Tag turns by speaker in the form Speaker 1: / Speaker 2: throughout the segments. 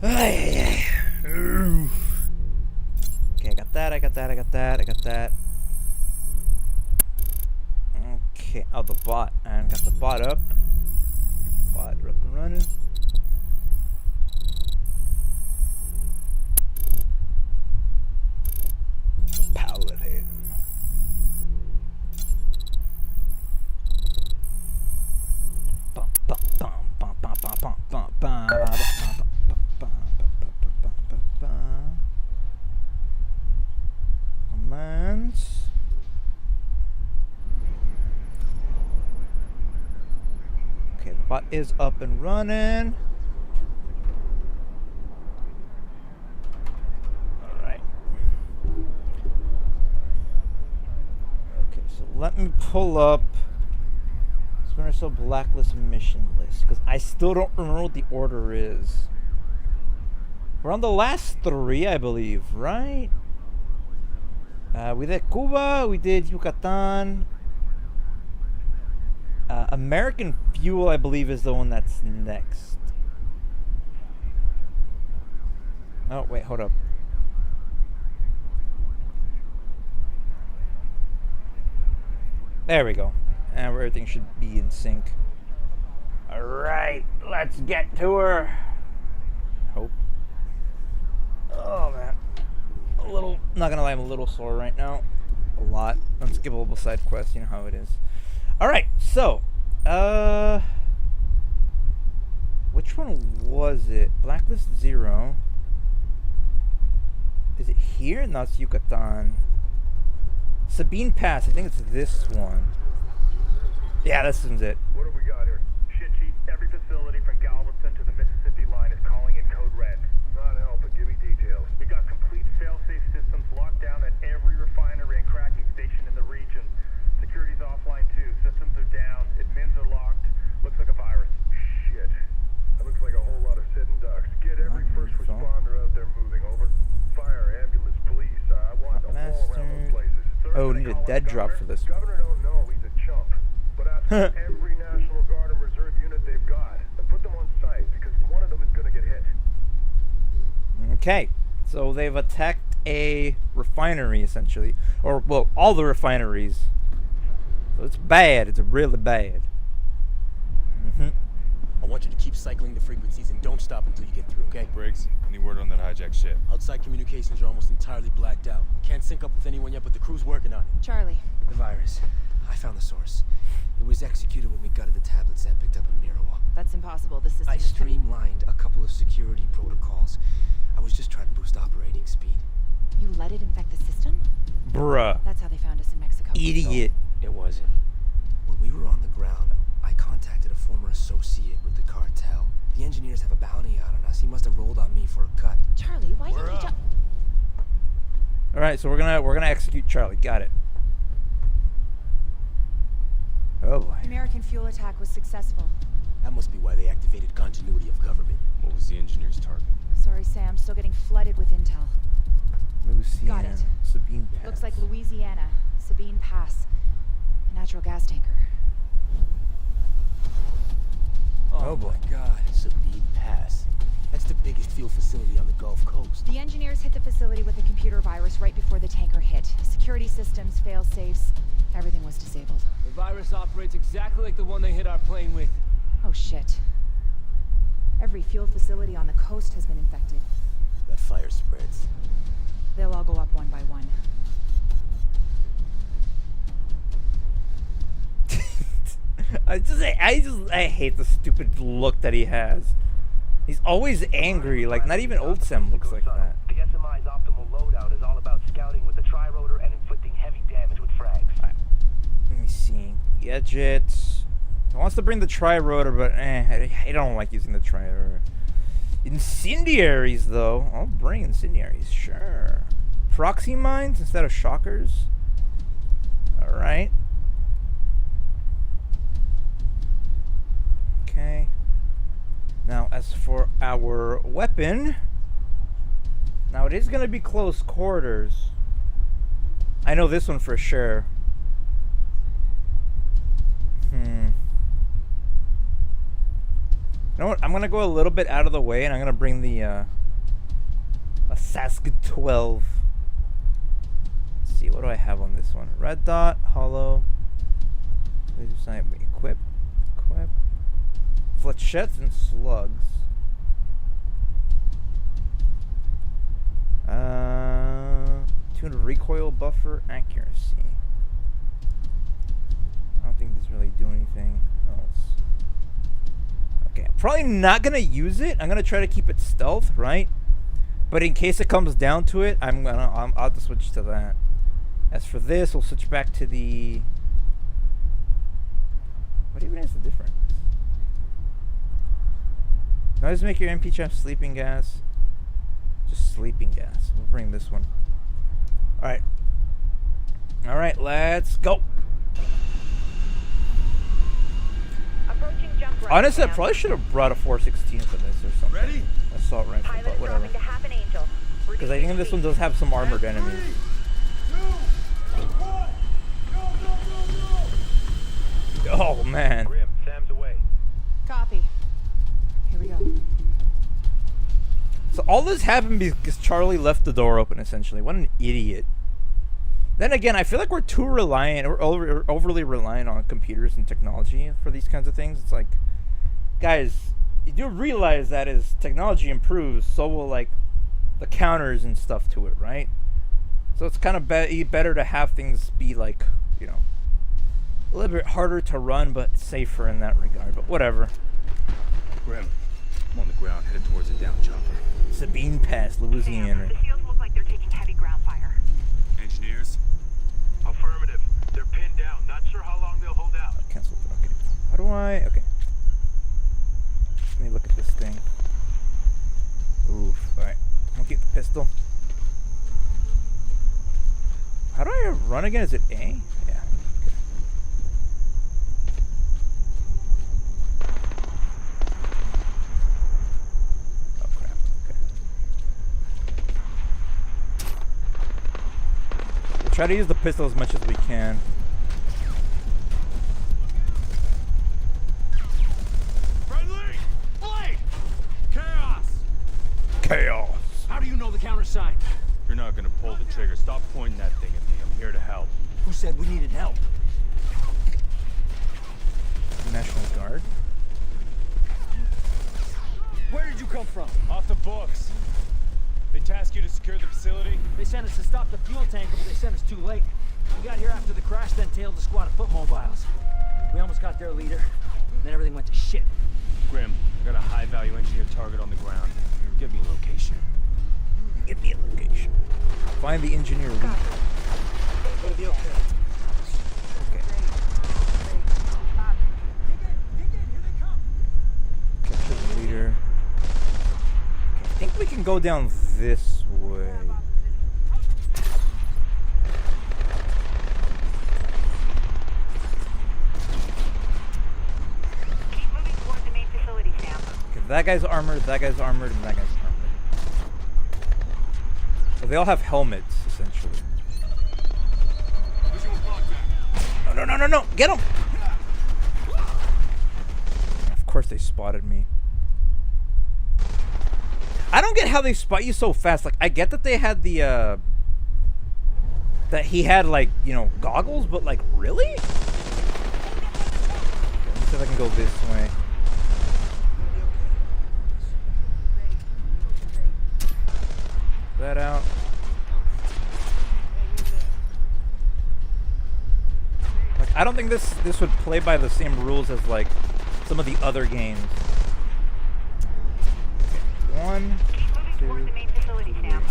Speaker 1: Okay, I got that, I got that, I got that, I got that. Okay, oh, the bot. And got the bot up. Bot up and running. Paladin. Bum, bum, bum, bum, bum, bum, bum, bum, bum, commands. Okay, the bot is up and running. Alright. Okay, so let me pull up Splinter Cell Blacklist mission list, because I still don't remember what the order is. We're on the last 3, I believe, right? We did Cuba, we did Yucatan. American Fuel, I believe, is the one that's next. Oh, wait, hold up. There we go. And everything should be in sync. Alright, let's get to her. Hope. Oh, man. A little, not gonna lie, I'm a little sore right now. A lot. Unskippable side quest, you know how it is. Alright, so, which one was it? Blacklist 0. Is it here? No, it's Yucatan. Sabine Pass, I think it's this one. Yeah, this one's it.
Speaker 2: What do we got here? Shit sheet. Every facility from Galveston to the Mississippi line is calling in code red. Not helping. Give me details. We got complete fail-safe systems locked down at every refinery and cracking station in the region. Security's offline too. Systems are down. Admins are locked. Looks like a virus. Shit. That looks like a whole lot of sitting ducks. Get every first responder out there moving. Over. Fire, ambulance, police. I want them all around those places.
Speaker 1: Oh, we need a dead drop for this one.
Speaker 2: Governor don't know. He's a chump. But ask every National Guard and Reserve unit they've got and put them on site, because one of them is going to get hit.
Speaker 1: Okay, so they've attacked a refinery, essentially. Or, well, all the refineries. So it's bad. It's really bad.
Speaker 3: I want you to keep cycling the frequencies and don't stop until you get through, okay?
Speaker 4: Briggs, any word on that hijack shit?
Speaker 3: Outside communications are almost entirely blacked out. Can't sync up with anyone yet, but the crew's working on it.
Speaker 5: Charlie.
Speaker 6: The virus. I found the source. It was executed when we gutted the tablets and picked up a Mirawa.
Speaker 5: That's impossible. The system
Speaker 6: I
Speaker 5: is pretty...
Speaker 6: streamlined a couple of security protocols. I was just trying to boost operating speed.
Speaker 5: You let it infect the system?
Speaker 1: Bruh.
Speaker 5: That's how they found us in Mexico.
Speaker 1: Idiot.
Speaker 6: No, it wasn't. When we were on the ground, I contacted a former associate with the cartel. The engineers have a bounty out on us. He must have rolled on me for a cut.
Speaker 5: Charlie, why didn't you jump?
Speaker 1: Alright, so we're gonna execute Charlie. Got it. Oh boy.
Speaker 5: The American fuel attack was successful.
Speaker 3: That must be why they activated continuity of government.
Speaker 4: What was the engineer's target?
Speaker 5: Sorry, Sam. Still getting flooded with intel.
Speaker 1: Louisiana.
Speaker 5: Got it.
Speaker 1: Sabine Pass.
Speaker 5: Looks like Louisiana. Sabine Pass. Natural gas tanker.
Speaker 1: Oh boy.
Speaker 3: My God, Sabine Pass. That's the biggest fuel facility on the Gulf Coast.
Speaker 5: The engineers hit the facility with a computer virus right before the tanker hit. Security systems, fail-safes, everything was disabled.
Speaker 7: The virus operates exactly like the one they hit our plane with.
Speaker 5: Oh shit. Every fuel facility on the coast has been infected.
Speaker 3: That fire spreads.
Speaker 5: They'll all go up one by one.
Speaker 1: I hate the stupid look that he has. He's always angry, like not even Old Sam looks like that.
Speaker 8: The SMI's optimal loadout is all about scouting with the tri-rotor and inflicting heavy damage with frags.
Speaker 1: Right. Let me see. Gadgets. He wants to bring the tri-rotor, but I don't like using the tri-rotor. Incendiaries, though. I'll bring incendiaries, sure. Proxy mines instead of shockers. Alright. Okay. Now, as for our weapon, now it is going to be close quarters. I know this one for sure. You know what? I'm gonna go a little bit out of the way, and I'm gonna bring the a Sask 12. Let's see, what do I have on this one? Red dot, hollow. Equip, flechettes and slugs. Tuned recoil buffer accuracy. I don't think these really do anything else. Okay, I'm probably not gonna use it. I'm gonna try to keep it stealth, right? But in case it comes down to it, I'll have to switch to that. As for this, we'll switch back to the. What even is the difference? Does make your MP trap sleeping gas? Just sleeping gas. We'll bring this one. Alright. Alright, let's go.
Speaker 5: Approaching jump right
Speaker 1: Honestly, I
Speaker 5: now.
Speaker 1: probably should have brought a 416 for this or something.
Speaker 3: Ready?
Speaker 1: Assault rifle,
Speaker 5: Pilot
Speaker 1: but whatever.
Speaker 5: dropping to half an angel.
Speaker 1: Because I think this one does have some armored enemies. Oh man.
Speaker 8: Grim, Sam's away.
Speaker 5: Copy. Here we go.
Speaker 1: So all this happened because Charlie left the door open, essentially. What an idiot. Then again, I feel like we're too reliant, or overly reliant on computers and technology for these kinds of things. It's like, guys, you do realize that as technology improves, so will like the counters and stuff to it, right? So it's kind of better to have things be like, you know, a little bit harder to run, but safer in that regard. But whatever.
Speaker 4: Grim, I'm on the ground, headed towards a down chopper.
Speaker 1: Sabine Pass, Louisiana.
Speaker 5: The fields look like they're taking heavy ground fire.
Speaker 4: Engineers?
Speaker 8: Affirmative. They're pinned down. Not sure how long they'll hold out.
Speaker 1: Cancel it. Okay. How do I? Okay. Let me look at this thing. Oof. Alright. I'm gonna keep the pistol. How do I run again? Is it A? Yeah. Okay. Oh crap. Okay. We'll try to use the pistol as much as we can.
Speaker 3: Friendly! Blade! Chaos!
Speaker 1: Chaos.
Speaker 7: How do you know the countersign?
Speaker 4: You're not gonna pull the trigger. Stop pointing that thing at me. I'm here to help.
Speaker 7: Who said we needed help?
Speaker 1: National Guard.
Speaker 7: Where did you come from?
Speaker 4: Off the books. They task you to secure the facility?
Speaker 7: They sent us to stop the fuel tanker, but they sent us too late. We got here after the crash, then tailed a squad of foot mobiles. We almost got their leader, then everything went to shit.
Speaker 4: Grim, I got a high-value engineer target on the ground. Give me a location.
Speaker 1: Give me a location. Find the engineer lead.
Speaker 6: Gonna be okay.
Speaker 1: Okay. Capture the leader. Okay, I think we can go down this way.
Speaker 5: Keep moving toward the main facility, Sam.
Speaker 1: Okay, that guy's armored, that guy's armored, and that guy's armored. So they all have helmets, essentially. No, no, no, no, no! Get him! Of course they spotted me. I don't get how they spot you so fast. Like, I get that they had the, that he had, like, you know, goggles, but, like, really? Okay, let me see if I can go this way. That out. Like, I don't think this would play by the same rules as like some of the other games. Okay. 1,
Speaker 5: Keep moving toward the
Speaker 1: 2.
Speaker 5: main facility, Sam.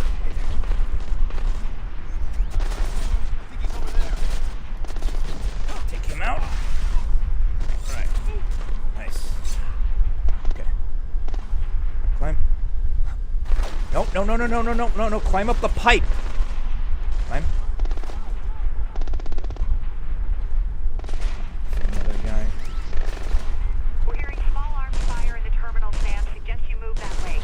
Speaker 1: Take him out. All right. Nice. Okay. Climb. No, no, no, no, no, no, no, no, no. Climb up the pipe. Climb. Another guy.
Speaker 5: We're hearing small arms fire in the terminal, Sam. Suggest you move that way.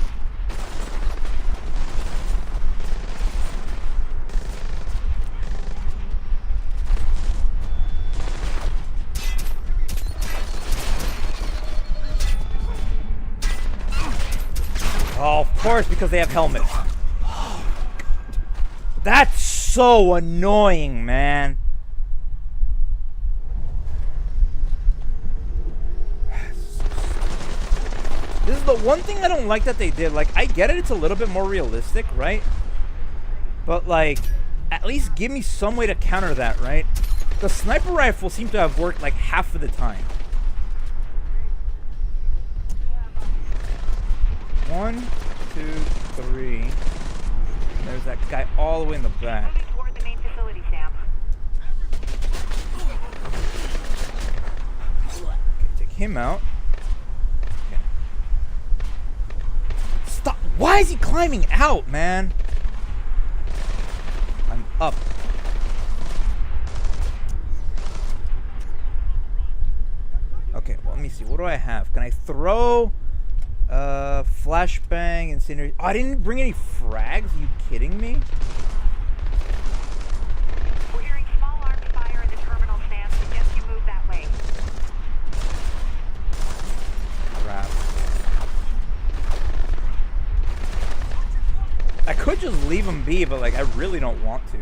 Speaker 1: Oh, of course, because they have helmets. Oh, God. That's so annoying, man. This is the one thing I don't like that they did. Like, I get it, it's a little bit more realistic, right? But, like, at least give me some way to counter that, right? The sniper rifle seemed to have worked, like, half of the time. 1, 2, 3. And there's that guy all the way in the back.
Speaker 5: Moving toward the main facility, Sam.
Speaker 1: Okay, take him out. Okay. Stop! Why is he climbing out, man? I'm up. Okay, well, let me see. What do I have? Can I throw flashbang, incendiary? Oh, I didn't bring any frags. Are you kidding me?
Speaker 5: We're hearing small arms fire in the terminal, Sam. Suggest you move that way.
Speaker 1: Crap. I could just leave him be, but like I really don't want to,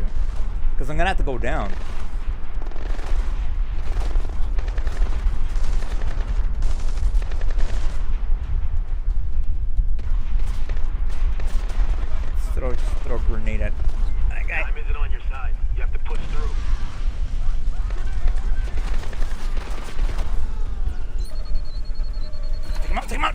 Speaker 1: because I'm gonna have to go down. Throw a grenade at that guy.
Speaker 8: Time isn't on your side. You have to push through.
Speaker 1: Take him out, take him out!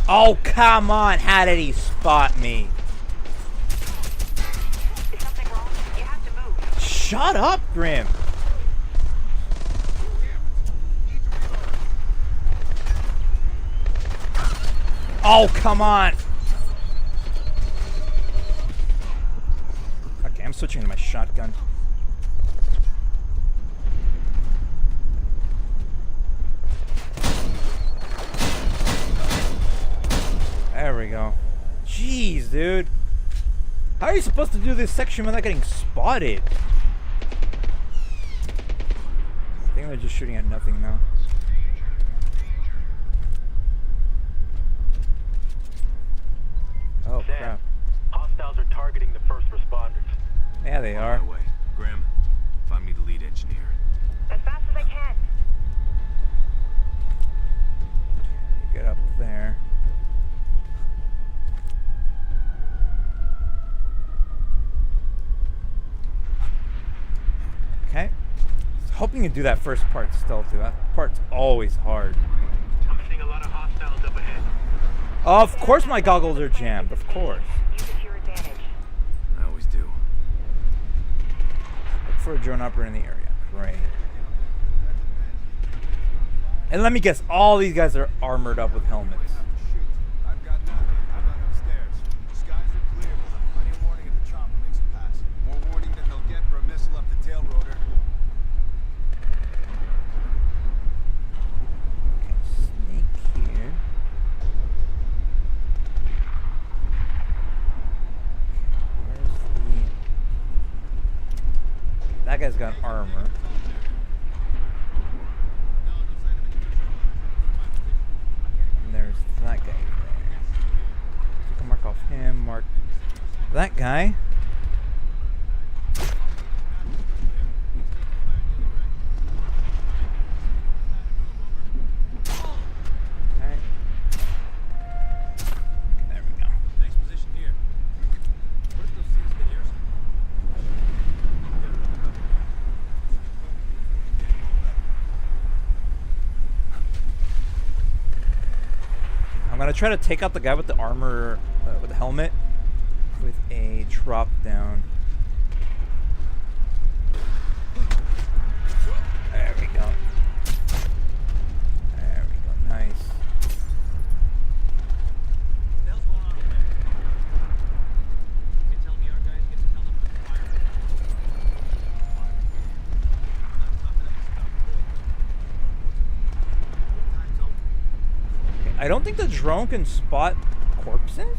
Speaker 1: Oh, come on! How did he spot me?
Speaker 5: Is something wrong? You have to move.
Speaker 1: Shut up, Grim! Oh, come on! Okay, I'm switching to my shotgun. There we go. Jeez, dude. How are you supposed to do this section without getting spotted? I think they're just shooting at nothing now. Oh,
Speaker 8: Sam,
Speaker 1: crap.
Speaker 8: hostiles are targeting the first responders.
Speaker 1: Yeah, they are.
Speaker 4: On my way. Graham, find me the lead engineer.
Speaker 5: As fast as I can.
Speaker 1: Get up there. Okay. Hoping to do that first part stealthy. That part's always hard.
Speaker 8: I'm seeing a lot of hostiles up ahead.
Speaker 1: Of course my goggles are jammed. Of course.
Speaker 5: Use it to your advantage.
Speaker 4: I always do.
Speaker 1: Look for a drone operator in the area. Great. And let me guess, all these guys are armored up with helmets.
Speaker 9: I've got nothing. How about upstairs? Skies are clear. We'll have plenty of warning if the chopper makes a pass. More warning than they'll get for a missile up the tail rotor.
Speaker 1: Okay, sneak here. Where's the... That guy's got armor. And there's that guy there. So I can mark off him, mark that guy. Okay. There we go.
Speaker 3: Nice position here. What if those seals get yours?
Speaker 1: I'm gonna try to take out the guy with the armor, with the helmet, with a drop down. There we go. There we go. Nice.
Speaker 3: What the hell's going on over there? You telling me our guys getting held up with fire?
Speaker 1: I don't think the drone can spot corpses.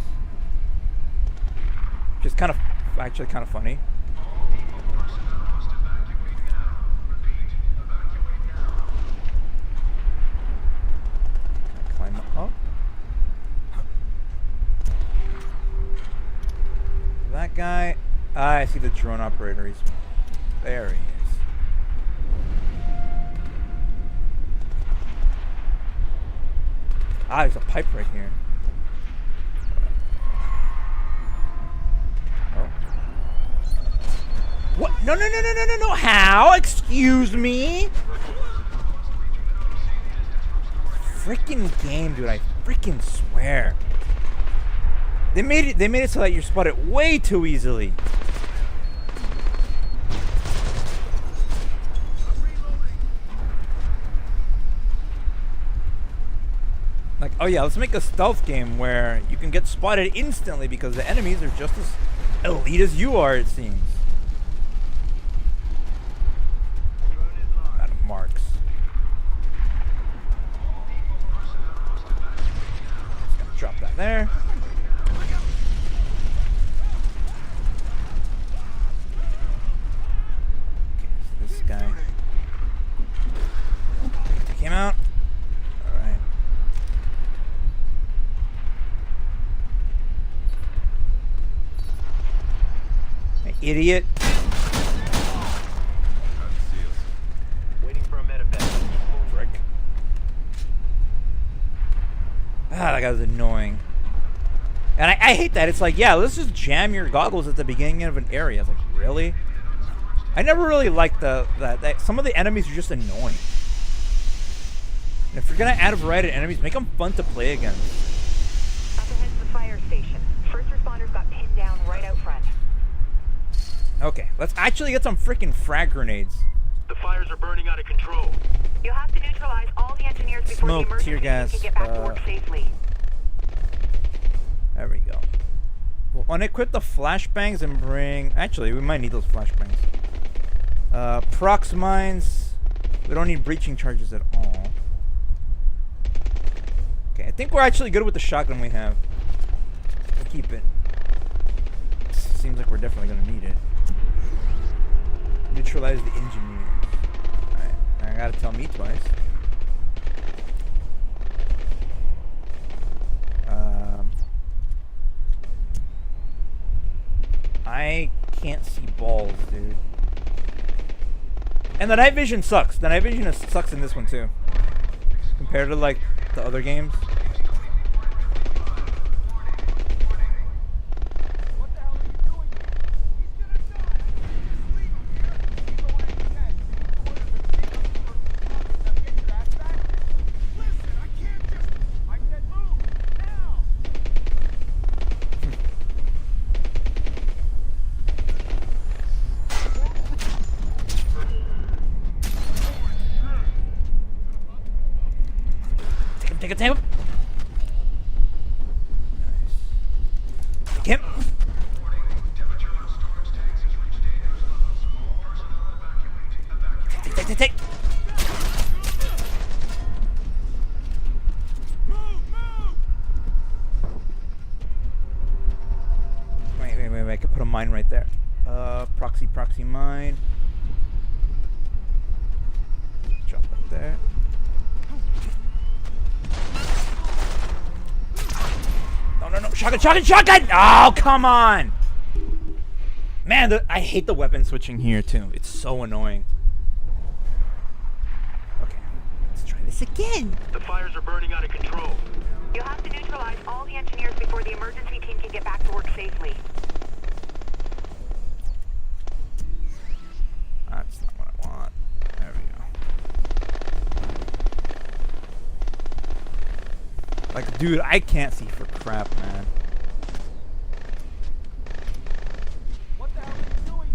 Speaker 1: Which is kind of, actually kind of funny. guy? Ah, I see the drone operator. He's there. He is. Ah, there's a pipe right here. Oh. What? No, no, no, no, no, no, no. How? Excuse me? Freaking game, dude. I freaking swear. They made it so that you spot it way too easily. Like, oh yeah, let's make a stealth game where you can get spotted instantly because the enemies are just as elite as you are, it seems. Out of marks. Just gonna drop that there. Okay, so this guy. Take him out. Alright. Idiot.
Speaker 8: Waiting for a medevac.
Speaker 1: Frick. Ah, that guy was annoying. And I hate that. It's like, yeah, let's just jam your goggles at the beginning of an area. It's like, really? I never really liked that some of the enemies are just annoying. And if you're gonna add a variety of enemies, make them fun to play against.
Speaker 5: Up ahead's the fire station. First responders got pinned down right out front.
Speaker 1: Okay, let's actually get some freaking frag grenades.
Speaker 8: The fires are burning out of control.
Speaker 5: You have to neutralize all the engineers before
Speaker 1: Smoke,
Speaker 5: the emergency
Speaker 1: tear gas,
Speaker 5: team can get back to work safely.
Speaker 1: There we go. We'll unequip the flashbangs and bring... Actually, we might need those flashbangs. Prox mines. We don't need breaching charges at all. Okay, I think we're actually good with the shotgun we have. We'll keep it. Seems like we're definitely going to need it. Neutralize the engineers. Alright, I gotta tell me twice. I can't see balls, dude. And the night vision sucks. The night vision sucks in this one too. Compared to like the other games. Take him. Nice. Take him. Take. Wait. I could put a mine right there. Proxy mine. Drop that there. No. Shotgun! Oh, come on! Man, I hate the weapon switching here, too. It's so annoying. Okay, let's try this again.
Speaker 8: The fires are burning out of control.
Speaker 5: You have to neutralize all the engineers before the emergency team can get back to work safely.
Speaker 1: That's not what I want. There we go. Like, dude, I can't see for crap, man.
Speaker 9: What the hell are you doing?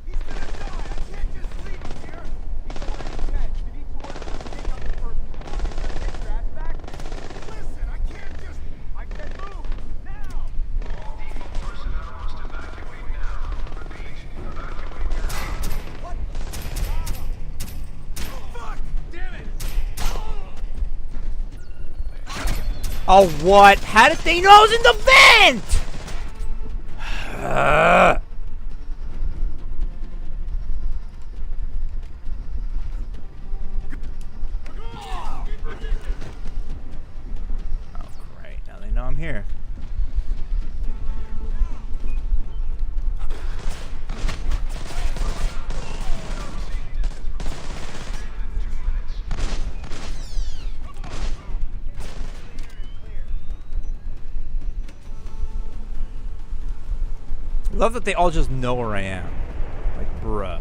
Speaker 9: He's gonna die! I can't just leave him here! He's already dead. You need to order him to take out the first responders and get your ass back there. Listen, I can't just... I said move! Now! All depot personnel must evacuate now. Repeat, evacuate now. What? Fuck! Damn it!
Speaker 1: Oh, what? How did they know I was in the vent? Oh, great. Now they know I'm here. Love that they all just know where I am. Like, bruh.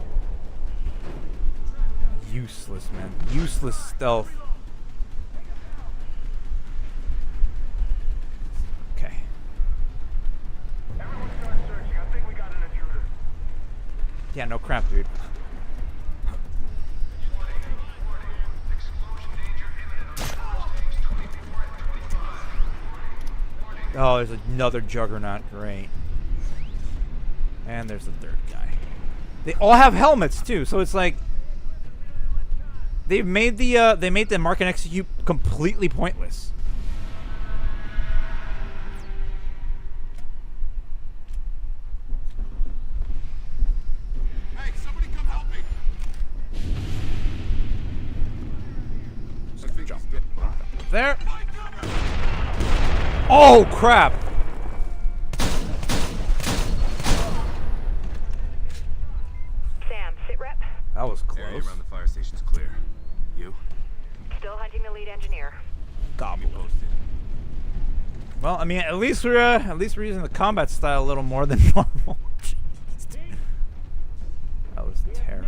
Speaker 1: Useless, man. Useless stealth. Okay.
Speaker 2: Everyone start searching. I think we got an intruder.
Speaker 1: Yeah, no crap, dude. Oh, there's another juggernaut. Great. And there's the third guy. They all have helmets too, so it's like they made the mark and execute completely pointless.
Speaker 9: Hey, somebody come help me.
Speaker 1: Jump. There. Oh crap!
Speaker 10: Sam, sit rep.
Speaker 1: That was
Speaker 4: Area
Speaker 1: close.
Speaker 4: around the fire station's clear. You?
Speaker 10: Still hunting the lead engineer.
Speaker 1: Gobbled.
Speaker 4: Posted.
Speaker 1: Well, I mean, at least we're using the combat style a little more than normal. Jeez. That was terrible.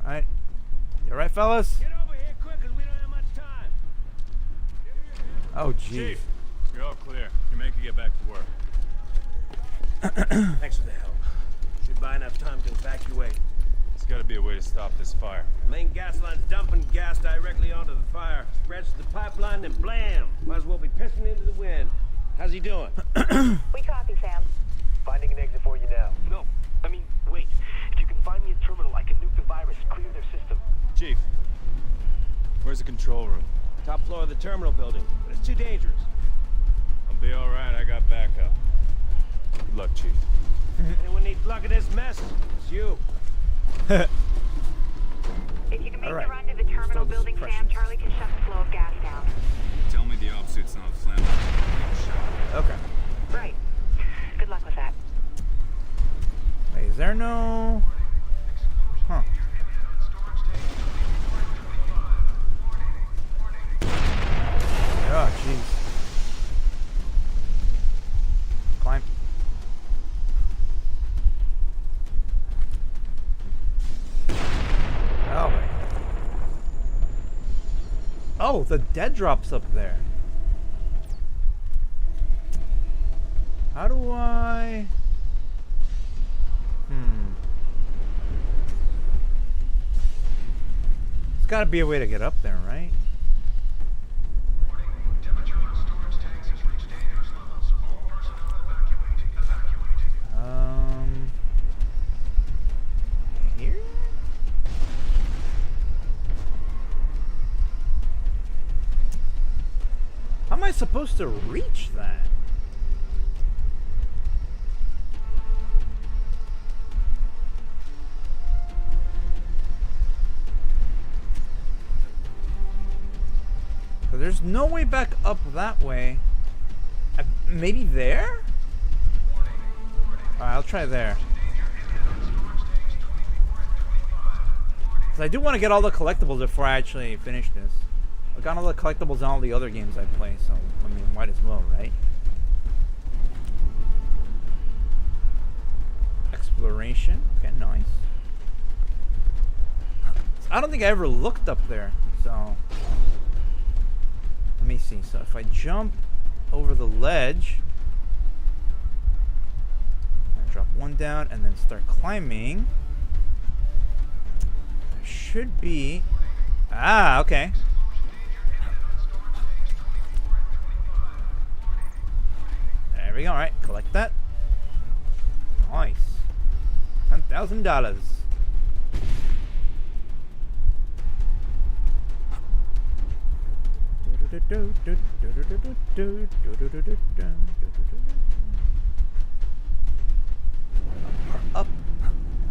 Speaker 1: All right, you all right, fellas?
Speaker 7: Get over here quick, cause we don't have much time.
Speaker 1: Oh, geez.
Speaker 4: Chief, you're all clear. Your man can get back to work.
Speaker 7: Thanks for the help. Should buy enough time to evacuate.
Speaker 4: There's got to be a way to stop this fire.
Speaker 7: Main gas line's dumping gas directly onto the fire. Spreads to the pipeline, and blam! Might as well be pissing into the wind. How's he doing?
Speaker 10: We copy, Sam.
Speaker 8: Finding an exit for you now. No, I mean, wait. If you can find me a terminal, I can nuke the virus, clear their system.
Speaker 4: Chief, where's the control room?
Speaker 7: Top floor of the terminal building, but it's too dangerous.
Speaker 4: I'll be all right. I got backup. Good luck, Chief.
Speaker 7: Anyone needs luck in this mess? It's you.
Speaker 10: If you can make
Speaker 1: Alright.
Speaker 10: the run to the terminal
Speaker 1: Throw the
Speaker 10: building, Sam,
Speaker 1: suppressions.
Speaker 10: Charlie can shut the flow of gas down.
Speaker 4: Tell me the op suit's not flammable.
Speaker 1: Okay.
Speaker 10: Right. Good luck with that.
Speaker 1: Wait, is there no? Huh. Oh, jeez. Climb. Oh, wait. Oh, the dead drop's up there. How do I? There's got to be a way to get up there, right? Here? How am I supposed to reach that? There's no way back up that way. Maybe there? Alright, I'll try there. 'Cause I do want to get all the collectibles before I actually finish this. I've got all the collectibles in all the other games I play, so I mean, might as well, right? Exploration. Okay, nice. I don't think I ever looked up there, so... Let me see. So if I jump over the ledge, I drop one down and then start climbing. There should be. Ah, okay. There we go. All right, collect that. Nice. $10,000. Up.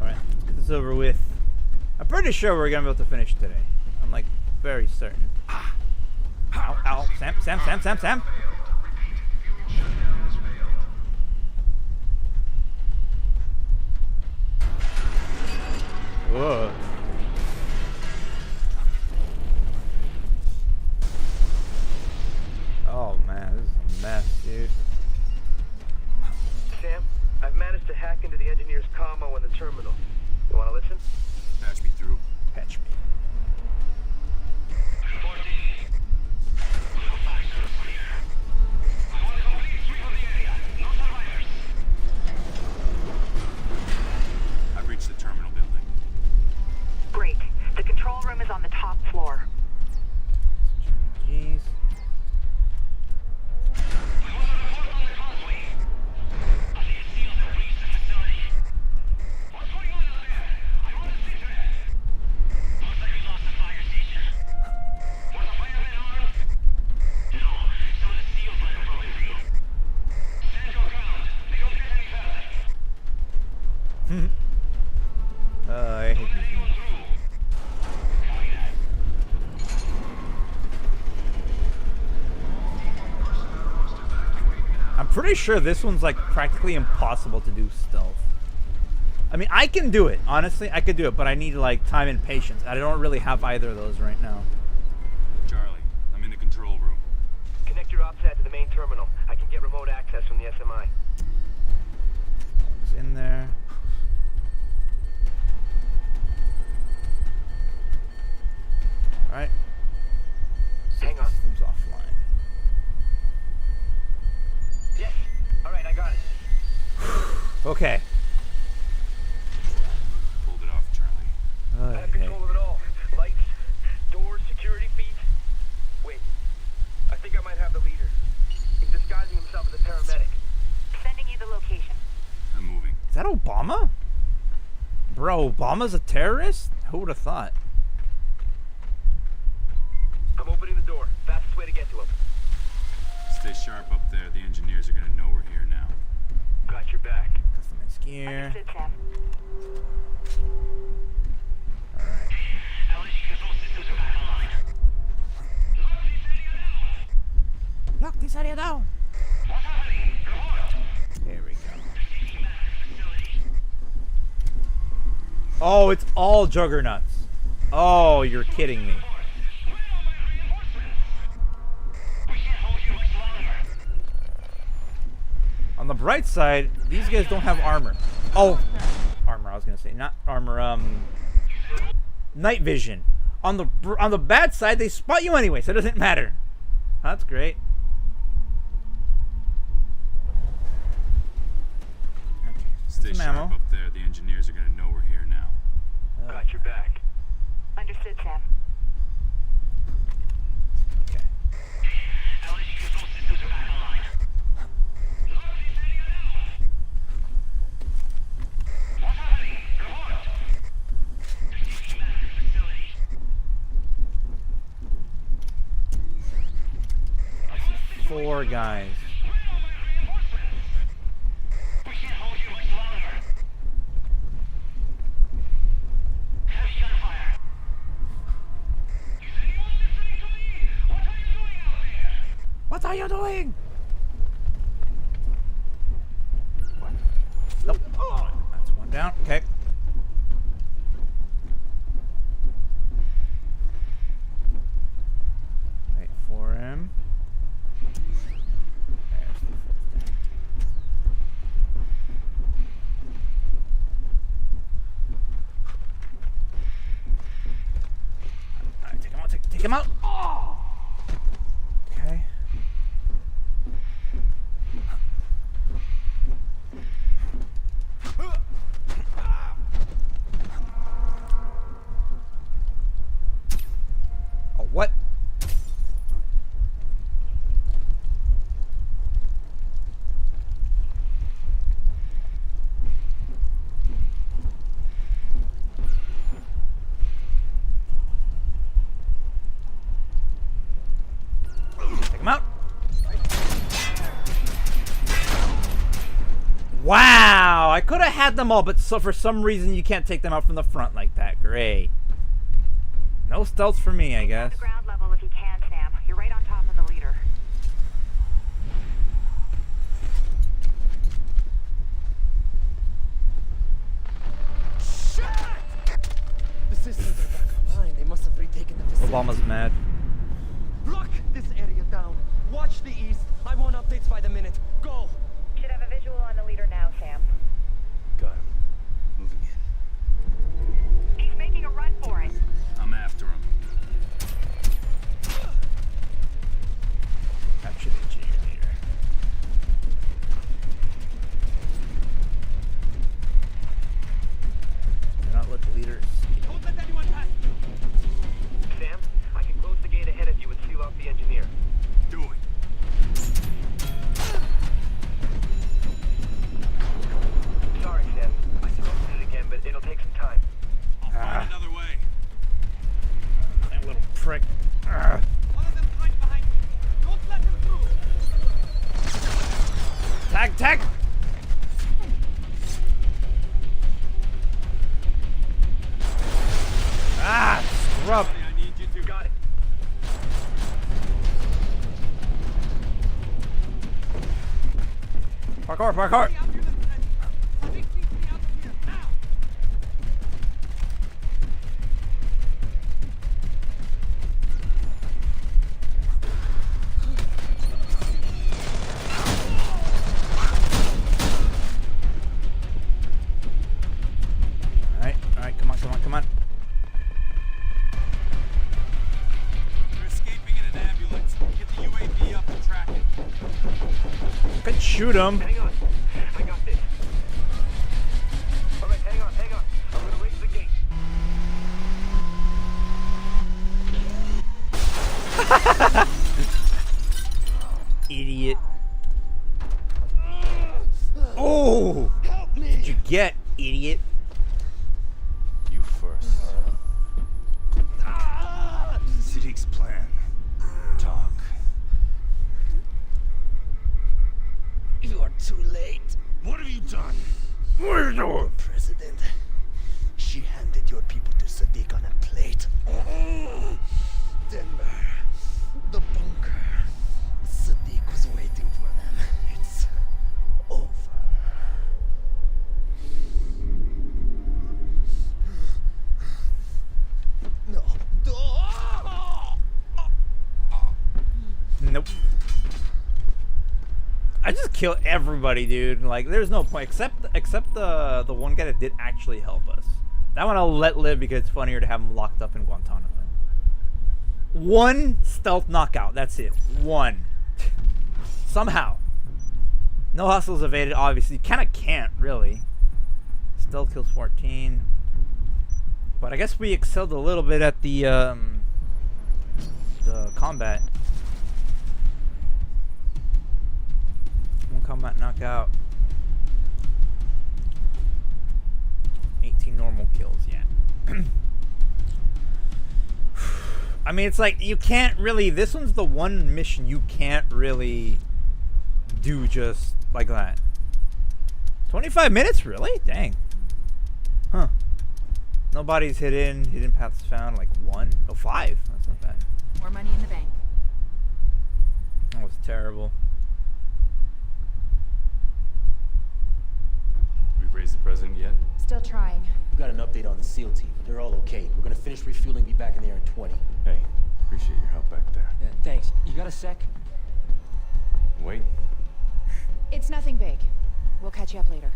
Speaker 1: Alright, let's get this over with. I'm pretty sure we're gonna be able to finish today. I'm like very certain. Ow, ow. Sam. Whoa. Jeez. I hate these games. I'm pretty sure this one's like practically impossible to do stealth. I mean, I can do it. Honestly, I could do it, but I need like time and patience. I don't really have either of those right now.
Speaker 4: Charlie, I'm in the control room.
Speaker 8: Connect your OPSAT to the main terminal. I can get remote access from the SMI.
Speaker 1: It's in there. Alright.
Speaker 8: Hang on.
Speaker 1: System's offline.
Speaker 8: Yes. All right, I got it.
Speaker 1: Okay.
Speaker 4: Pulled it off, Charlie.
Speaker 8: I have control of it all. Lights, doors, security feeds. Wait. I think I might have the leader. He's disguising himself as a paramedic.
Speaker 10: Sending you the location.
Speaker 4: I'm moving.
Speaker 1: Is that Obama? Bro, Obama's a terrorist? Who would have thought?
Speaker 8: I'm opening the door. Fastest way to get to him.
Speaker 4: Stay sharp up there. The engineers are gonna know we're here now.
Speaker 8: Got your back.
Speaker 1: Customize gear.
Speaker 10: Understood, Sam.
Speaker 1: Alright. Lock this area down. There we go. Oh, it's all juggernauts. Oh, you're kidding me. On the bright side, these guys don't have armor. Oh, armor. I was gonna say not armor. Night vision. On the bad side, they spot you anyway, so it doesn't matter. That's great. Okay.
Speaker 4: Stay
Speaker 1: Some
Speaker 4: sharp
Speaker 1: ammo.
Speaker 4: up there. The engineers are gonna know we're here now.
Speaker 8: Got your back.
Speaker 10: Understood, Sam.
Speaker 1: Okay. Four guys. What are you doing? Nope. That's one down. Okay. Wait for him. There's the fourth down. Alright, take him out. Take him out. Oh! Okay. Oh, what? Take him out. Wow, I could have had them all, but so for some reason you can't take them out from the front like that. Great. No stealth for me, I guess.
Speaker 10: The ground level if you can, Sam. You're right on top of the leader.
Speaker 6: The systems are back online. They must have retaken the facility.
Speaker 1: Obama's mad.
Speaker 6: Lock this area down. Watch the east. I want updates by the minute. Go.
Speaker 10: Should have a visual on the leader now, Sam.
Speaker 4: Got him. Moving in.
Speaker 10: He's making a run for it.
Speaker 4: I'm after him.
Speaker 1: Capture the engineer leader. Do not let the leader escape.
Speaker 8: Don't let anyone pass. Sam, I can close the gate ahead of you and seal off the engine.
Speaker 1: Ugh.
Speaker 9: One of them right behind you. Don't let him through.
Speaker 1: Tag, tag! Ah, scrub!
Speaker 9: I need you to. Got it.
Speaker 1: Parkour, parkour! Alright, come on, come on, come on.
Speaker 9: They're escaping in an ambulance. Get the UAV up and track it.
Speaker 1: I could shoot him.
Speaker 8: Hang on. I got this. All right, hang on. I'm gonna raise the gate.
Speaker 1: Idiot. Oh! Help me! What'd you get, idiot?
Speaker 4: You first. Siddiq's plan. Talk.
Speaker 6: You are too late.
Speaker 4: What have you done?
Speaker 1: What are you doing?
Speaker 6: President, she handed your people to Siddiq on a plate. Denver, the bunker. Siddiq was waiting for them. It's over. No.
Speaker 1: Nope. I just kill everybody, dude. Like, there's no point except the one guy that did actually help us. That one I'll let live because it's funnier to have him locked up in Guantanamo. One stealth knockout. That's it. One. Somehow. No hustles evaded. Obviously, kind of can't really. Stealth kills 14. But I guess we excelled a little bit at the combat. One combat knockout. 18 normal kills, yeah. I mean, it's like, you can't really, this one's the one mission you can't really do just like that. 25 minutes, really? Dang. Huh. Nobody's hidden paths found, like 1. Oh, 5. That's not bad.
Speaker 5: More money in the bank.
Speaker 1: That was terrible.
Speaker 4: We raised the president yet?
Speaker 5: Still trying.
Speaker 3: We got an update on the SEAL team. They're all okay. We're gonna finish refueling, be back in the air in 20.
Speaker 4: Hey, appreciate your help back there.
Speaker 3: Yeah, thanks. You got a sec?
Speaker 4: Wait.
Speaker 5: It's nothing big. We'll catch you up later.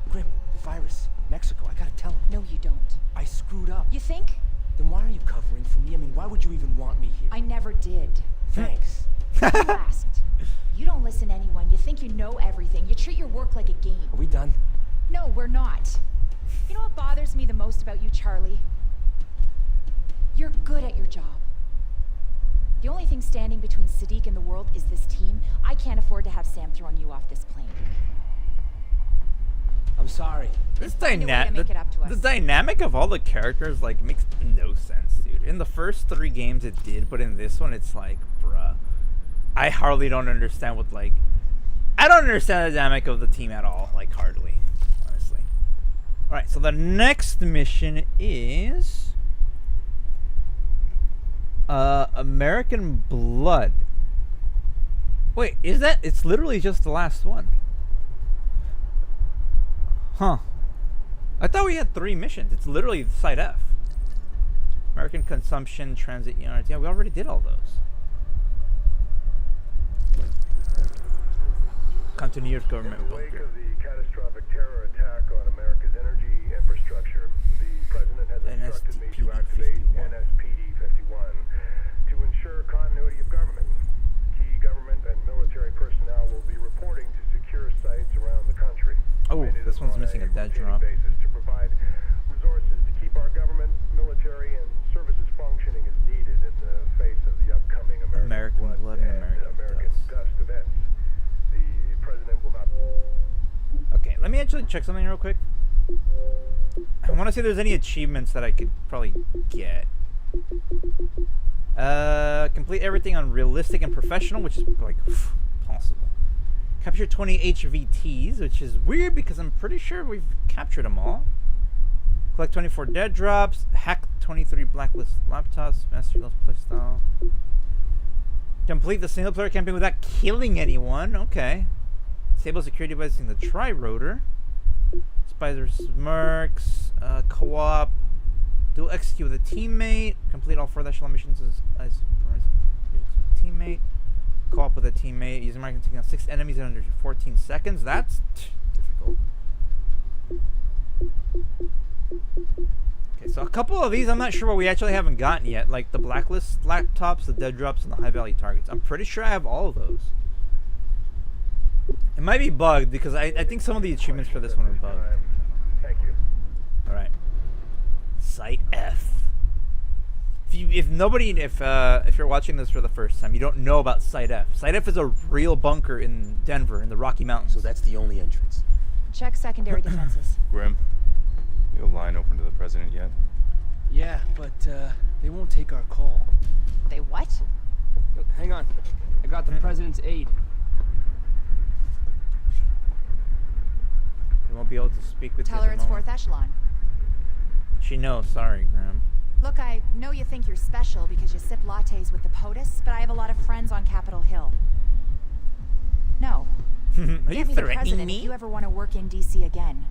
Speaker 3: Grim, the virus. Mexico, I gotta tell him.
Speaker 5: No, you don't.
Speaker 3: I screwed up.
Speaker 5: You think?
Speaker 3: Then why are you covering for me? I mean, why would you even want me here?
Speaker 5: I never did.
Speaker 3: Thanks.
Speaker 5: You asked. You don't listen to anyone. You think you know everything. You treat your work like a game.
Speaker 3: Are we done?
Speaker 5: No, we're not. You know what bothers me the most about you, Charlie? You're good at your job. The only thing standing between Siddiq and the world is this team. I can't afford to have Sam throwing you off this plane.
Speaker 3: I'm sorry.
Speaker 1: This
Speaker 5: Find a way to make it up to
Speaker 1: the
Speaker 5: us.
Speaker 1: dynamic of all the characters like makes no sense, dude. In the first 3 games it did, but in this one it's like, bruh, I hardly don't understand what, like, I don't understand the dynamic of the team at all, like hardly, honestly. All right, so the next mission is American Blood. Wait, is that? It's literally just the last one. Huh. I thought we had 3 missions. It's literally Site F. American Consumption, Transit Units. Yeah, we already did all those. Continuous government
Speaker 2: In the wake
Speaker 1: bunker.
Speaker 2: of the catastrophic terror attack on America's energy infrastructure, the president has instructed me to activate NSPD 51 to ensure continuity of government. Key government and military personnel will be reporting to secure sites around the country.
Speaker 1: Oh,
Speaker 2: It
Speaker 1: this
Speaker 2: is
Speaker 1: one's
Speaker 2: on
Speaker 1: missing a dead
Speaker 2: routine
Speaker 1: drop.
Speaker 2: basis to provide resources to keep our government, military, and services functioning as needed in the face of the upcoming American Blood and American Dust events. The president will not.
Speaker 1: Okay, let me actually check something real quick. I want to see if there's any achievements that I could probably get. Complete everything on realistic and professional, which is like possible. Capture 20 HVTs, which is weird because I'm pretty sure we've captured them all. Collect 24 dead drops. Hack 23 Blacklist laptops. Master Lost playstyle. Complete the single player campaign without killing anyone. Okay. Disable security by using the tri-rotor. Spider smirks. Co-op. Dual execute with a teammate. Complete all 4 echelon missions as teammate. Co-op with a teammate. Using marking taking out 6 enemies in under 14 seconds. That's difficult. Okay, so a couple of these I'm not sure what we actually haven't gotten yet. Like the Blacklist laptops, the dead drops, and the high value targets. I'm pretty sure I have all of those. It might be bugged because I think some of the achievements for this one are bugged.
Speaker 2: Thank you.
Speaker 1: Alright. Site F. If you're watching this for the first time, you don't know about Site F. Site F is a real bunker in Denver in the Rocky Mountains.
Speaker 3: So that's the only entrance.
Speaker 5: Check secondary defenses.
Speaker 4: Grim, you have a line open to the president yet?
Speaker 6: Yeah, but they won't take our call.
Speaker 5: They what?
Speaker 6: Look, hang on. I got the president's aide.
Speaker 1: You won't be able to speak with you
Speaker 5: Tell
Speaker 1: at
Speaker 5: her
Speaker 1: the
Speaker 5: it's
Speaker 1: moment.
Speaker 5: 4th echelon.
Speaker 1: She knows. Sorry, Graham.
Speaker 5: Look, I know you think you're special because you sip lattes with the POTUS, but I have a lot of friends on Capitol Hill. No.
Speaker 1: Are you
Speaker 5: Get me the
Speaker 1: threatening
Speaker 5: president
Speaker 1: me?
Speaker 5: if you ever want to work in DC again.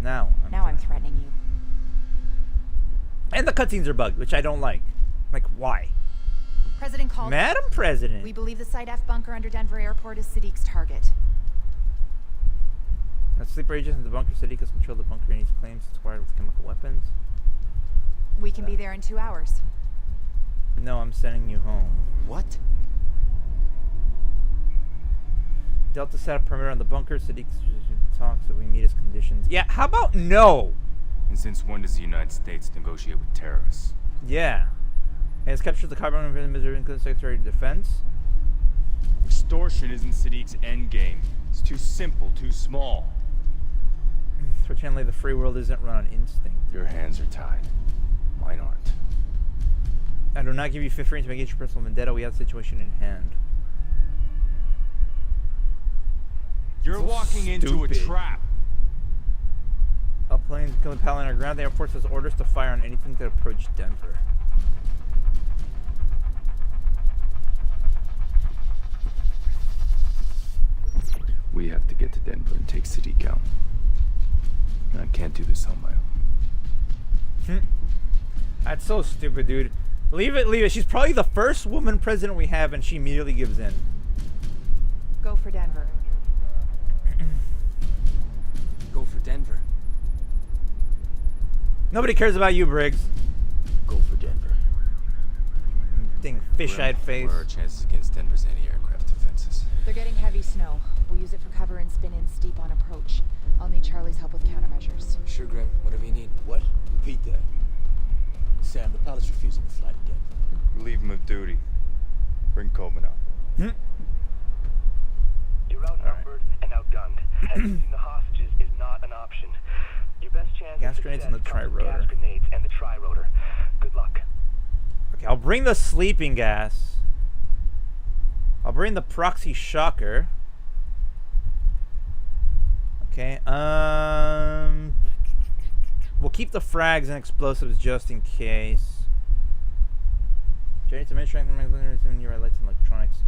Speaker 1: Now
Speaker 5: I'm threatening you.
Speaker 1: And the cutscenes are bugged, which I don't like. Like, why?
Speaker 5: President called.
Speaker 1: Madam President.
Speaker 5: We believe the Site F bunker under Denver Airport is Sadiq's target.
Speaker 1: Now, sleeper agents in the bunker. Sadiq has controlled the bunker and his claims it's wired with chemical weapons.
Speaker 5: We can be there in 2 hours.
Speaker 1: No, I'm sending you home.
Speaker 3: What?
Speaker 1: Delta set up perimeter on the bunker. Sadiq talks so we meet his conditions. Yeah, how about no?
Speaker 4: And since when does the United States negotiate with terrorists?
Speaker 1: Yeah. He has captured the carbon of the Missouri Secretary of Defense.
Speaker 4: Extortion isn't Sadiq's endgame. It's too simple, too small.
Speaker 1: Fortunately, the free world isn't run on instinct.
Speaker 4: Your hands are tied. Mine aren't.
Speaker 1: I do not give you 15 to engage your personal vendetta. We have the situation in hand.
Speaker 4: You're walking into a
Speaker 1: stupid.
Speaker 4: trap.
Speaker 1: Upplane killing Paladin on our ground. The Air Force has orders to fire on anything that approaches Denver.
Speaker 4: We have to get to Denver and take Sadiq out. I can't do this on my own.
Speaker 1: That's so stupid, dude. Leave it, leave it. She's probably the first woman president we have, and she immediately gives in.
Speaker 5: Go for Denver.
Speaker 6: Go for Denver.
Speaker 1: Nobody cares about you, Briggs.
Speaker 3: Go for Denver.
Speaker 1: Ding, fish-eyed face.
Speaker 6: What are our chances against Denver's anti-aircraft defenses?
Speaker 5: They're getting heavy snow. We'll use it for cover and spin in steep on approach. I'll need Charlie's help with countermeasures.
Speaker 6: Sure, Grim. Whatever you need.
Speaker 3: What? Repeat that. Sam, the pilot's refusing to fly to Denver.
Speaker 4: Relieve him of duty. Bring Coleman up.
Speaker 8: You're outnumbered and outgunned. And losing the hostages is not an option. Your best chance
Speaker 1: Gas
Speaker 8: of
Speaker 1: grenades
Speaker 8: success
Speaker 1: and the
Speaker 8: comes from
Speaker 1: tri-rotor.
Speaker 8: gas grenades and the tri-rotor. Good luck.
Speaker 1: Okay, I'll bring the sleeping gas. I'll bring the proxy shocker. Okay, we'll keep the frags and explosives just in case. Generates administration your lights and electronics.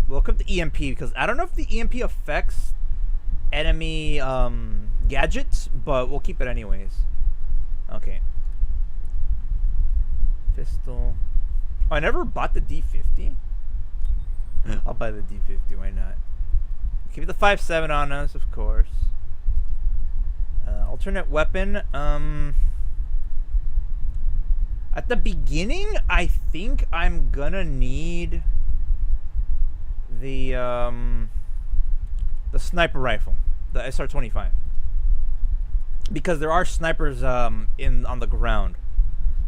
Speaker 1: We'll equip the EMP because I don't know if the EMP affects enemy gadgets, but we'll keep it anyways. Okay. Pistol. Oh, I never bought the D50. I'll buy the D50. Why not? Keep the 5.7 on us, of course. Alternate weapon. At the beginning, I think I'm gonna need the sniper rifle, the SR-25, because there are snipers on the ground.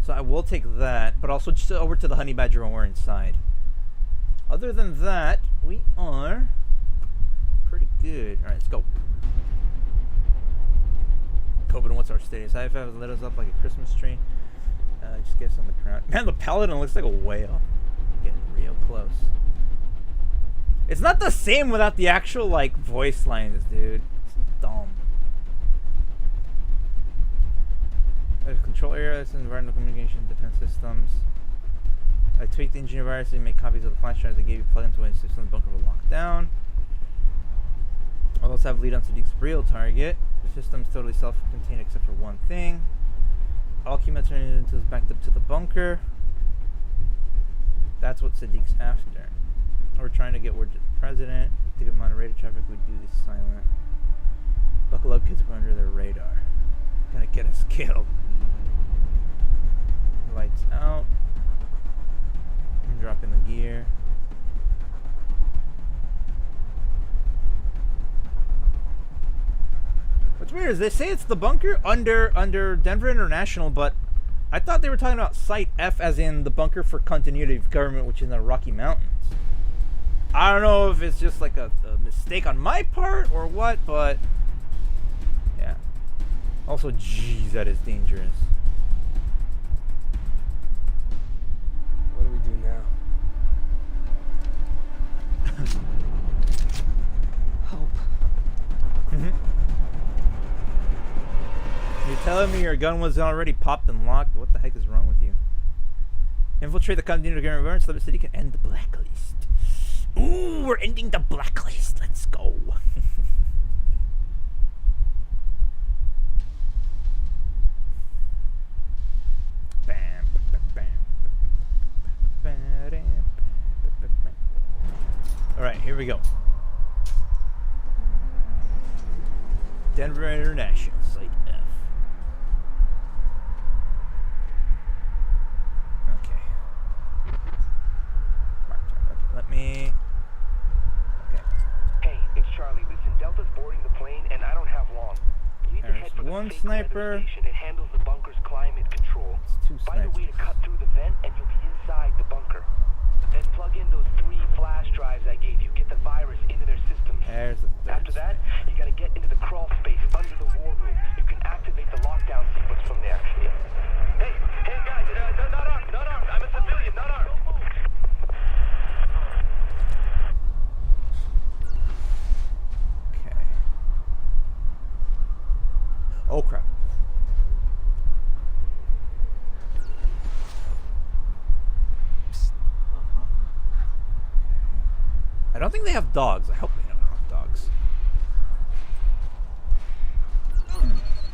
Speaker 1: So I will take that, but also just over to the honey badger when we're inside. Other than that, we are pretty good. All right, let's go. Coburn, what's our status? IFF has lit us up like a Christmas tree. Just get us on the ground. Man, the paladin looks like a whale. Getting real close. It's not the same without the actual, like, voice lines, dude. It's dumb. There's control area, this is environmental communication, defense systems. I tweaked the engineer virus and make copies of the flash drives I gave you, plug into a system, the bunker will lock down. I'll also have lead on Sadiq's real target. The system's totally self-contained except for one thing. All key materials is backed up to the bunker. That's what Sadiq's after. We're trying to get word to the president. To get moderated traffic, we do this silent. Buckle up, kids, we're under their radar. Gonna get us killed. Lights out. I'm dropping the gear. What's weird is they say it's the bunker under Denver International, but I thought they were talking about Site F as in the bunker for continuity of government, which is in the Rocky Mountains. I don't know if it's just like a mistake on my part or what, but yeah. Also, jeez, that is dangerous.
Speaker 6: What do we do now?
Speaker 5: Hope.
Speaker 1: You're telling me your gun was already popped and locked? What the heck is wrong with you? Infiltrate the continuity of government so that the city can end the blacklist. Ooh, we're ending the blacklist. Let's go. Alright, here we go. Denver International, Site F. Okay. Mark turn. Okay, let me... Okay.
Speaker 8: Hey, it's Charlie. Listen, Delta's boarding the plane, and I don't have long. You need to head for the
Speaker 1: one
Speaker 8: fake
Speaker 1: sniper.
Speaker 8: weather station. It handles the bunker's climate control.
Speaker 1: It's two
Speaker 8: Find a way to
Speaker 1: snipers.
Speaker 8: cut through the vent, and you'll be inside the bunker. Then plug in those 3 flash drives I gave you. Get the virus into their systems.
Speaker 1: There's the third
Speaker 8: After that,
Speaker 1: sniper.
Speaker 8: you gotta get into the crawl space under the war room. You can activate the lockdown sequence from there. Hey guys, not armed. I'm a civilian, not armed.
Speaker 1: Okay. Oh crap. I don't think they have dogs. I hope they don't have dogs.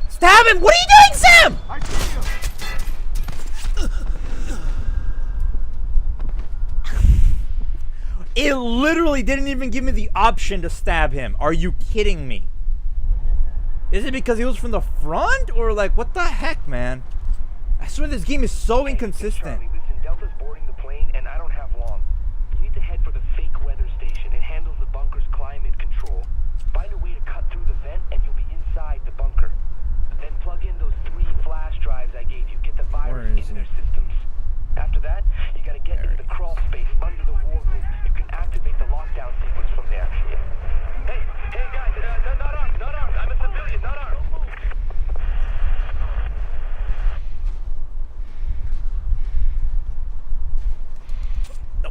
Speaker 1: Stab him! What are you doing, Sam?
Speaker 9: I see you.
Speaker 1: It literally didn't even give me the option to stab him. Are you kidding me? Is it because he was from the front? Or like, what the heck, man? I swear this game is so inconsistent.
Speaker 8: Charlie, listen, Delta's boarding the plane, and I don't have long. You need to head for the fake weather station. It handles the bunker's climate control. Find a way to cut through the vent, and you'll be inside the bunker. Then plug in those 3 flash drives I gave you. Get the virus into their systems. After that, you gotta get into the crawl space under the war room. You can activate the lockdown sequence from there. Hey guys, not armed. I'm a civilian, not armed.
Speaker 1: No.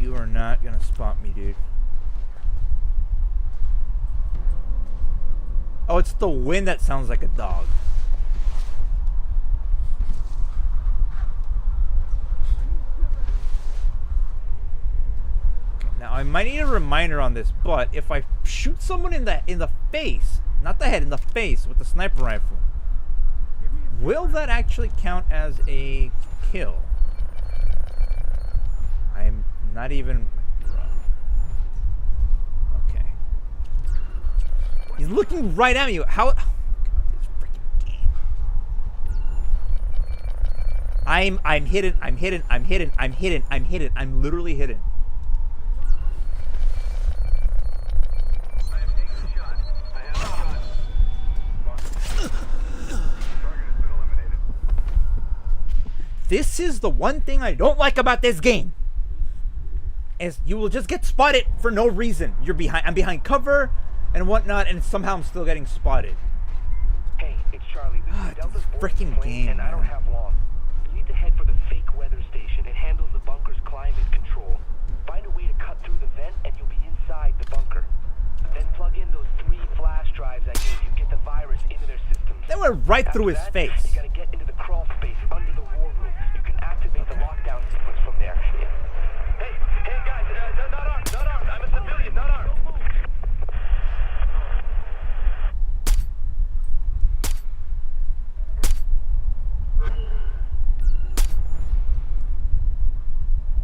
Speaker 1: You are not gonna spot me, dude. Oh, it's the wind that sounds like a dog. Okay, now I might need a reminder on this, but if I shoot someone in the face, not the head, in the face with the sniper rifle, will that actually count as a kill? I'm not even... Okay. He's looking right at me. How... Oh, God, this freaking game. I'm hidden. I'm literally hidden. This is the one thing I don't like about this game. Is you will just get spotted for no reason. I'm behind cover and whatnot, and somehow I'm still getting spotted.
Speaker 8: Hey, it's Charlie. This is Delta's boarding
Speaker 1: freaking
Speaker 8: the plane,
Speaker 1: game,
Speaker 8: and I don't
Speaker 1: man.
Speaker 8: have long. need to head for the fake weather station. It handles the bunker's climate control. Find a way to cut through the vent and you'll be inside the bunker. Then plug in those 3 flash drives I gave you. Get the virus into their systems.
Speaker 1: That went right through his face.
Speaker 8: You gotta get into the crawl space under the war room. You can activate the lockdown sequence from there. Hey guys, not armed. I'm a civilian, not armed.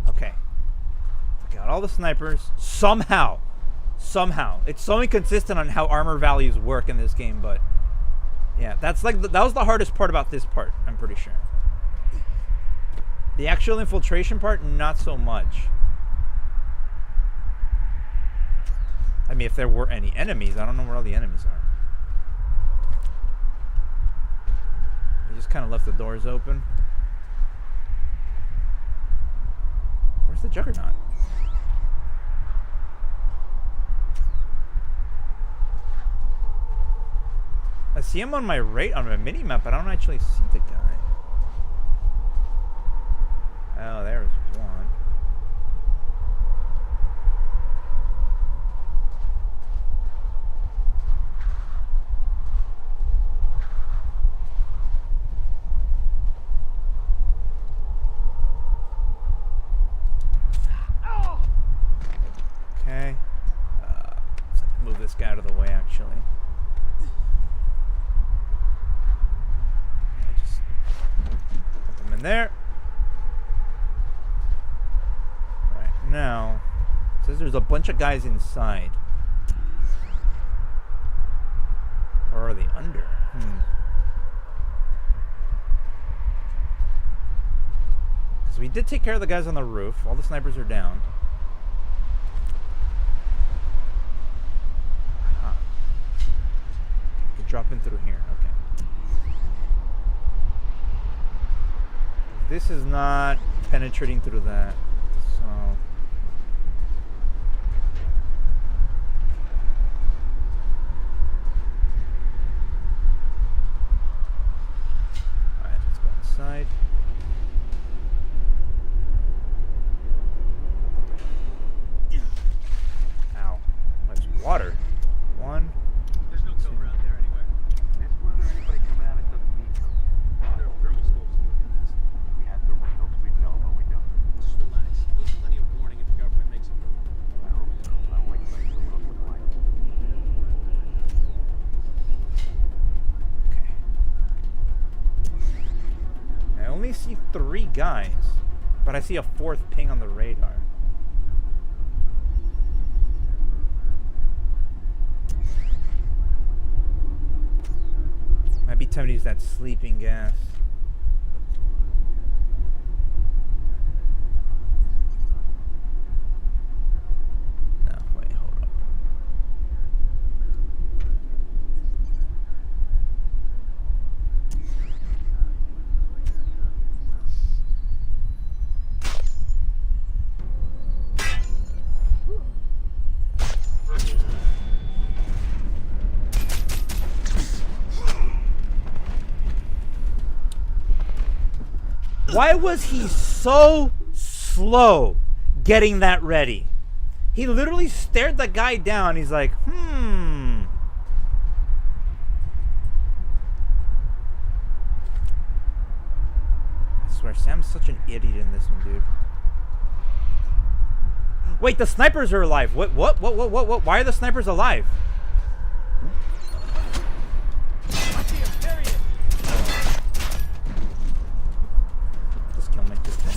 Speaker 1: Okay. Got all the snipers. Somehow. It's so inconsistent on how armor values work in this game, but yeah, that's like that was the hardest part about this part, I'm pretty sure. The actual infiltration part, not so much. I mean, if there were any enemies, I don't know where all the enemies are. They just kind of left the doors open. Where's the Juggernaut? I see him on my mini map, but I don't actually see the guy. Oh, there's one. Okay. Let's move this guy out of the way, actually. In there. Right now, it says there's a bunch of guys inside. Or are they under? Because we did take care of the guys on the roof. All the snipers are down. Huh. Could drop in through here. Okay. This is not penetrating through that, so alright, let's go inside. Ow. That's water. One.
Speaker 3: There's no cover out there anywhere.
Speaker 2: This weather, anybody coming out, it doesn't need cover.
Speaker 3: There are thermal scopes looking at this.
Speaker 2: We had the results, we know what we don't.
Speaker 3: Just relax. There's plenty of warning if the government makes a move.
Speaker 2: I hope so. I don't like playing someone up with light.
Speaker 1: Okay. I only see 3 guys, but I see a 4th ping on the radar. Might be time to use that sleeping gas. No, wait, hold up. Why was he so slow getting that ready? He literally stared the guy down. He's like, I swear, Sam's such an idiot in this one, dude. Wait, the snipers are alive. What? Why are the snipers alive?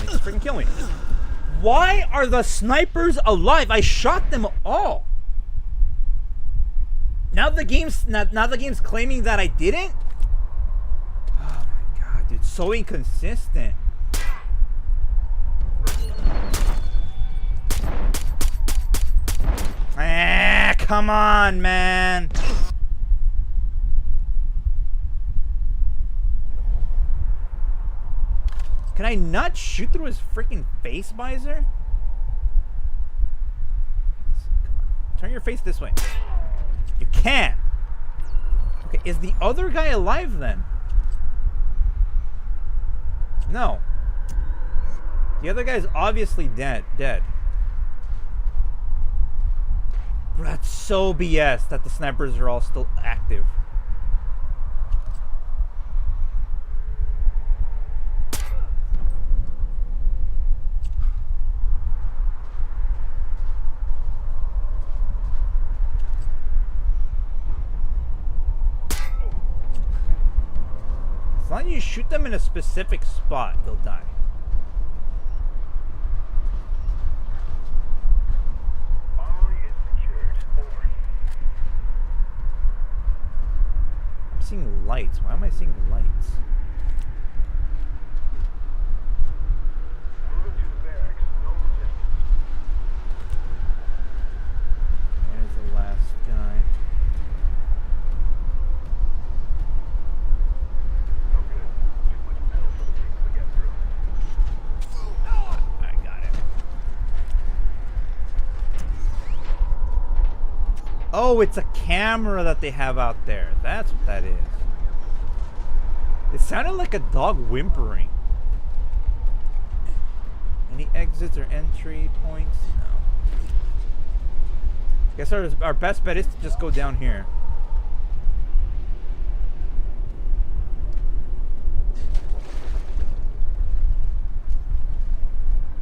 Speaker 1: Just freaking kill me. Why are the snipers alive? I shot them all. Now the game's claiming that I didn't? Oh my god, dude, so inconsistent. Come on, man. Can I not shoot through his freaking face visor? Come on. Turn your face this way. You can. Okay, is the other guy alive then? No. The other guy's obviously dead. Bro, that's so BS that the snipers are all still active. As long as you shoot them in a specific spot, they'll die. I'm seeing lights. Why am I seeing lights? There's the last guy. I got it. Oh, it's a camera that they have out there. That's what that is. It sounded like a dog whimpering. Any exits or entry points? No. Guess our best bet is to just go down here.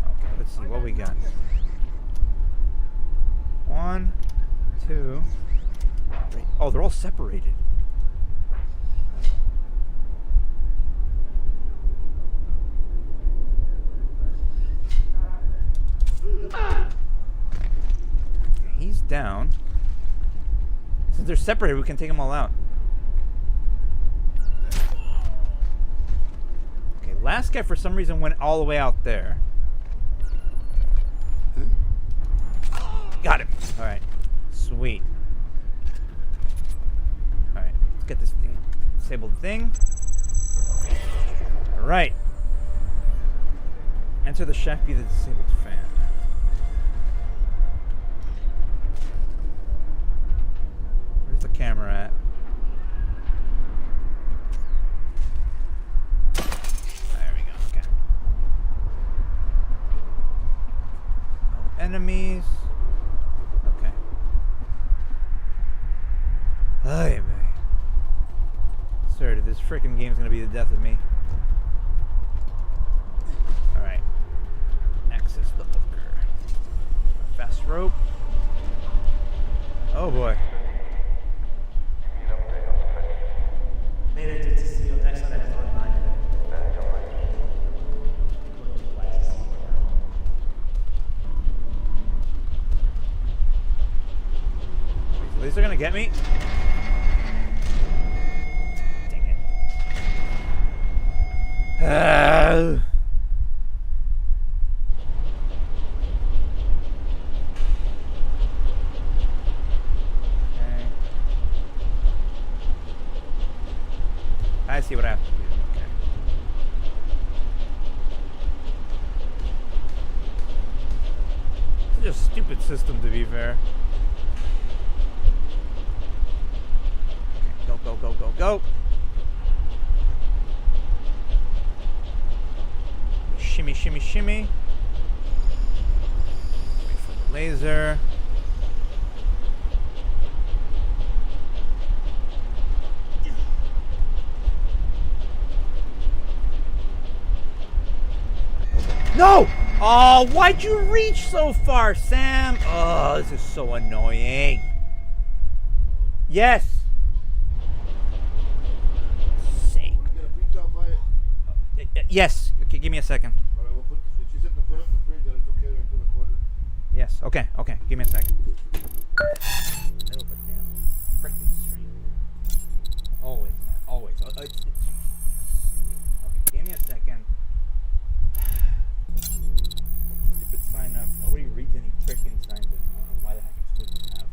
Speaker 1: Okay, let's see what we got. 1, 2, 3. Oh, they're all separated. He's down. Since they're separated, we can take them all out. Okay, last guy for some reason went all the way out there. Got him. Alright. Sweet. Alright, let's get this thing. Disable the thing. Alright. Enter the shack via the disabled fan. Where's the camera at? There we go, okay. No enemies. Okay. Hey, man. Sorry, this freaking game's gonna be the death of me. Alright. Access the hooker. Fast rope. Oh boy.
Speaker 11: Made it to see you next time online.
Speaker 1: These are gonna get me. Dang it. Okay. I see what I have to do. Okay. It's just a stupid system, to be fair. Okay, go, go, go, go, go. Shimmy, shimmy, shimmy. Wait for the laser. No! Oh, why'd you reach so far, Sam? Oh, this is so annoying. Yes. Sake. Yes. Okay, give me a second. Yes. Okay. Okay. Give me a second. Middle of a damn freaking stream. Always, man. Always. Okay. Give me a second. Stupid sign up. Nobody reads any freaking signs anymore. I don't know why the heck I still don't have that.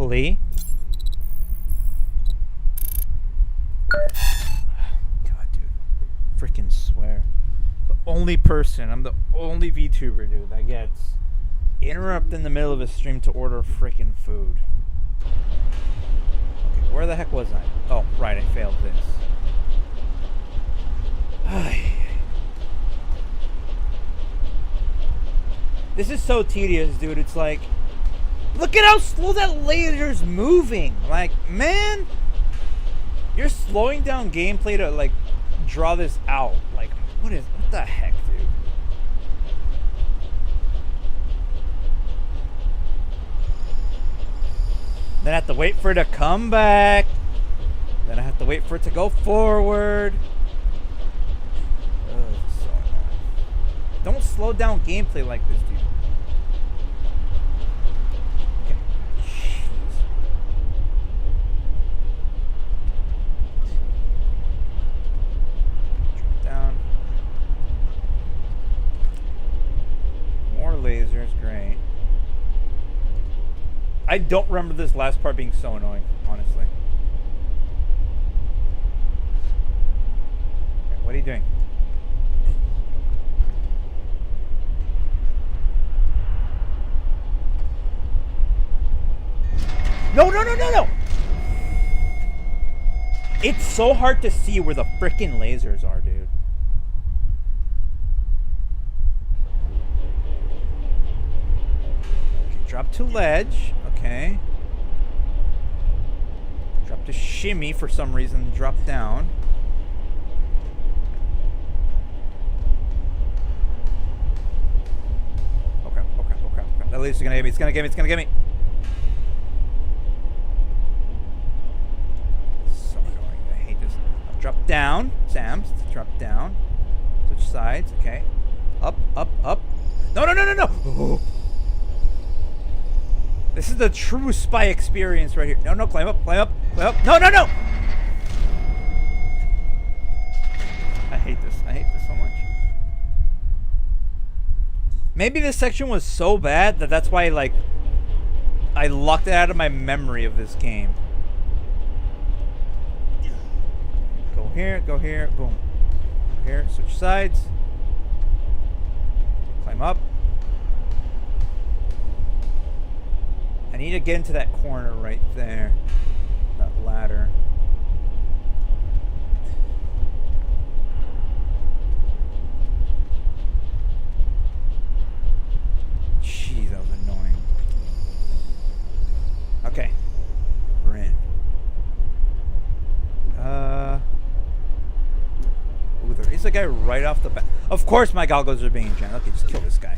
Speaker 1: Thankfully. God, dude. Freaking swear. The only person, I'm the only VTuber, dude, that gets interrupted in the middle of a stream to order freaking food. Okay, where the heck was I? Oh, right, I failed this. This is so tedious, dude. It's like, look at how slow that laser's moving. Like, man, you're slowing down gameplay to like draw this out. Like, what the heck, dude? Then I have to wait for it to come back. Then I have to wait for it to go forward. Ugh, it's so annoying. Don't slow down gameplay like this, dude. Okay. Jeez. Drop down. More lasers, great. I don't remember this last part being so annoying, honestly. Okay, what are you doing? No, no, no, no, no! It's so hard to see where the frickin' lasers are, dude. Okay, drop to ledge. Okay. Drop to shimmy for some reason. Drop down. Okay, okay, okay, okay. That laser's gonna get me. It's gonna get me. It's gonna get me. So annoying. I hate this. Drop down, Sam. Drop down. Switch sides. Okay. Up, up, up. No, no, no, no, no. Oh. This is the true spy experience right here. No, no, climb up, climb up, climb up. No, no, no! I hate this. I hate this so much. Maybe this section was so bad that that's why, like, I locked it out of my memory of this game. Go here, boom. Go here, switch sides. Climb up. I need to get into that corner right there. That ladder. Jeez, that was annoying. Okay. We're in. Ooh, there is a guy right off the bat. Of course my goggles are being jammed. Okay, just kill this guy.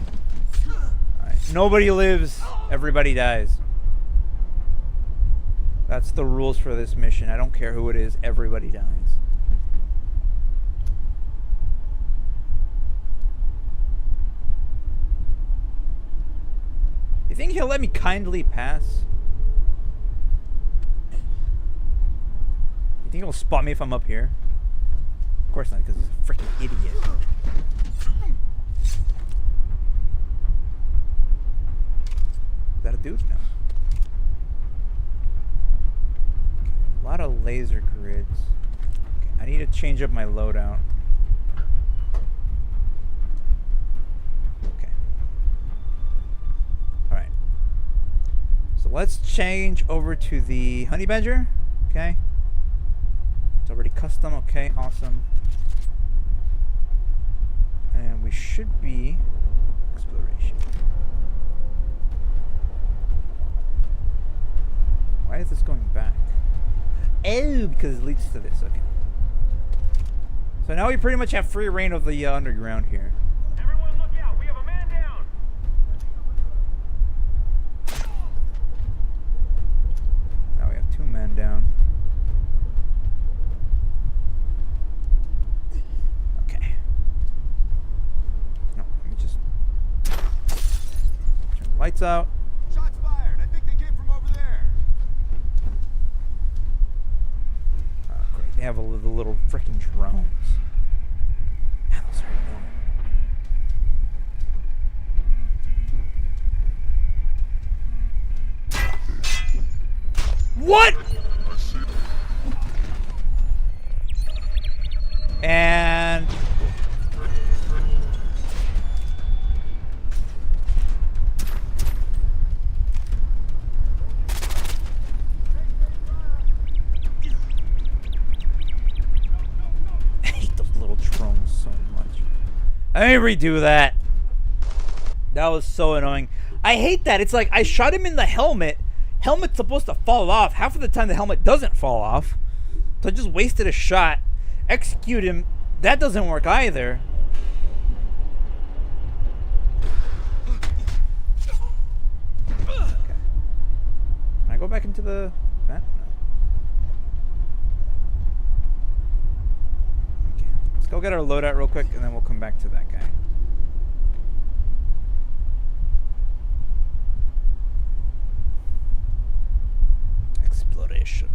Speaker 1: Alright. Nobody lives, everybody dies. That's the rules for this mission. I don't care who it is, everybody dies. You think he'll let me kindly pass? You think he'll spot me if I'm up here? Of course not, because he's a freaking idiot. Is that a dude? No. A lot of laser grids. Okay, I need to change up my loadout. Okay. Alright. So let's change over to the honey badger. Okay. It's already custom. Okay, awesome. And we should be exploration. Why is this going back? Oh, because it leads to this. Okay. So now we pretty much have free reign of the underground here.
Speaker 2: Everyone look out. We have a man down.
Speaker 1: Now we have 2 men down. Okay. No, let me just turn the lights out.
Speaker 9: Shots fired. I think they came from over there.
Speaker 1: Great. They have the little freaking drones. Man, those are annoying. What? And I hate those little drones so much. Let me redo that. That was so annoying. I hate that. It's like I shot him in the helmet. Helmet's supposed to fall off. Half of the time the helmet doesn't fall off. So I just wasted a shot. Execute him. That doesn't work either. Okay. Can I go back into the vent? No. Okay. Let's go get our loadout real quick and then we'll come back to that guy. Exploration.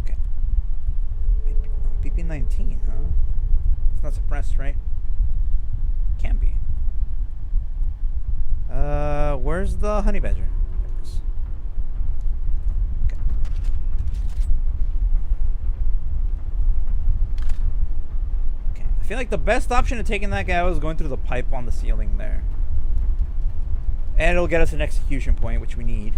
Speaker 1: Okay. PP-19, huh? It's not suppressed, right? Can be. Where's the honey badger? There it is. Okay. Okay. I feel like the best option of taking that guy was going through the pipe on the ceiling there. And it'll get us an execution point, which we need.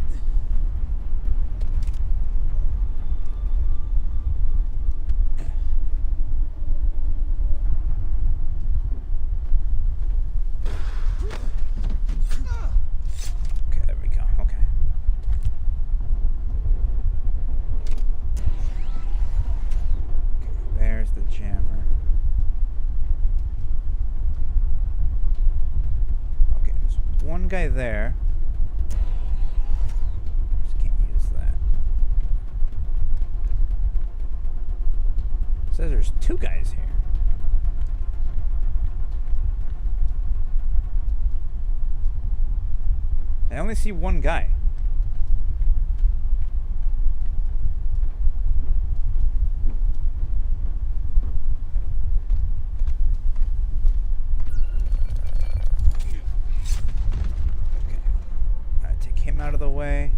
Speaker 1: Guy there. Just can't use that. It says there's two guys here. I only see one guy. Out of the way.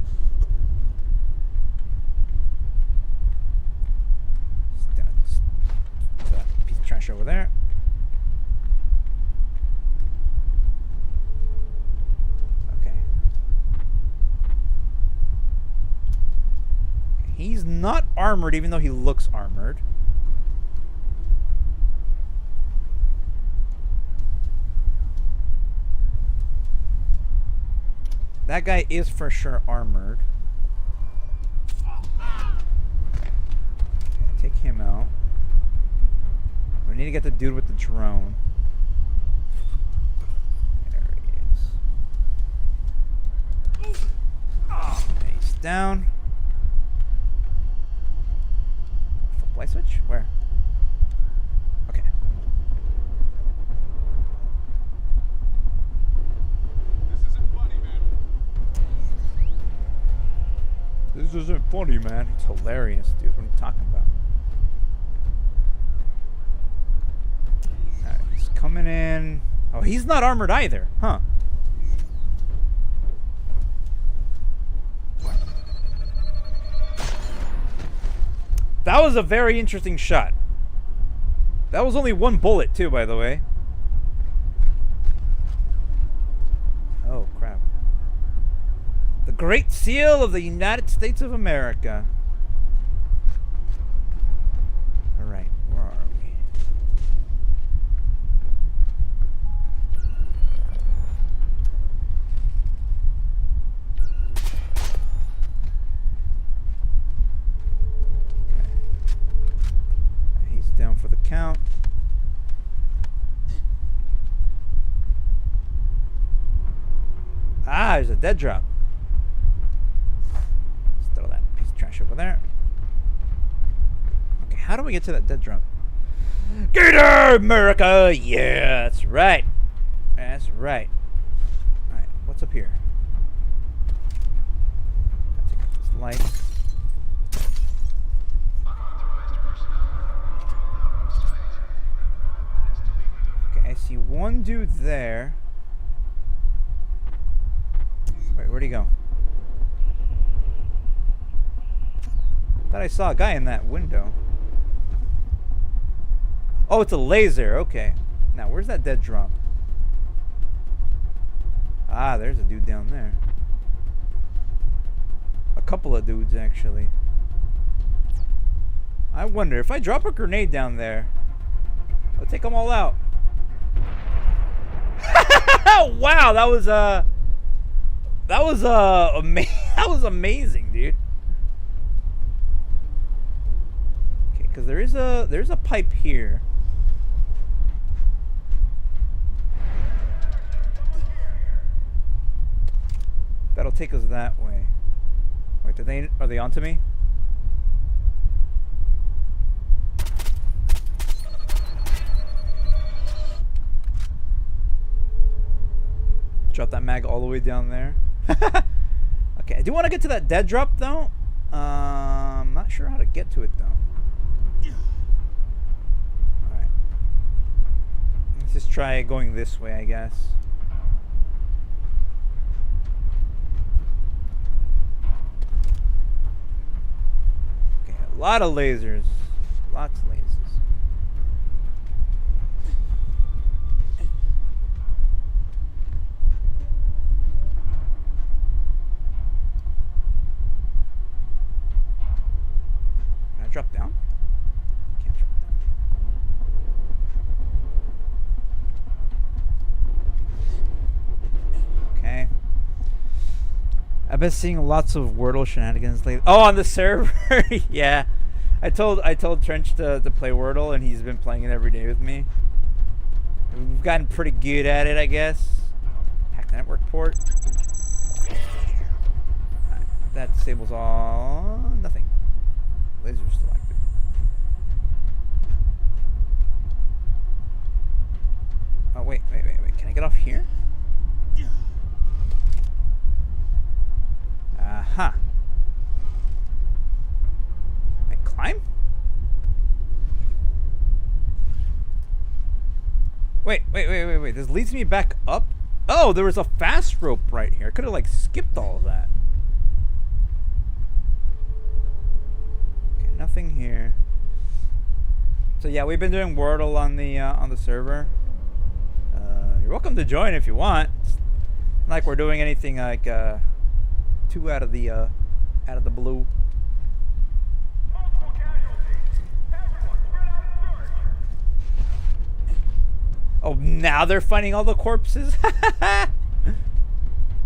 Speaker 1: That piece of trash over there. Okay. He's not armored, even though he looks armored. That guy is for sure armored. Okay, take him out. We need to get the dude with the drone. There he is. Okay, he's down. Light switch? Where? Okay. This isn't funny, man. It's hilarious, dude. What are you talking about? Alright, he's coming in. Oh, he's not armored either, huh? That was a very interesting shot. That was only one bullet, too, by the way. Oh, crap. The Great Seal of the United States of America. Alright, where are we? Okay. He's down for the count. Ah, there's a dead drop. Throw that piece of trash over there. Okay, how do we get to that dead drop? Gator America! Yeah, that's right. That's right. Alright, what's up here? I'll take out this light. Okay, I see one dude there. Wait, where'd he go? Thought I saw a guy in that window. Oh, it's a laser. Okay. Now, where's that dead drop? Ah, there's a dude down there. A couple of dudes, actually. I wonder if I drop a grenade down there, I'll take them all out. Wow, that was that was amazing, dude. Okay, because there's a pipe here. That'll take us that way. Wait, are they onto me? Drop that mag all the way down there. Okay, I do want to get to that dead drop though. I'm not sure how to get to it though. Alright. Let's just try going this way, I guess. Okay, a lot of lasers. Lots of lasers. Drop down? Can't drop down. Okay. I've been seeing lots of Wordle shenanigans lately. Oh, on the server? Yeah. I told Trench to play Wordle, and he's been playing it every day with me. We've gotten pretty good at it, I guess. Hack the network port. Right, that disables all... nothing. Laser's still active. Oh, wait. Can I get off here? Uh-huh. I climb? Wait. This leads me back up? Oh, there was a fast rope right here. I could have, like, skipped all of that. Nothing here. So yeah, we've been doing Wordle on the server. You're welcome to join if you want. It's not like we're doing anything like too out of the blue.
Speaker 2: Multiple casualties. Everyone, spread out and search.
Speaker 1: Oh, now they're finding all the corpses.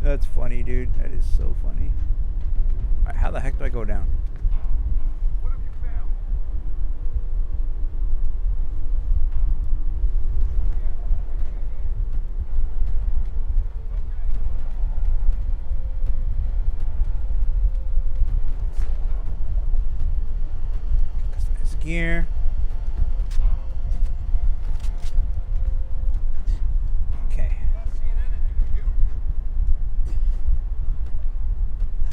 Speaker 1: That's funny, dude. That is so funny. All right, how the heck do I go down? Gear. Okay.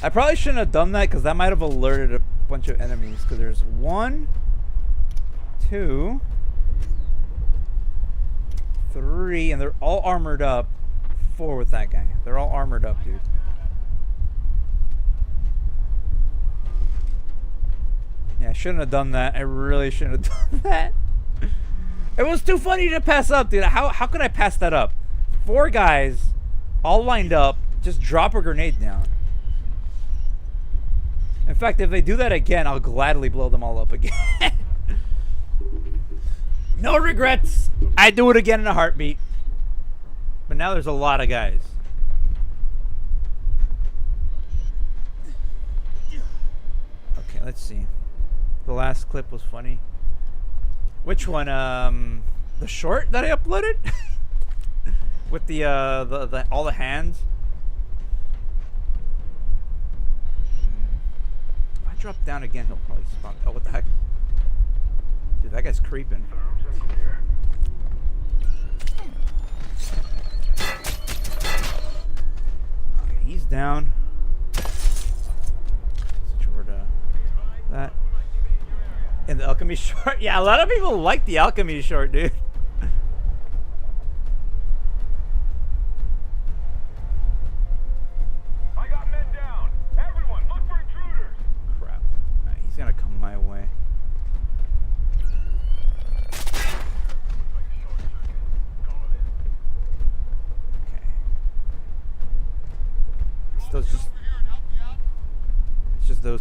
Speaker 1: I probably shouldn't have done that because that might have alerted a bunch of enemies. Because there's 1, 2, 3, and they're all armored up. 4 with that guy. They're all armored up, dude. Yeah, I shouldn't have done that. I really shouldn't have done that. It was too funny to pass up, dude. How could I pass that up? 4 guys, all lined up, just drop a grenade down. In fact, if they do that again, I'll gladly blow them all up again. No regrets. I'd do it again in a heartbeat. But now there's a lot of guys. Okay, let's see. The last clip was funny. Which one? The short that I uploaded with the all the hands. If I drop down again, he'll probably spawn. Oh, what the heck? Dude, that guy's creeping. Okay, he's down. Switch over to that. And the alchemy short. Yeah, a lot of people like the alchemy short, dude.
Speaker 2: I got men down. Everyone, look for intruders.
Speaker 1: Crap. Alright, he's gonna come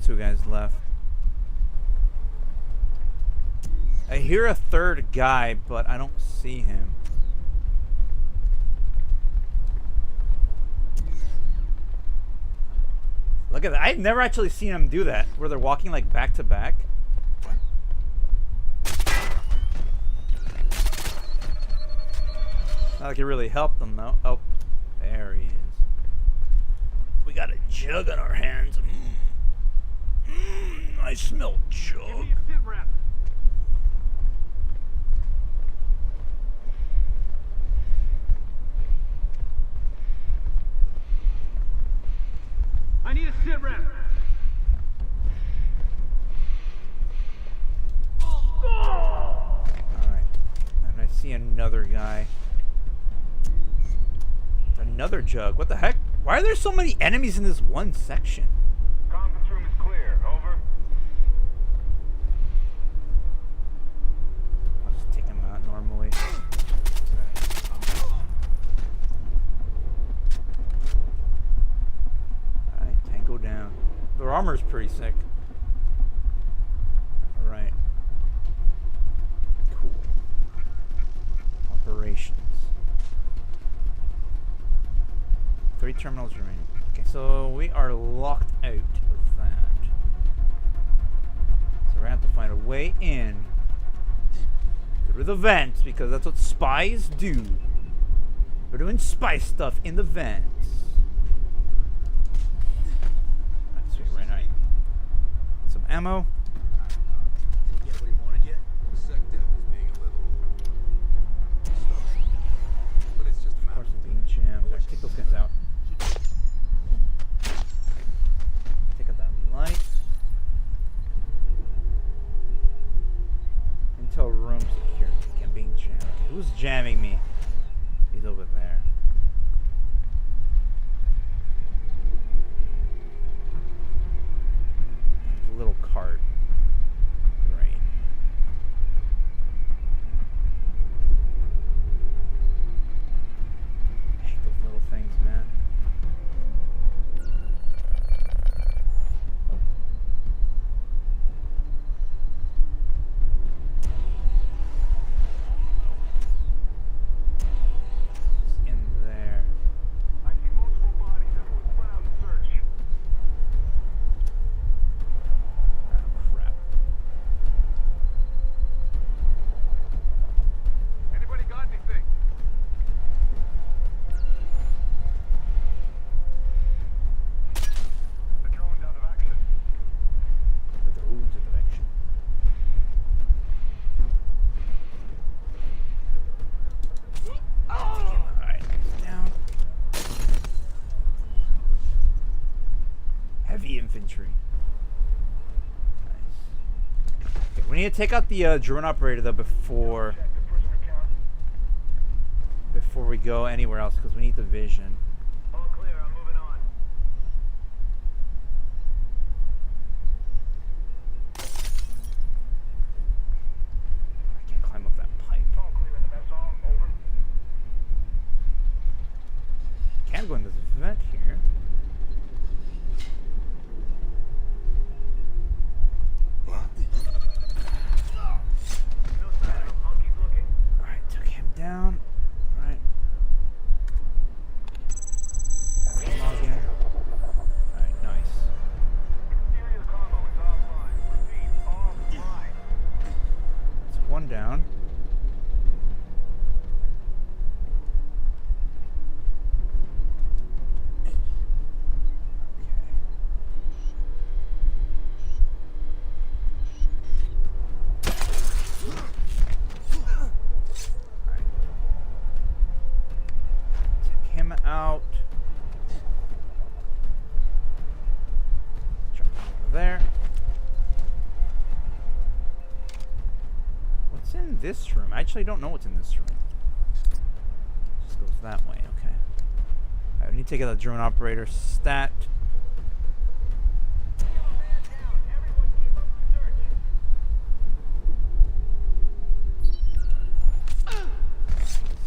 Speaker 1: 2 guys left. I hear a 3rd guy, but I don't see him. Look at that. I've never actually seen them do that, where they're walking like back to back. Not like it really helped them though. Oh, there he is. We got a jug on our hands. I smell jug.
Speaker 9: Give me a sit rep. I need a sit rep.
Speaker 1: Alright. And I see another guy. Another jug. What the heck? Why are there so many enemies in this one section?
Speaker 2: Conference room is clear. Over.
Speaker 1: I'll just take him out normally. Alright, tango down. Their armor's pretty sick. Alright. Cool. Operations. 3 terminals remaining. Okay, so we are locked out of that. So we're gonna have to find a way in through the vents, because that's what spies do. We're doing spy stuff in the vents. Alright, sweet, right, alright. Some ammo.
Speaker 9: Did he get what he wanted yet? The sec dev is being a little stuffy. But it's just a
Speaker 1: Of
Speaker 9: matter
Speaker 1: course, I'm being jammed. Alright, take those guys out. Take out that light. Intel room security. I'm being jammed. Okay, who's jamming me? He's over there. The little cart. Great. I hate those little things, man. It's in there.
Speaker 2: I see multiple bodies. Everyone spread out and search.
Speaker 1: Ah, crap.
Speaker 2: Anybody got anything? The drone's out of action.
Speaker 1: The drones in direction. Alright, he's down. Heavy infantry. Nice. Okay, we need to take out the drone operator though before
Speaker 2: Check the prisoner count.
Speaker 1: we go anywhere else, because we need the vision.
Speaker 2: All clear. I'm moving on.
Speaker 1: I can't climb up that pipe.
Speaker 2: All clear in the mess hall. Over.
Speaker 1: Can't go in this vent here.
Speaker 2: No sign. I'll keep looking.
Speaker 1: Alright, took him down. Alright. Login. Alright, nice.
Speaker 2: Exterior combo is offline. Repeat, offline.
Speaker 1: That's one down. Take him out. Jump over there. What's in this room? I actually don't know what's in this room. Just goes that way, okay. Alright, we need to take out the drone operator stat.
Speaker 2: Everyone keep up the search.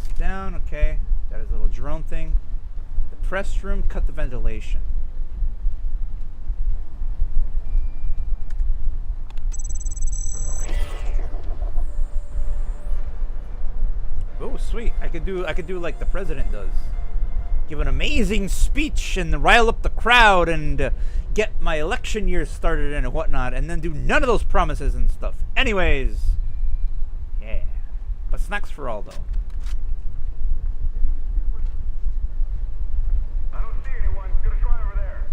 Speaker 1: It's down, okay. Got his little drone thing. The press room, cut the ventilation. sweet. I could do like the president does. Give an amazing speech and rile up the crowd and get my election year started and whatnot, and then do none of those promises and stuff. Anyways, yeah. But snacks for all, though.
Speaker 2: I don't see anyone. Gonna try over there.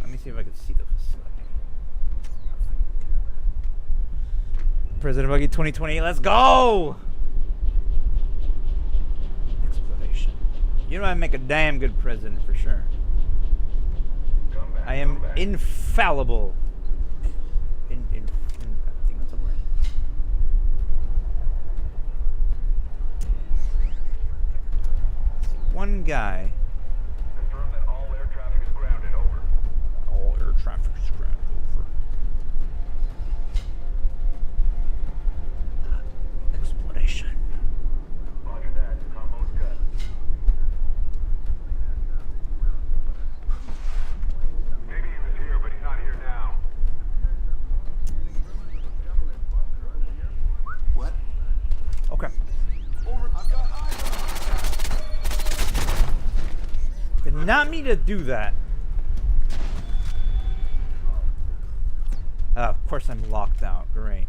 Speaker 1: Let me see if I can see the facility. President Bucky 2028, let's go! Exploration. You know I make a damn good president for sure. I am infallible. I think that's a word. Okay. One guy.
Speaker 2: Confirm that all air traffic is grounded. Over.
Speaker 1: All air traffic is grounded. Over. Exploration.
Speaker 2: Roger that. Combo's cut. Maybe he was here, but he's not here now.
Speaker 6: What?
Speaker 1: Okay.
Speaker 9: Over. I've got eyes on.
Speaker 1: Did not mean to do that. Of course I'm locked out. Great.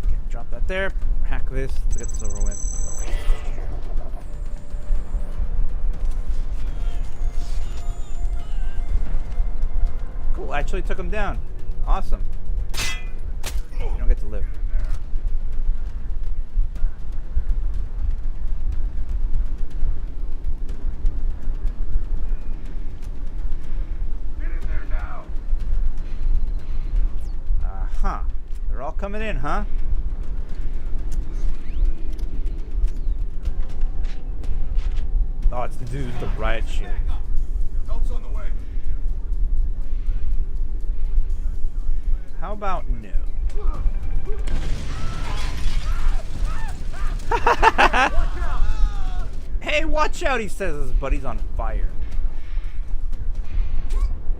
Speaker 1: Okay, drop that there. Hack this. Let's get this over with. Cool. I actually took him down. Awesome. You don't get to live.
Speaker 2: Get in there now.
Speaker 1: Uh-huh. They're all coming in, huh? Oh, it's the dude with the riot shield.
Speaker 9: Help's on the way.
Speaker 1: How about no? Hey, watch out, he says his buddy's on fire.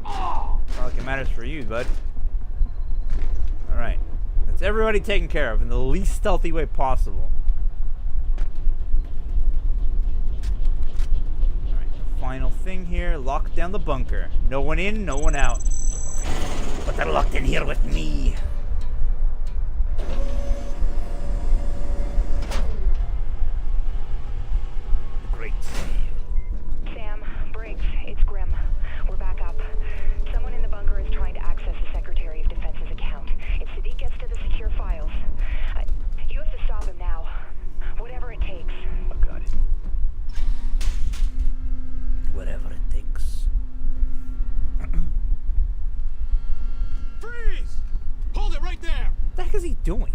Speaker 1: Not like it matters for you, bud. Alright. That's everybody taken care of in the least stealthy way possible. Alright, the final thing here, lock down the bunker. No one in, no one out. But they're locked in here with me. Great.
Speaker 10: Sam, Briggs, it's Grim. We're back up. Someone in the bunker is trying to access the Secretary of Defense's account. If Sadiq gets to the secure files, you have to stop him now. Whatever it takes.
Speaker 4: I got it.
Speaker 1: Whatever it takes.
Speaker 9: Freeze! Hold it right there.
Speaker 1: What the heck is he doing?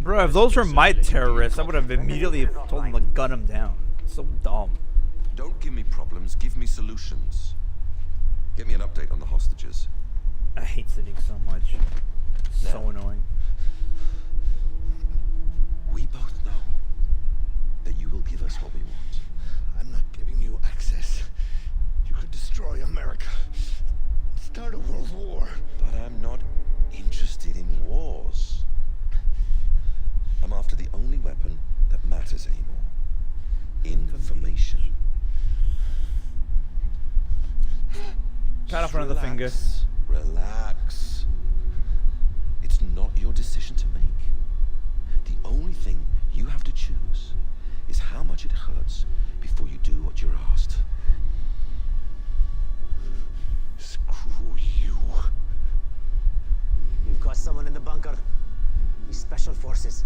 Speaker 1: Bro, if those were my terrorists, I would have immediately told them to gun him down. It's so dumb.
Speaker 12: Don't give me problems, give me solutions. Get me an update on the hostages.
Speaker 1: I hate Sadiq so much. So annoying.
Speaker 12: We both know that you will give us what we want.
Speaker 9: I'm not giving you access. You could destroy America. Start a world war.
Speaker 12: But I'm not interested in wars. I'm after the only weapon that matters anymore. Information.
Speaker 1: Cut off another finger.
Speaker 12: Relax. It's not your decision to make. The only thing you have to choose is how much it hurts before you do what you're asked.
Speaker 9: Screw you.
Speaker 11: You've got someone in the bunker. He's special forces.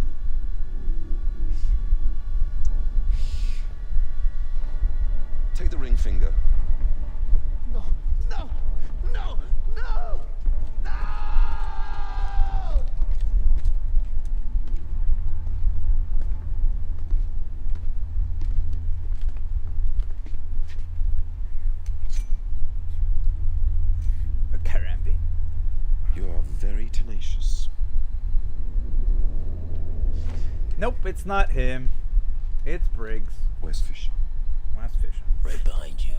Speaker 12: Take the ring finger.
Speaker 9: No, no, no, no, no!
Speaker 1: Karambi.
Speaker 12: You are very tenacious.
Speaker 1: Nope, it's not him. It's Briggs.
Speaker 12: Where's Fisher?
Speaker 1: Last fishing.
Speaker 3: Right behind you.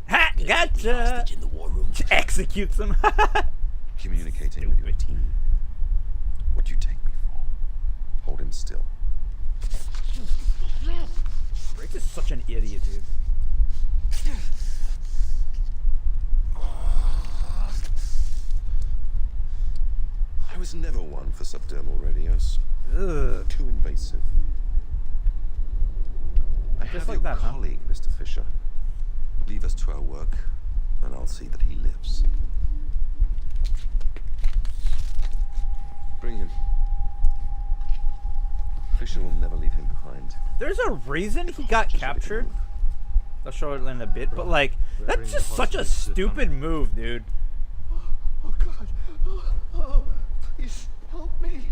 Speaker 1: Ha!
Speaker 3: Gonna take me
Speaker 1: Gotcha!
Speaker 3: hostage in the war room.
Speaker 1: Executes him.
Speaker 12: Communicating with your team. What do you take me for? Hold him still.
Speaker 1: Briggs is such an idiot, dude.
Speaker 12: I was never one for subdermal radios.
Speaker 1: Ugh.
Speaker 12: Too invasive. I
Speaker 1: Just
Speaker 12: have
Speaker 1: like
Speaker 12: your
Speaker 1: that, huh?
Speaker 12: colleague, Mr. Fisher. Leave us to our work, and I'll see that he lives. Bring him. Fisher will never leave him behind.
Speaker 1: There's a reason he got captured. I'll show it in a bit, but like, that's just such a stupid move, dude.
Speaker 12: Oh God! Oh, please help me!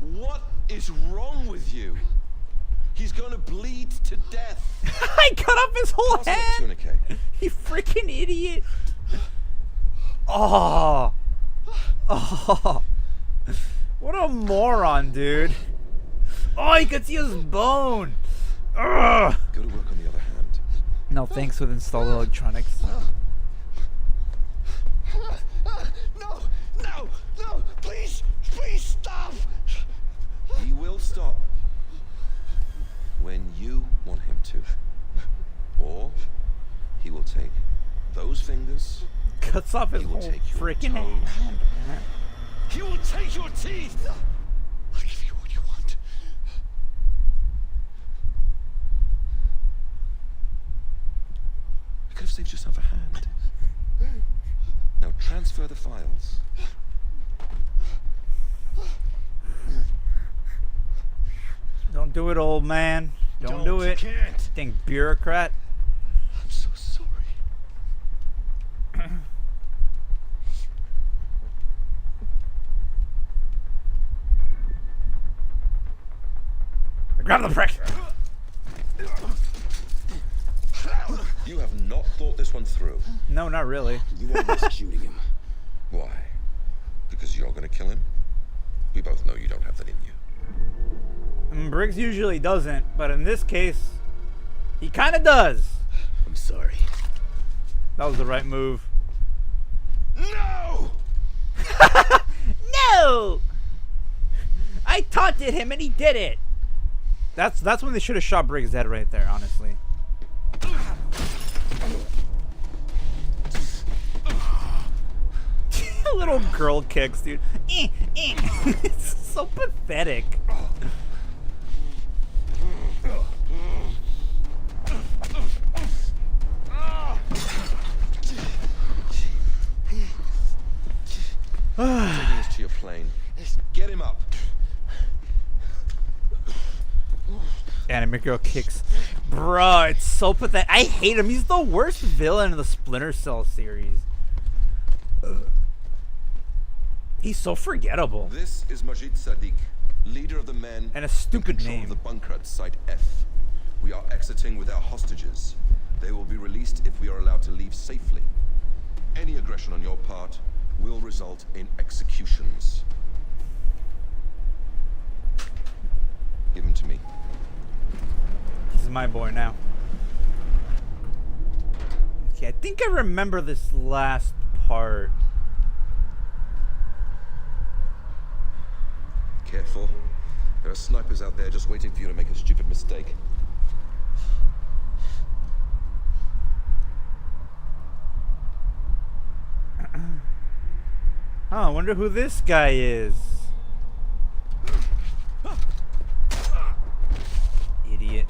Speaker 12: What is wrong with you? He's going to bleed to death.
Speaker 1: I cut off his whole
Speaker 12: Pass that
Speaker 1: head.
Speaker 12: tourniquet.
Speaker 1: You freaking idiot. Oh. Oh. What a moron, dude. Oh, you could see his bone. Ugh.
Speaker 12: Go to work on the other hand.
Speaker 1: No thanks with installed electronics.
Speaker 12: No! No! No! Please! Please stop! He will stop. When you want him to. Or he will take those fingers.
Speaker 1: Cuts off his
Speaker 12: He will
Speaker 1: whole
Speaker 12: take your
Speaker 1: freaking
Speaker 12: toes.
Speaker 1: hand.
Speaker 12: He will take your teeth! I'll give you what you want. You could have saved yourself a hand. Now transfer the files.
Speaker 1: Don't do it, old man. Don't do it.
Speaker 12: Can't.
Speaker 1: Dang bureaucrat.
Speaker 12: I'm so sorry.
Speaker 1: Grab the prick.
Speaker 12: You have not thought this one through.
Speaker 1: No, not really.
Speaker 12: You are risk shooting him. Why? Because you're gonna kill him? We both know you don't have that in you.
Speaker 1: Briggs usually doesn't, but in this case, he kind of does.
Speaker 3: I'm sorry.
Speaker 1: That was the right move.
Speaker 12: No!
Speaker 1: No! I taunted him and he did it. That's when they should have shot Briggs dead right there, honestly. Little girl kicks, dude. It's so pathetic.
Speaker 12: Taking us to your plane. Get him up.
Speaker 1: Anime girl kicks. Bro, it's so pathetic. I hate him. He's the worst villain in the Splinter Cell series. He's so forgettable.
Speaker 12: This is Majid Sadiq, leader of the men
Speaker 1: And a stupid
Speaker 12: in control
Speaker 1: name.
Speaker 12: of the bunker at Site F. We are exiting with our hostages. They will be released if we are allowed to leave safely. Any aggression on your part will result in executions. Give him to me.
Speaker 1: He's my boy now. Okay, I think I remember this last part.
Speaker 12: Careful. There are snipers out there just waiting for you to make a stupid mistake.
Speaker 1: Oh, I wonder who this guy is. Idiot.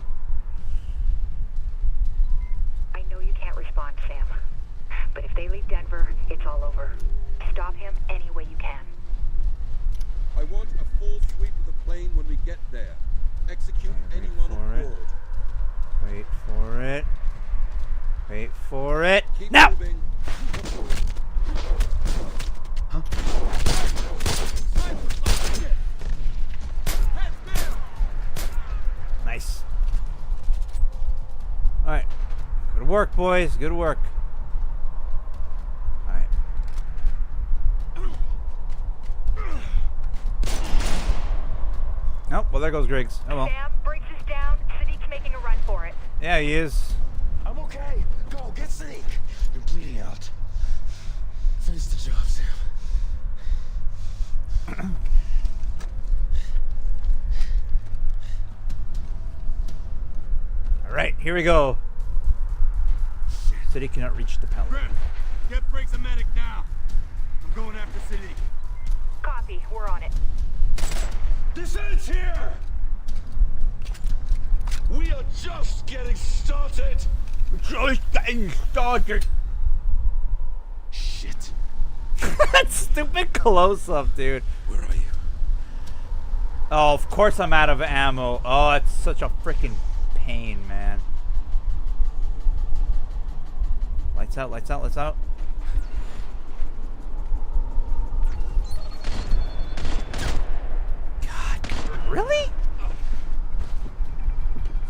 Speaker 10: I know you can't respond, Sam. But if they leave Denver, it's all over. Stop him any way you can.
Speaker 9: I want a full sweep of the plane when we get there. Execute anyone
Speaker 1: for
Speaker 9: on
Speaker 1: it.
Speaker 9: board.
Speaker 1: Wait for it. Wait for it.
Speaker 9: Keep
Speaker 1: Now!
Speaker 9: moving.
Speaker 1: Huh? Nice. Alright. Good work, boys. Good work. Alright. Nope. Well, there goes Griggs. Oh well.
Speaker 10: Sam, Briggs is down. Sadiq's making making a run for it.
Speaker 1: Yeah, he is.
Speaker 6: I'm okay. Go, get Sneak. You're bleeding out. Finish the job, Sam.
Speaker 1: Alright, here we go. City cannot reach the pallet.
Speaker 9: Grim, get Briggs a medic now. I'm going after City.
Speaker 10: Copy, we're on it.
Speaker 12: This ends here! We are just getting started!
Speaker 1: Just getting started.
Speaker 12: Shit.
Speaker 1: That stupid close-up, dude.
Speaker 12: Where are you?
Speaker 1: Oh, of course I'm out of ammo. Oh, it's such a freaking pain, man. Lights out, lights out, lights out. God, really?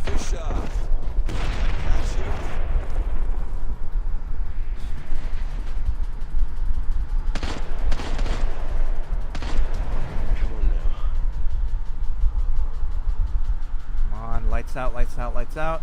Speaker 12: Fisher! Catch you. Come on now.
Speaker 1: Come on, lights out, lights out, lights out.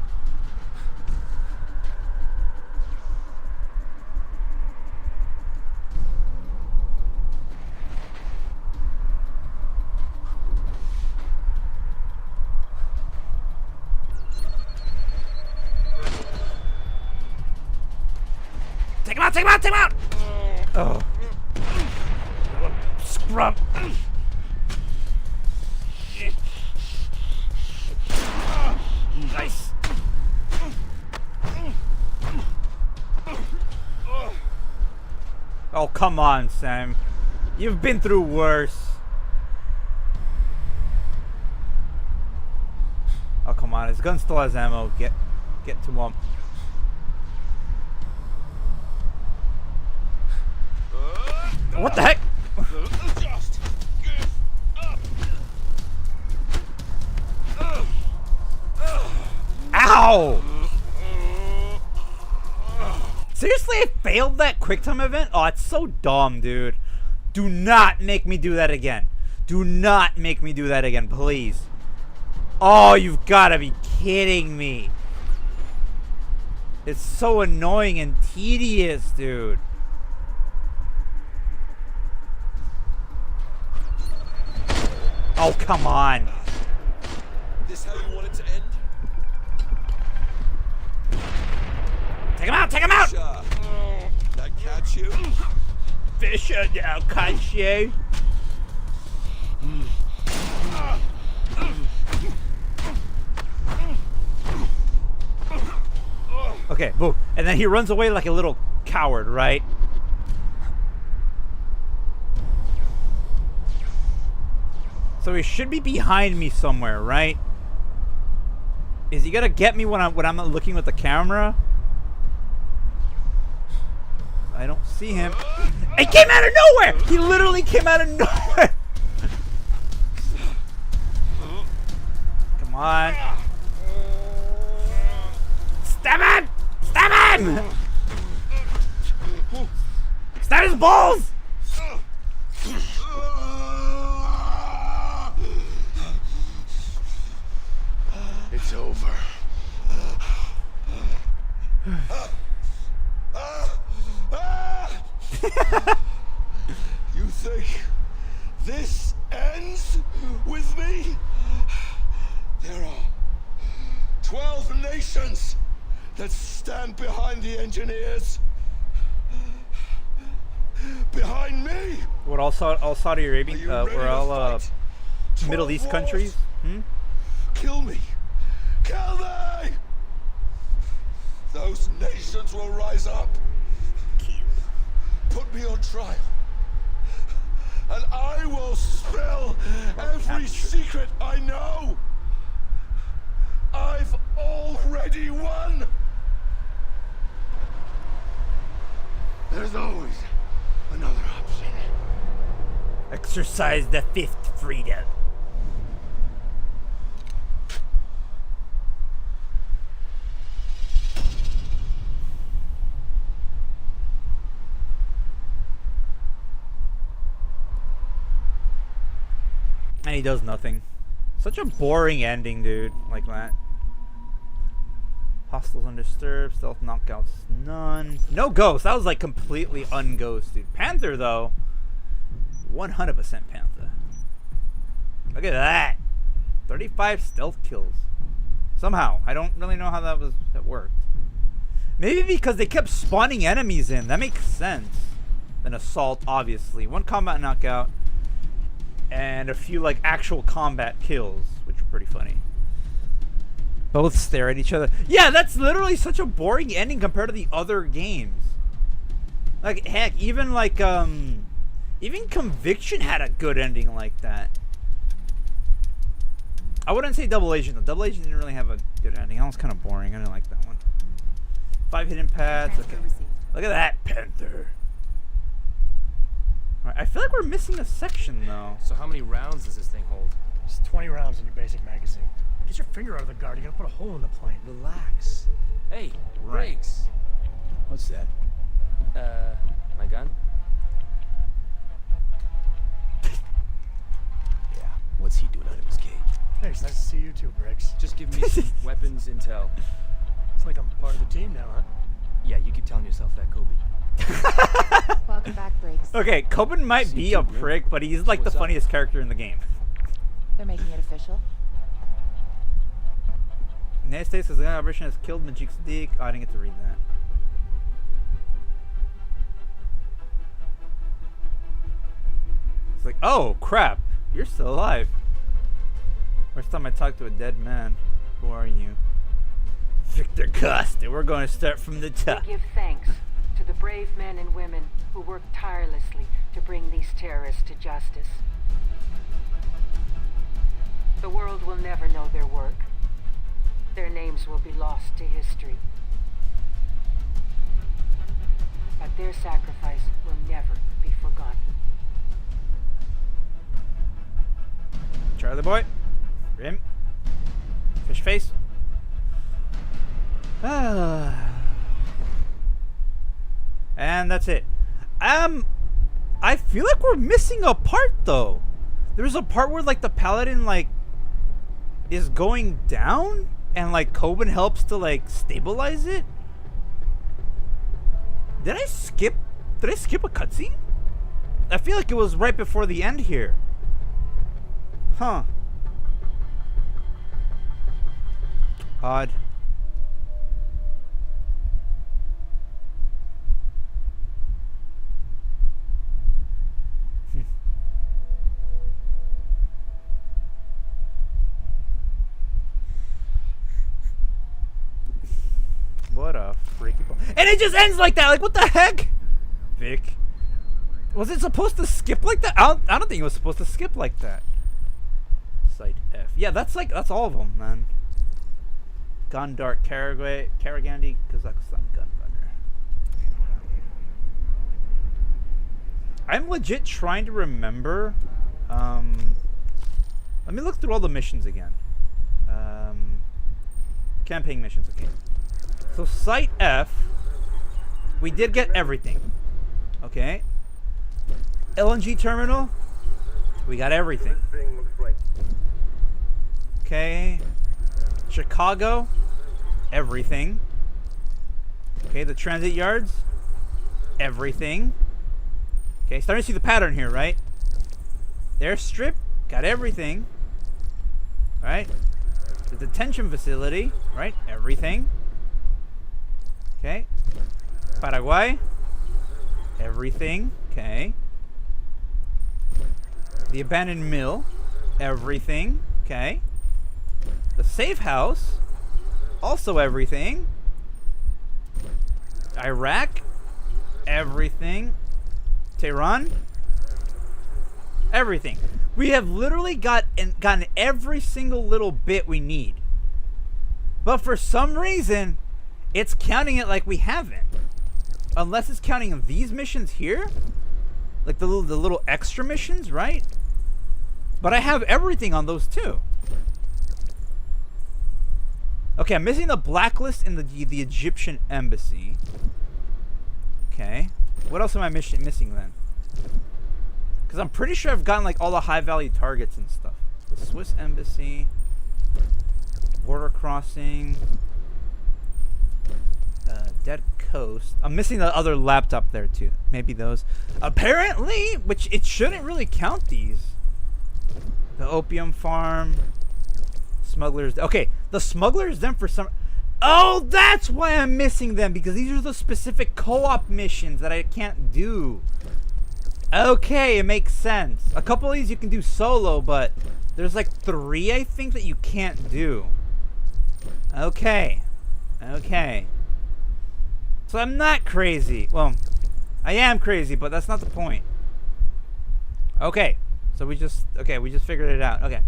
Speaker 1: Take him out, take him out, take him out! Oh. Scrub. Nice. Oh, come on, Sam. You've been through worse. Oh, come on. His gun still has ammo. Get to him. What the heck?
Speaker 12: Just give up.
Speaker 1: Ow! Seriously, I failed that quick time event? Oh, it's so dumb, dude. Do not make me do that again. Do not make me do that again, please. Oh, you've got to be kidding me. It's so annoying and tedious, dude. Oh, come on.
Speaker 12: This how you want it to end?
Speaker 1: Take him out, take him out!
Speaker 12: Fisher. That catch you?
Speaker 1: Fisher, now catch you. Okay, boom. And then he runs away like a little coward, right? So he should be behind me somewhere, right? Is he gonna get me when I'm not looking with the camera? I don't see him. He came out of nowhere! He literally came out of nowhere! Come on. Stab him! Stab him! Stab his balls!
Speaker 12: It's over. You think this ends with me? There are 12 nations that stand behind the engineers. Behind me.
Speaker 1: What, all Saudi Arabia?
Speaker 12: Are you
Speaker 1: We're
Speaker 12: ready to
Speaker 1: all
Speaker 12: fight?
Speaker 1: Middle
Speaker 12: 12
Speaker 1: East
Speaker 12: wars?
Speaker 1: countries? Hmm?
Speaker 12: Kill me. Kill me! Those nations will rise up. Put me on trial. And I will spill every secret I know. I've already won. There's always another option.
Speaker 1: Exercise the fifth freedom. And he does nothing. Such a boring ending, dude. Like that. Hostiles undisturbed. Stealth knockouts none. No ghost. That was like completely unghosted. Panther though. 100% Panther. Look at that. 35 stealth kills. Somehow. I don't really know how that worked. Maybe because they kept spawning enemies in. That makes sense. An assault, obviously. 1 combat knockout. And a few like actual combat kills, which were pretty funny. Both stare at each other. Yeah, that's literally such a boring ending compared to the other games. Like, heck, even like, even Conviction had a good ending like that. I wouldn't say Double Agent, though. Double Agent didn't really have a good ending. That was kind of boring. I didn't like that one. 5 hidden pads. Okay. Look at that, Panther. Alright, I feel like we're missing a section, though.
Speaker 3: So how many rounds does this thing hold?
Speaker 11: It's 20 rounds in your basic magazine. Get your finger out of the guard. You gotta put a hole in the plane.
Speaker 3: Relax. Hey,
Speaker 1: Right.
Speaker 3: Briggs.
Speaker 4: What's that?
Speaker 3: My gun?
Speaker 4: Yeah, what's he doing out of his cage?
Speaker 11: Hey, it's nice to see you too, Briggs.
Speaker 3: Just give me some weapons intel.
Speaker 11: It's like I'm part of the team now, huh?
Speaker 3: Yeah, you keep telling yourself that, Kobe.
Speaker 5: Welcome back, Briggs.
Speaker 1: Okay, Coben might be a prick, but he's like the
Speaker 3: What's up?
Speaker 1: funniest character in the game.
Speaker 5: They're making it official.
Speaker 1: The United States says the operation has killed Majik Sadiq. Oh, I didn't get to read that. It's like, oh crap, you're still alive. First time I talked to a dead man. Who are you? Victor Costa. We're going to start from the top.
Speaker 13: We give thanks to the brave men and women who work tirelessly to bring these terrorists to justice. The world will never know their work. Their names will be lost to history. But their sacrifice will never be forgotten.
Speaker 1: Charlie boy. Rim. Fish face. And that's it. I feel like we're missing a part though. There's a part where like the paladin like is going down and like Coben helps to like stabilize it. Did I skip a cutscene? I feel like it was right before the end here. Huh. Odd. What a freaky ball. And it just ends like that. Like, what the heck? Vic. Was it supposed to skip like that? I don't think it was supposed to skip like that. Site F. Yeah, that's all of them, man. Gondart, Karagandi, Kazakhstan, Gunrunner. I'm legit trying to remember. Let me look through all the missions again. Campaign missions, okay. So Site F, we did get everything. Okay. LNG terminal, we got everything. Okay. Chicago, everything. Okay, the transit yards, everything. Okay, starting to see the pattern here, right? Airstrip, got everything. Right? The detention facility, right? Everything. Okay. Paraguay, everything. Okay. The abandoned mill, everything. Okay. The safe house, also everything. Iraq, everything. Tehran, everything. We have literally gotten every single little bit we need. But for some reason, it's counting it like we haven't. Unless it's counting these missions here. Like the little extra missions, right? But I have everything on those too. Okay, I'm missing the Blacklist in the Egyptian embassy. Okay. What else am I missing then? Because I'm pretty sure I've gotten like all the high value targets and stuff. The Swiss embassy. Border crossing. Dead Coast. I'm missing the other laptop there too. Maybe those. Apparently, which it shouldn't really count these. The opium farm. Smugglers. Okay, the smugglers then for some. Oh, that's why I'm missing them, because these are the specific co-op missions that I can't do. Okay, it makes sense. A couple of these you can do solo, but there's like 3 I think that you can't do. Okay. Okay. So I'm not crazy. Well, I am crazy, but that's not the point. Okay. So we just figured it out. Okay.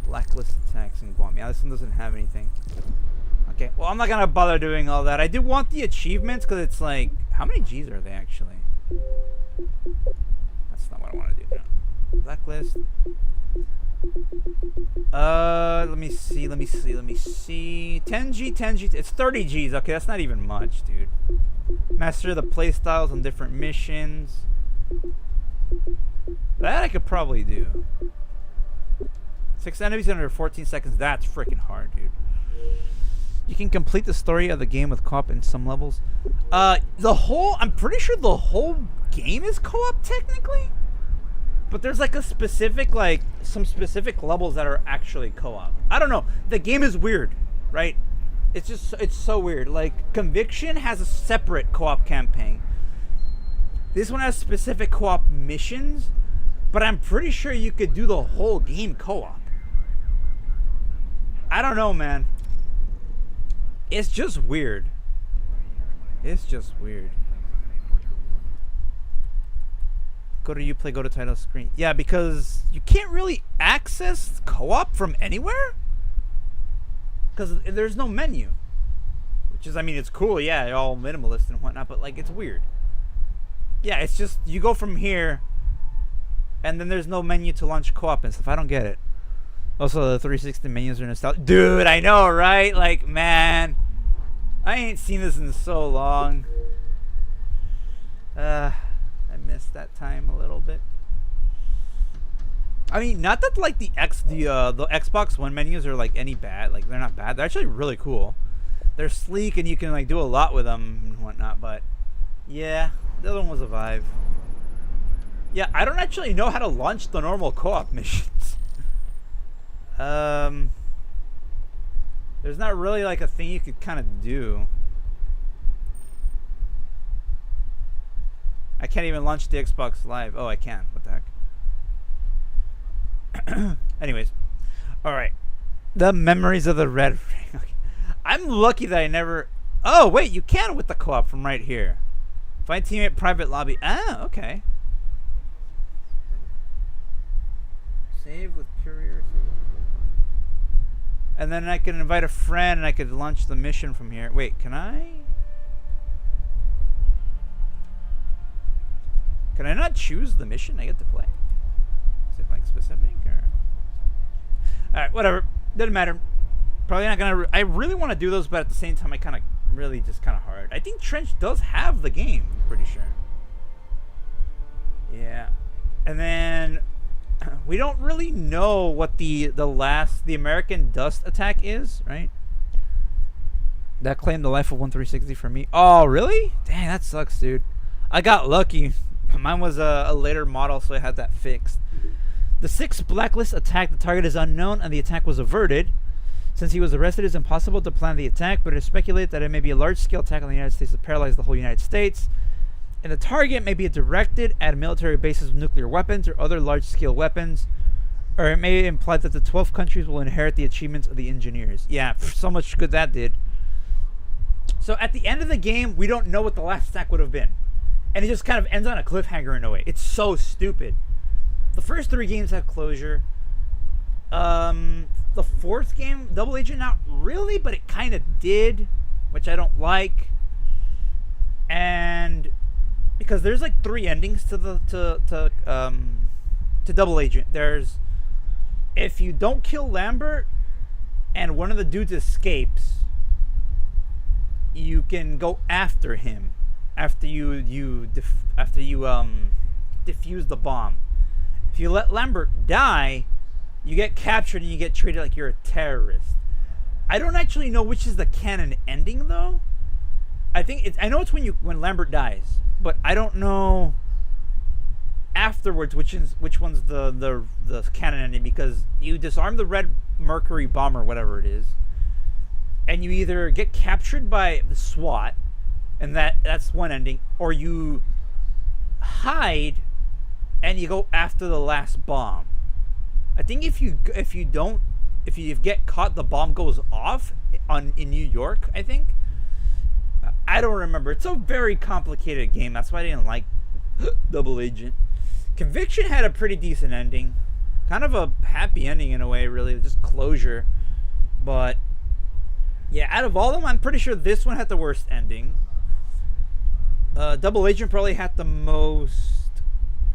Speaker 1: Blacklist attacks in Guam. Yeah, this one doesn't have anything. Okay. Well, I'm not gonna bother doing all that. I do want the achievements because it's like, how many G's are they actually? That's not what I want to do now. Blacklist. Let me see. 10G, 10G. It's 30 G's. Okay, that's not even much, dude. Master the playstyles on different missions. That I could probably do. 6 enemies in under 14 seconds. That's freaking hard, dude. You can complete the story of the game with co-op in some levels. I'm pretty sure the whole game is co-op technically. But there's like a specific, like, some specific levels that are actually co-op. I don't know. The game is weird, right? It's so weird. Like, Conviction has a separate co-op campaign. This one has specific co-op missions, but I'm pretty sure you could do the whole game co-op. I don't know, man. It's just weird. It's just weird. Go to Uplay, go to title screen. Yeah, because you can't really access co-op from anywhere. Because there's no menu. Which is, I mean, it's cool, yeah, all minimalist and whatnot, but like, it's weird. Yeah, it's just, you go from here, and then there's no menu to launch co-op and stuff. I don't get it. Also, the 360 menus are nostalgic. Dude, I know, right? Like, man, I ain't seen this in so long. I missed that time a little bit. I mean, not that like the Xbox One menus are like any bad. Like, they're not bad. They're actually really cool. They're sleek and you can like do a lot with them and whatnot. But yeah, the other one was a vibe. Yeah, I don't actually know how to launch the normal co-op missions. There's not really like a thing you could kind of do. I can't even launch the Xbox Live. Oh, I can. What the heck? Anyways. Alright. The memories of the Red Ring. Okay. I'm lucky that I never... Oh, wait. You can with the co-op from right here. Find teammate private lobby. Ah, okay. Save with courier. And then I can invite a friend and I could launch the mission from here. Wait, can I? Can I not choose the mission I get to play? Is it like specific or? Alright, whatever. Doesn't matter. Probably not gonna. I really want to do those, but at the same time, I kind of really just kind of hard. I think Trench does have the game. I'm pretty sure. Yeah. And then we don't really know what the American Dust attack is, right? That claimed the life of 1360 for me. Oh, really? Dang, that sucks, dude. I got lucky. Mine was a later model, so I had that fixed. The 6th Blacklist attack. The target is unknown, and the attack was averted. Since he was arrested, it is impossible to plan the attack, but it is speculated that it may be a large-scale attack on the United States to paralyze the whole United States. And the target may be directed at military bases with nuclear weapons or other large-scale weapons. Or it may imply that the 12 countries will inherit the achievements of the engineers. Yeah, so much good that did. So at the end of the game, we don't know what the last attack would have been. And it just kind of ends on a cliffhanger in a way. It's so stupid. The first 3 games have closure. The 4th game, Double Agent, not really, but it kind of did, which I don't like. And because there's like 3 endings to Double Agent. There's, if you don't kill Lambert and one of the dudes escapes, you can go after him after you defuse the bomb. If you let Lambert die, you get captured and you get treated like you're a terrorist. I don't actually know which is the canon ending though. I think it's, I know it's when Lambert dies, but I don't know afterwards which one's the canon ending, because you disarm the Red Mercury bomber, whatever it is, and you either get captured by the SWAT, and that's one ending, or you hide and you go after the last bomb. I think if you get caught, the bomb goes off in New York, I think. I don't remember. It's a very complicated game. That's why I didn't like Double Agent. Conviction had a pretty decent ending. Kind of a happy ending in a way, really. Just closure. But yeah, out of all of them, I'm pretty sure this one had the worst ending. Double Agent probably had the most,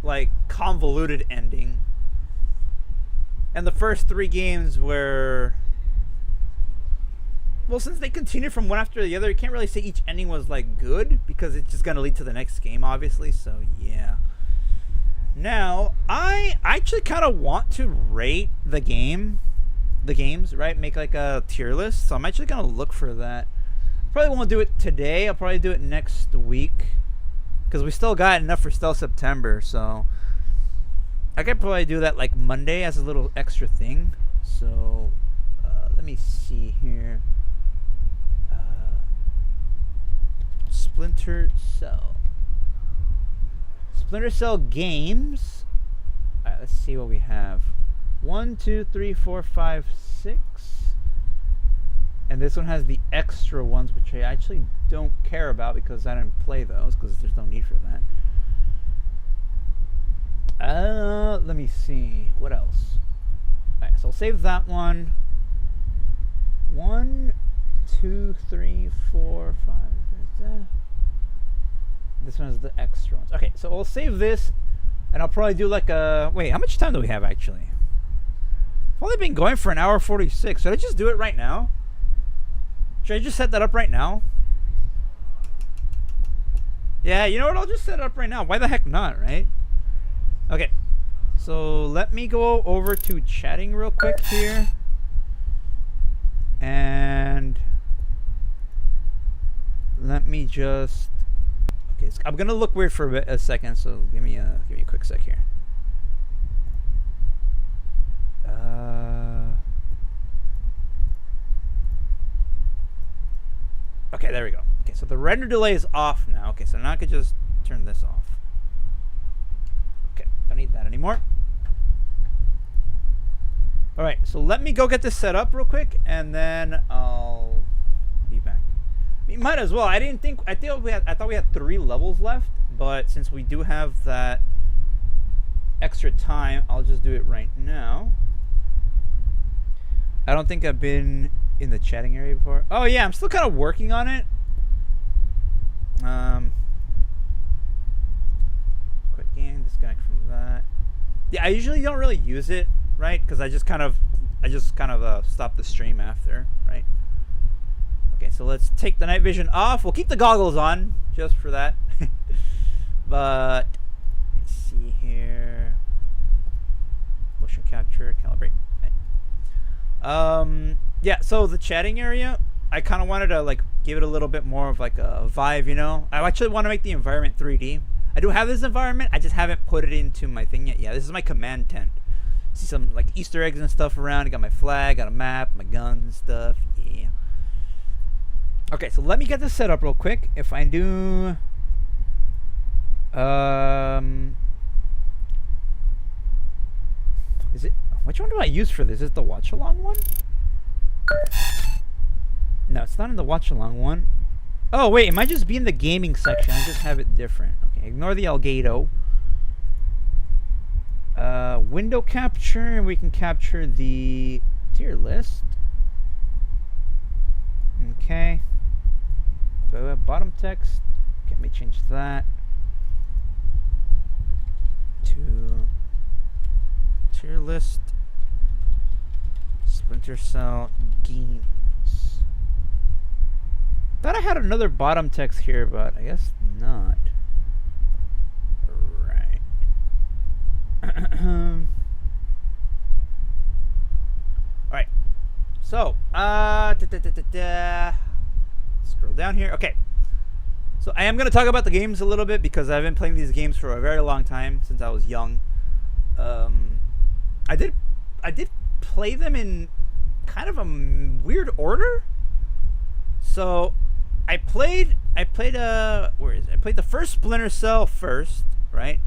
Speaker 1: like, convoluted ending. And the first 3 games were... Well, since they continued from one after the other, you can't really say each ending was, like, good, because it's just going to lead to the next game, obviously, so yeah. Now, I actually kind of want to rate the games, right? Make, like, a tier list, so I'm actually going to look for that. Probably won't do it today. I'll probably do it next week, because we still got enough for still September, so I could probably do that, like, Monday as a little extra thing. So, let me see here. Splinter Cell. Splinter Cell games. Alright, let's see what we have. 1, 2, 3, 4, 5, 6. And this one has the extra ones, which I actually don't care about because I didn't play those, because there's no need for that. Let me see. What else? Alright, so I'll save that one. 1, 2, 3, 4, 5. This one is the extra ones. Okay, so I'll save this, and I'll probably do like a... Wait, how much time do we have, actually? I've only been going for an hour 46. Should I just do it right now? Should I just set that up right now? Yeah, you know what? I'll just set it up right now. Why the heck not, right? Okay. So let me go over to chatting real quick here. And let me just... Okay, I'm gonna look weird for a second, so give me a quick sec here. Okay, there we go. Okay, so the render delay is off now. Okay, so now I could just turn this off. Okay, don't need that anymore. All right, so let me go get this set up real quick, and then I'll be back. We might as well. I thought we had 3 levels left, but since we do have that extra time, I'll just do it right now. I don't think I've been in the chatting area before. Oh yeah, I'm still kind of working on it. Quit game, disconnect from that. Yeah, I usually don't really use it, right? Because I just kind of stop the stream after, right? Okay, so let's take the night vision off. We'll keep the goggles on just for that. But let me see here. Motion capture, calibrate. Yeah, so the chatting area, I kind of wanted to like give it a little bit more of like a vibe, you know. I actually want to make the environment 3D. I do have this environment, I just haven't put it into my thing yet. Yeah, this is my command tent. See some like Easter eggs and stuff around. I got my flag, got a map, my guns and stuff. Yeah. Okay, so let me get this set up real quick. If I do is it, which one do I use for this? Is it the watch along one? No, it's not in the watch along one. Oh wait, it might just be in the gaming section. I just have it different. Okay, ignore the Elgato. Window capture, and we can capture the tier list. Okay. Do I have bottom text? Okay, let me change that to tier list. Splinter Cell games. Thought I had another bottom text here, but I guess not. Right. Alright. So, scroll down here. Okay. So I am going to talk about the games a little bit because I've been playing these games for a very long time, since I was young. I did play them in kind of a weird order. So I played where is it? I played the first Splinter Cell first, right?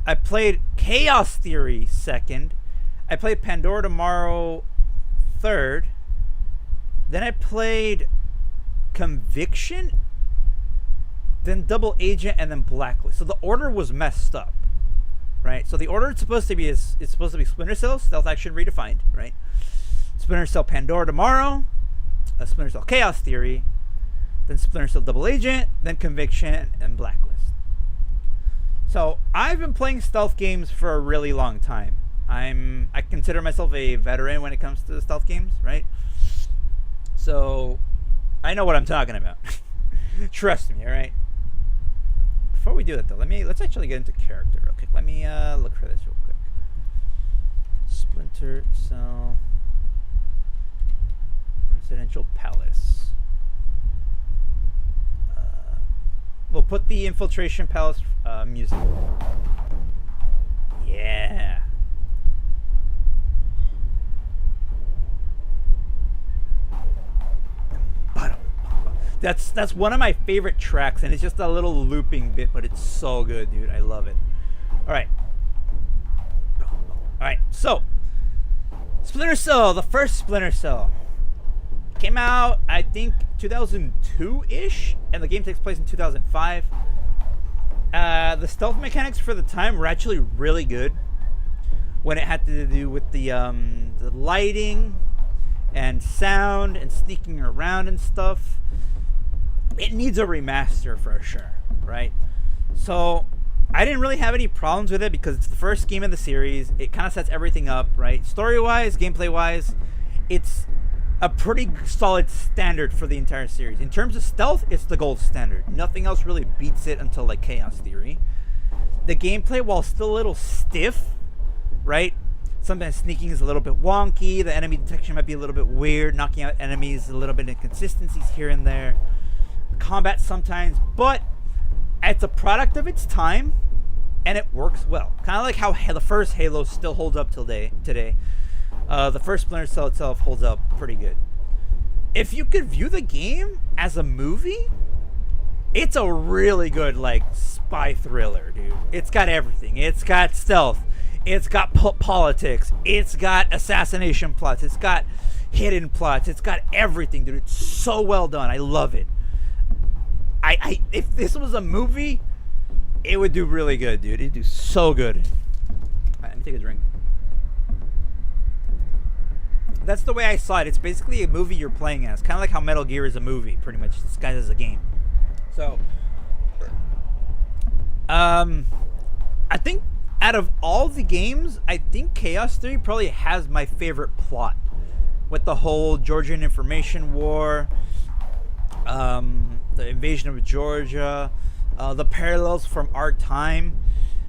Speaker 1: I played Chaos Theory second. I played Pandora Tomorrow third. Then I played Conviction, then Double Agent, and then Blacklist. So the order was messed up, right? So the order it's supposed to be is it's supposed to be Splinter Cell, Stealth Action Redefined, right? Splinter Cell Pandora Tomorrow, Splinter Cell Chaos Theory, then Splinter Cell Double Agent, then Conviction, and Blacklist. So I've been playing stealth games for a really long time. I consider myself a veteran when it comes to stealth games, right? So I know what I'm talking about. Trust me, all right? Before we do that though, let's actually get into character real quick. Let me look for this real quick. Splinter Cell Presidential Palace. We'll put the Infiltration Palace music. Yeah. That's one of my favorite tracks, and it's just a little looping bit, but it's so good, dude. I love it. All right. So Splinter Cell, the first Splinter Cell, came out, I think, 2002-ish, and the game takes place in 2005. The stealth mechanics for the time were actually really good when it had to do with the lighting and sound and sneaking around and stuff. It needs a remaster for sure, right? So I didn't really have any problems with it because it's the first game in the series. It kind of sets everything up, right? Story-wise, gameplay-wise, it's a pretty solid standard for the entire series. In terms of stealth, it's the gold standard. Nothing else really beats it until like Chaos Theory. The gameplay, while still a little stiff, right? Sometimes sneaking is a little bit wonky. The enemy detection might be a little bit weird. Knocking out enemies, a little bit of inconsistencies here and there. Combat sometimes, but it's a product of its time, and it works well. Kind of like how the first Halo still holds up today. The first Splinter Cell itself holds up pretty good. If you could view the game as a movie, it's a really good like spy thriller, dude. It's got everything. It's got stealth. It's got politics. It's got assassination plots. It's got hidden plots. It's got everything, dude. It's so well done. I love it. If this was a movie, it would do really good, dude. It'd do so good. All right, let me take a drink. That's the way I saw it. It's basically a movie you're playing as. Kind of like how Metal Gear is a movie, pretty much. This guy is a game. So, I think out of all the games, I think Chaos Theory probably has my favorite plot. With the whole Georgian information war, the invasion of Georgia, the parallels from our time,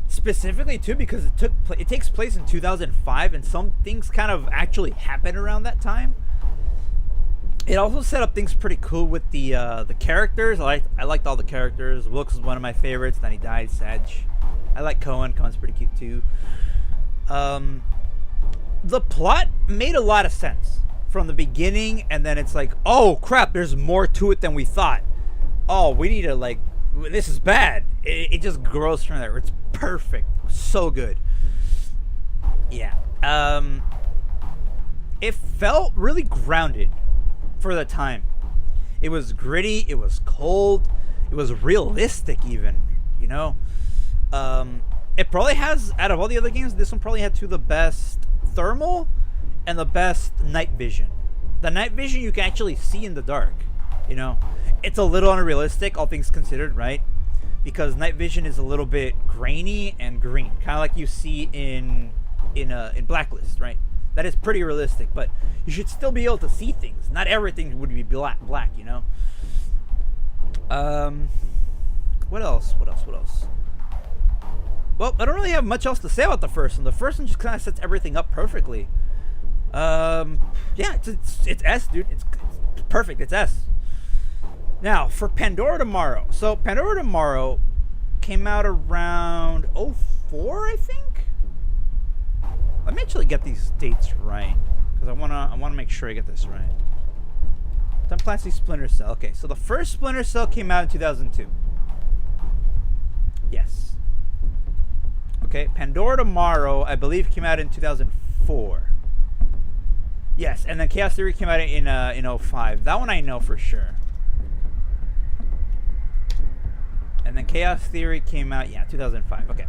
Speaker 1: specifically too because it takes place in 2005, and some things kind of actually happen around that time. It also set up things pretty cool with the characters. I liked all the characters. Wilkes was one of my favorites. Then he died. Sad. I like Cohen. Cohen's pretty cute too. The plot made a lot of sense from the beginning, and then it's like, oh crap, there's more to it than we thought. Oh, we need to like, this is bad. It just grows from there. It's perfect. So good. Yeah. It felt really grounded for the time. It was gritty. It was cold. It was realistic even, you know? It probably has, out of all the other games, this one probably had two of the best thermal and the best night vision. The night vision you can actually see in the dark, you know? It's a little unrealistic, all things considered, right? Because night vision is a little bit grainy and green, kind of like you see in Blacklist, right? That is pretty realistic, but you should still be able to see things. Not everything would be black, you know? What else? Well, I don't really have much else to say about the first one. The first one just kind of sets everything up perfectly. Yeah, it's S, dude. It's perfect. It's S. Now for Pandora Tomorrow. So Pandora Tomorrow came out around 04, I think. Let me actually get these dates right, because I wanna make sure I get this right. Tom Clancy's Splinter Cell. Okay, so the first Splinter Cell came out in 2002. Yes. Okay, Pandora Tomorrow, I believe, came out in 2004. Yes, and then Chaos Theory came out in 05. That one I know for sure. And then Chaos Theory came out, 2005. Okay.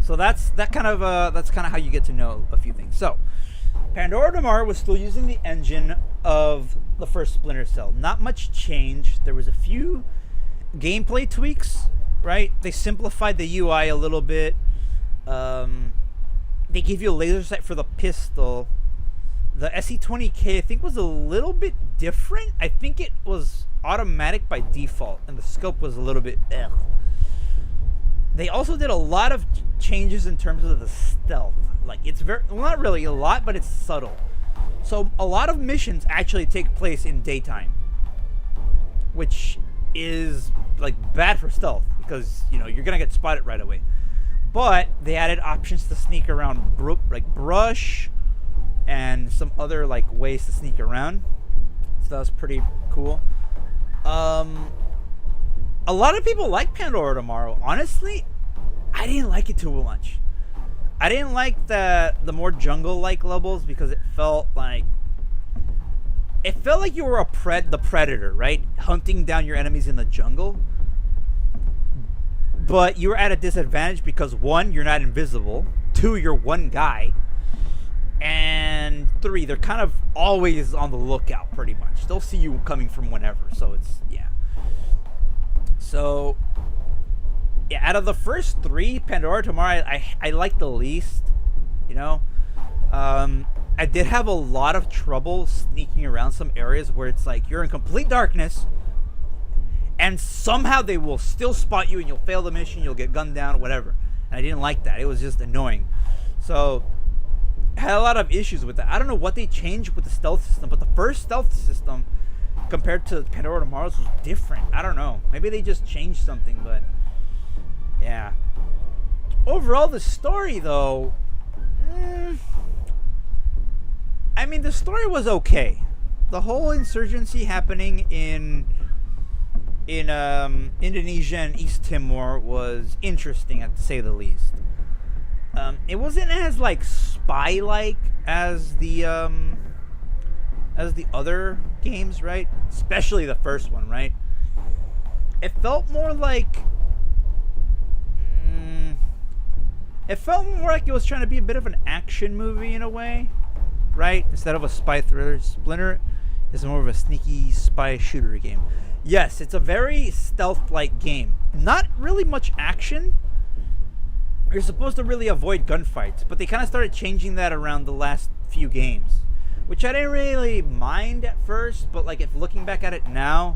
Speaker 1: So that's kind of how you get to know a few things. So, Pandora Tomorrow was still using the engine of the first Splinter Cell. Not much change. There was a few gameplay tweaks, right? They simplified the UI a little bit. They gave you a laser sight for the pistol. The SE20K, I think, was a little bit different. I think it was automatic by default, and the scope was a little bit ugh. They also did a lot of changes in terms of the stealth. Like, it's very, well, not really a lot, but it's subtle. So a lot of missions actually take place in daytime, which is like bad for stealth, because you're gonna get spotted right away. But they added options to sneak around, like brush and some other like ways to sneak around. So that was pretty cool. A lot of people like Pandora Tomorrow. Honestly, I didn't like it too much. I didn't like the more jungle-like levels, because it felt like you were the predator, right? Hunting down your enemies in the jungle. But you were at a disadvantage because 1, you're not invisible. 2, you're one guy. And 3, they're kind of always on the lookout, pretty much. They'll see you coming from whenever. So it's, yeah. So, yeah, out of the first 3, Pandora Tomorrow, I like the least, I did have a lot of trouble sneaking around some areas where it's like you're in complete darkness, and somehow they will still spot you and you'll fail the mission, you'll get gunned down, whatever. And I didn't like that. It was just annoying. So, I had a lot of issues with that. I don't know what they changed with the stealth system, but the first stealth system compared to Pandora Tomorrow's was different. I don't know. Maybe they just changed something, but yeah. Overall, the story, though, I mean, the story was okay. The whole insurgency happening in Indonesia and East Timor was interesting, to say the least. It wasn't as like spy-like as the other games, right? Especially the first one, right? It felt more like it was trying to be a bit of an action movie in a way, right? Instead of a spy thriller. Splinter is more of a sneaky spy shooter game. Yes, it's a very stealth-like game. Not really much action. You're supposed to really avoid gunfights, but they kind of started changing that around the last few games, which I didn't really mind at first, but like if looking back at it now,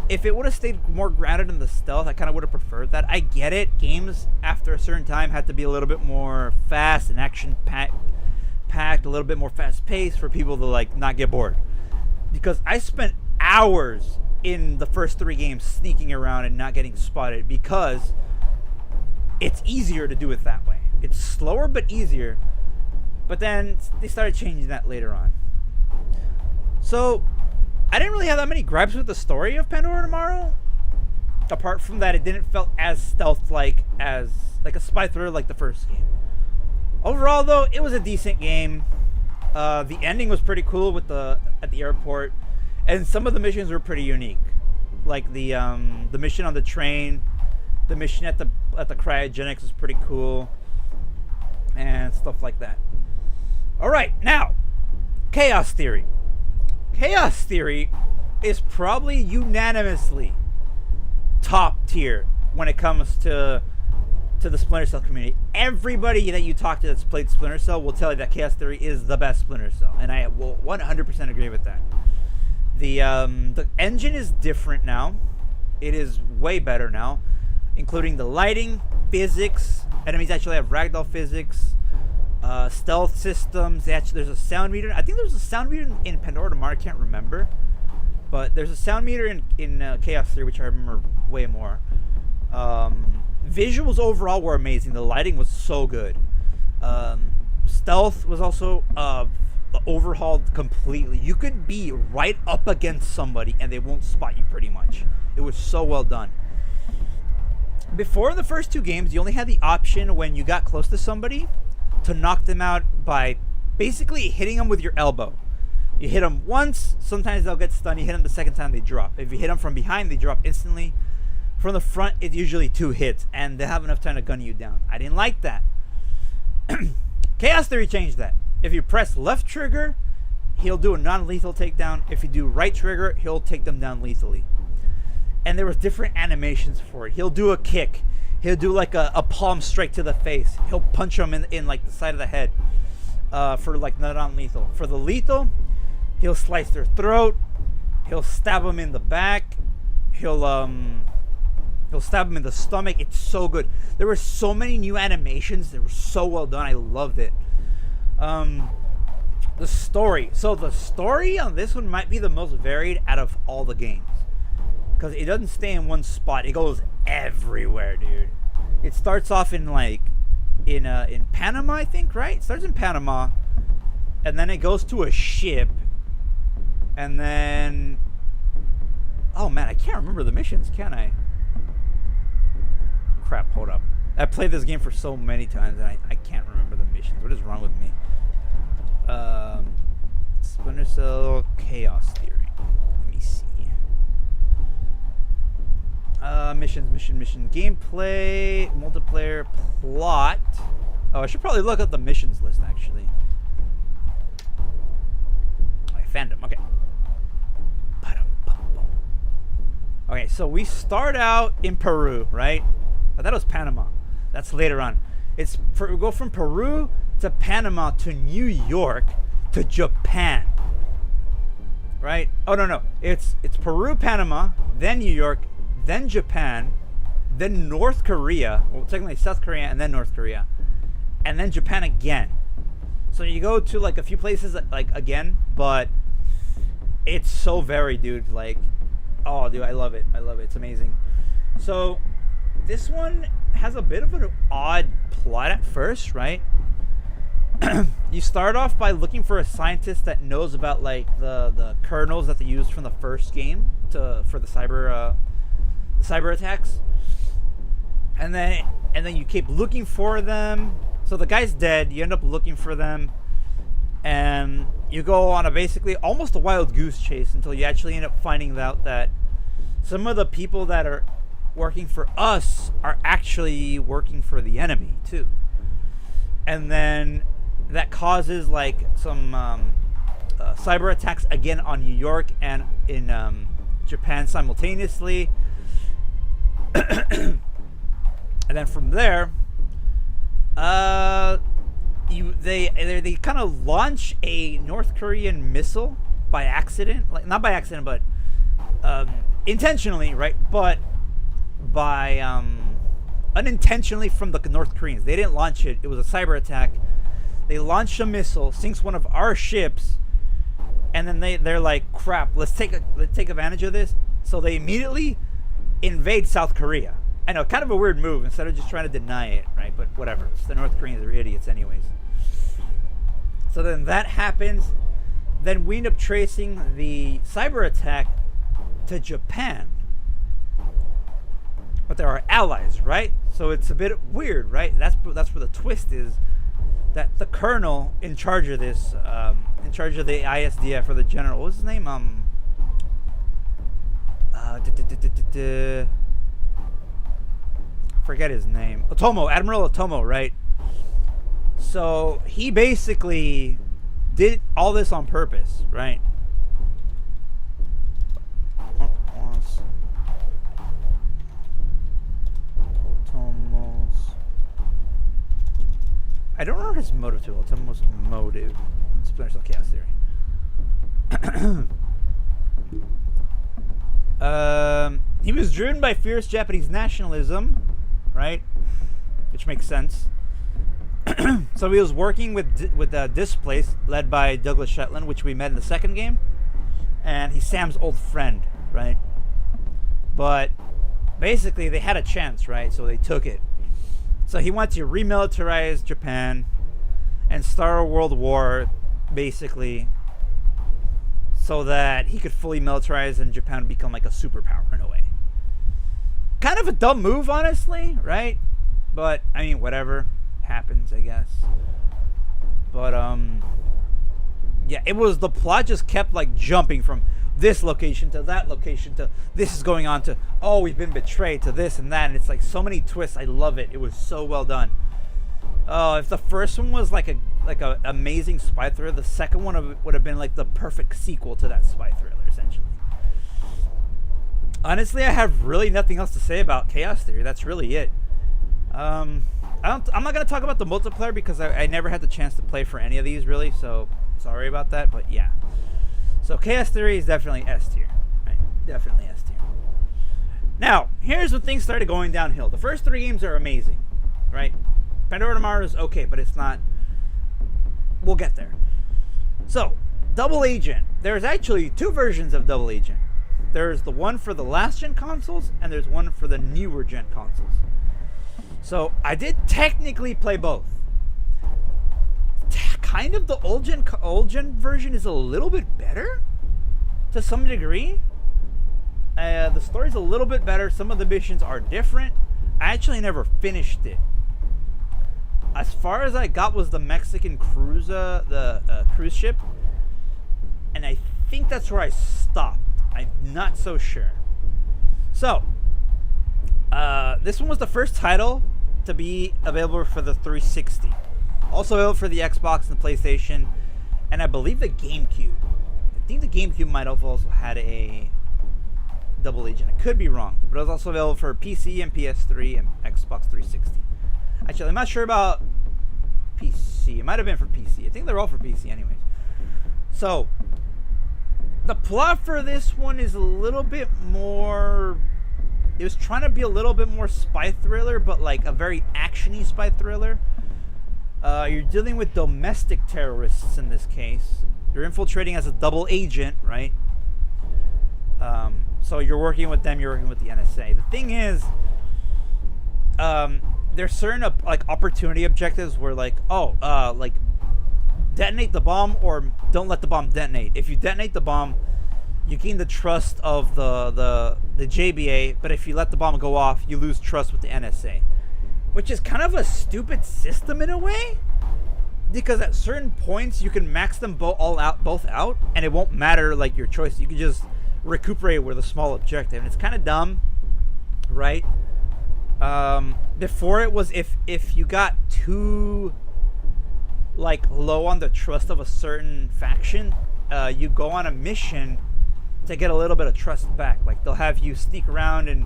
Speaker 1: if it would have stayed more grounded in the stealth, I kind of would have preferred that. I get it. Games after a certain time had to be a little bit more fast and action-packed, a little bit more fast-paced for people to like not get bored. Because I spent hours in the first 3 games sneaking around and not getting spotted, because it's easier to do it that way. It's slower but easier. But then they started changing that later on. So I didn't really have that many gripes with the story of Pandora Tomorrow, apart from that it didn't feel as stealth-like as like a spy thriller like the first game. Overall, though, it was a decent game. The ending was pretty cool with at the airport, and some of the missions were pretty unique, like the mission on the train, the mission at the cryogenics was pretty cool, and stuff like that. All right, now Chaos Theory. Chaos Theory is probably unanimously top tier when it comes to the Splinter Cell community. Everybody that you talk to that's played Splinter Cell will tell you that Chaos Theory is the best Splinter Cell, and I will 100% agree with that. The engine is different now. It is way better now, including the lighting, physics. Enemies actually have ragdoll physics. Stealth systems. There's a sound meter. I think there's a sound meter in Pandora Tomorrow. I can't remember. But there's a sound meter in Chaos Theory, which I remember way more. Visuals overall were amazing. The lighting was so good. Stealth was also overhauled completely. You could be right up against somebody and they won't spot you pretty much. It was so well done. Before the first two games, you only had the option when you got close to somebody to knock them out by basically hitting them with your elbow. You hit them once, sometimes they'll get stunned. You hit them the second time, they drop. If you hit them from behind, they drop instantly. From the front, it's usually 2 hits, and they have enough time to gun you down. I didn't like that. Chaos Theory changed that. If you press left trigger, he'll do a non-lethal takedown. If you do right trigger, he'll take them down lethally. And there was different animations for it. He'll do a kick. He'll do like a palm strike to the face. He'll punch them in like the side of the head for like non-lethal. For the lethal, he'll slice their throat. He'll stab them in the back. He'll stab them in the stomach. It's so good. There were so many new animations. They were so well done. I loved it. The story. So the story on this one might be the most varied out of all the games. Because it doesn't stay in one spot. It goes everywhere, dude. It starts off in like in Panama, I think, right? It starts in Panama, and then it goes to a ship, and then oh man, I can't remember the missions, can I? Crap, hold up. I played this game for so many times and I can't remember the missions. What is wrong with me? Splinter Cell Chaos Theory. Let me see. Mission. Gameplay, multiplayer, plot. Oh, I should probably look up the missions list, actually. Okay, fandom, okay. Okay, so we start out in Peru, right? I thought it was Panama. That's later on. We go from Peru to Panama to New York to Japan. Right? Oh, no. It's Peru, Panama, then New York, then Japan, then North Korea. Well, technically South Korea and then North Korea. And then Japan again. So you go to like a few places like again, but it's so varied, dude. Like, oh, dude, I love it. It's amazing. So this one has a bit of an odd plot at first, right? You start off by looking for a scientist that knows about like the kernels that they used from the first game for the cyber attacks, and then you keep looking for them. So the guy's dead. You end up looking for them, and you go on a basically almost a wild goose chase until you actually end up finding out that some of the people that are working for us are actually working for the enemy too. And then that causes like some cyber attacks again on New York and in Japan simultaneously. And then from there, they kind of launch a North Korean missile by accident, like not by accident, but intentionally, right? But by unintentionally from the North Koreans. They didn't launch it. It was a cyber attack. They launched a missile, sinks one of our ships, and then they're like, crap, let's take advantage of this. So they immediately invade South Korea. I know, kind of a weird move instead of just trying to deny it, right? But whatever. It's the North Koreans are idiots anyways. So then that happens. Then we end up tracing the cyber attack to Japan. But there are allies, right? So it's a bit weird, right? That's where the twist is, that the colonel in charge of this, in charge of the ISDF, or the general, what was his name? Forget his name. Otomo, Admiral Otomo, right? So he basically did all this on purpose, right? I don't remember his motive to it. Otomo's motive in Splinter Cell Chaos Theory. He was driven by fierce Japanese nationalism, right? Which makes sense. So he was working with Displaced, led by Douglas Shetland, which we met in the second game, and he's Sam's old friend, right? But basically, they had a chance, right? So they took it. So he went to remilitarize Japan and start a world war, basically, so that he could fully militarize and Japan would become like a superpower in a way. Kind of a dumb move, honestly, right? But I mean, whatever happens, I guess. But yeah, it was, the plot just kept like jumping from this location to that location to this is going on to, oh, we've been betrayed, to this and that, and it's like so many twists. I love it. It was so well done. If the first one was like a amazing spy thriller, the second one would have been like the perfect sequel to that spy thriller, essentially. Honestly, I have really nothing else to say about Chaos Theory. That's really it. I'm not gonna talk about the multiplayer because I never had the chance to play for any of these, really. So sorry about that, but yeah. So Chaos Theory is definitely S tier, right? Definitely S tier. Now, here's when things started going downhill. The first 3 games are amazing, right? Pandora Tomorrow is okay, but it's not. We'll get there. So, Double Agent. There's actually 2 versions of Double Agent. There's the one for the last gen consoles, and there's one for the newer gen consoles. So, I did technically play both. Kind of the old gen version is a little bit better to some degree. The story's a little bit better. Some of the missions are different. I actually never finished it. As far as I got was the Mexican cruise ship, and I think that's where I stopped. I'm not so sure. So, this one was the first title to be available for the 360. Also available for the Xbox and the PlayStation, and I believe the GameCube. I think the GameCube might have also had a Double Agent. I could be wrong, but it was also available for PC and PS3 and Xbox 360. Actually, I'm not sure about PC. It might have been for PC. I think they're all for PC anyways. So, the plot for this one is a little bit more... It was trying to be a little bit more spy thriller, but like a very actiony spy thriller. You're dealing with domestic terrorists in this case. You're infiltrating as a double agent, right? So you're working with them, you're working with the NSA. The thing is, there's certain like opportunity objectives where like, like detonate the bomb or don't let the bomb detonate. If you detonate the bomb, you gain the trust of the JBA, but if you let the bomb go off, you lose trust with the NSA. Which is kind of a stupid system in a way, because at certain points you can max them both out, and it won't matter like your choice. You can just recuperate with a small objective, and it's kind of dumb, right? Before it was if you got too like low on the trust of a certain faction, you go on a mission to get a little bit of trust back. Like they'll have you sneak around and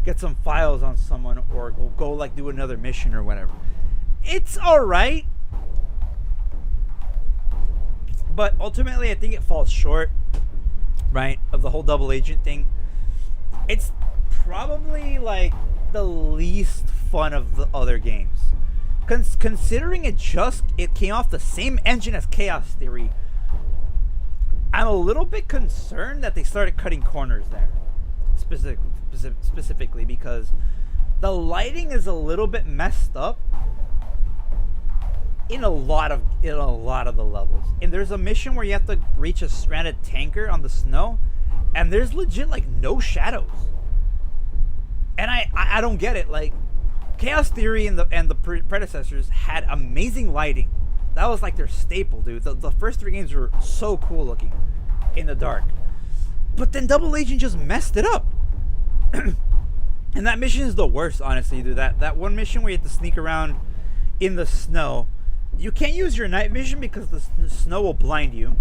Speaker 1: get some files on someone, or go like do another mission or whatever. It's alright, but ultimately I think it falls short, right, of the whole double agent thing. It's probably like the least fun of the other games, considering it came off the same engine as Chaos Theory. I'm a little bit concerned that they started cutting corners there, specifically because the lighting is a little bit messed up in a lot of the levels. And there's a mission where you have to reach a stranded tanker on the snow, and there's legit like no shadows. And I don't get it. Like Chaos Theory and the predecessors had amazing lighting. That was like their staple, dude. The first 3 games were so cool looking in the dark. But then Double Agent just messed it up. And that mission is the worst, honestly, dude. That one mission where you have to sneak around in the snow. You can't use your night vision because the snow will blind you.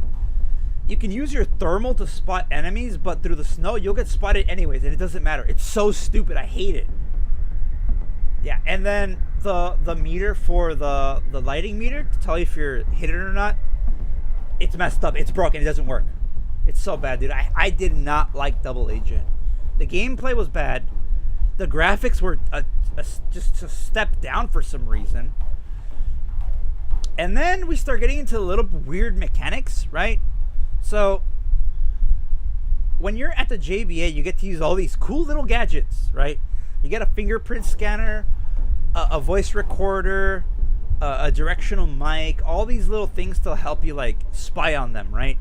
Speaker 1: You can use your thermal to spot enemies, but through the snow, you'll get spotted anyways, and it doesn't matter. It's so stupid. I hate it. Yeah, and then the meter for the lighting meter to tell you if you're hidden or not, it's messed up. It's broken. It doesn't work. It's so bad, dude. I did not like Double Agent. The gameplay was bad. The graphics were just a step down for some reason. And then we start getting into a little weird mechanics, right? So when you're at the JBA, you get to use all these cool little gadgets, right? You get a fingerprint scanner, a voice recorder, a directional mic, all these little things to help you like spy on them, right?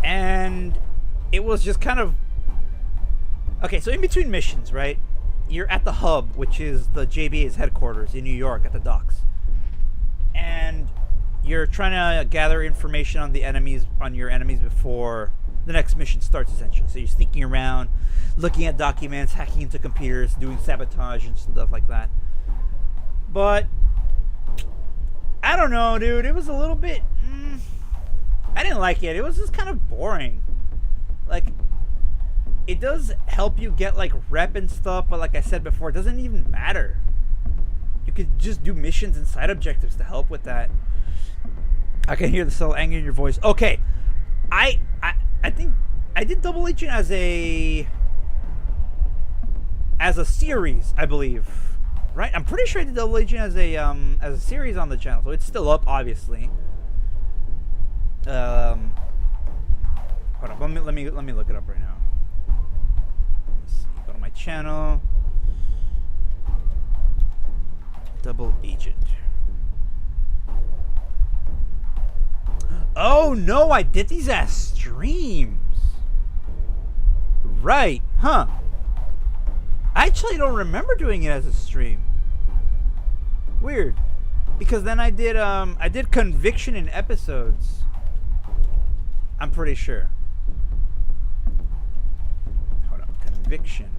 Speaker 1: And it was just kind of okay. So in between missions, right, you're at the hub, which is the JBA's headquarters in New York at the docks, and you're trying to gather information on the enemies, on your enemies before the next mission starts, essentially. So you're sneaking around, looking at documents, hacking into computers, doing sabotage and stuff like that. But I don't know, dude. It was a little bit. I didn't like it. It was just kind of boring. Like, it does help you get like rep and stuff, but like I said before, it doesn't even matter. You could just do missions and side objectives to help with that. I can hear the subtle anger in your voice. Okay, I think I did Double Agent as a series, I believe. Right? I'm pretty sure I did Double Agent as a series on the channel, so it's still up, obviously. Hold on, let me look it up right now. Let's see. Go to my channel. Double Agent. Oh no, I did these as streams. Right, huh? I actually don't remember doing it as a stream. Weird. Because then I did Conviction in episodes. I'm pretty sure. Hold on, Conviction.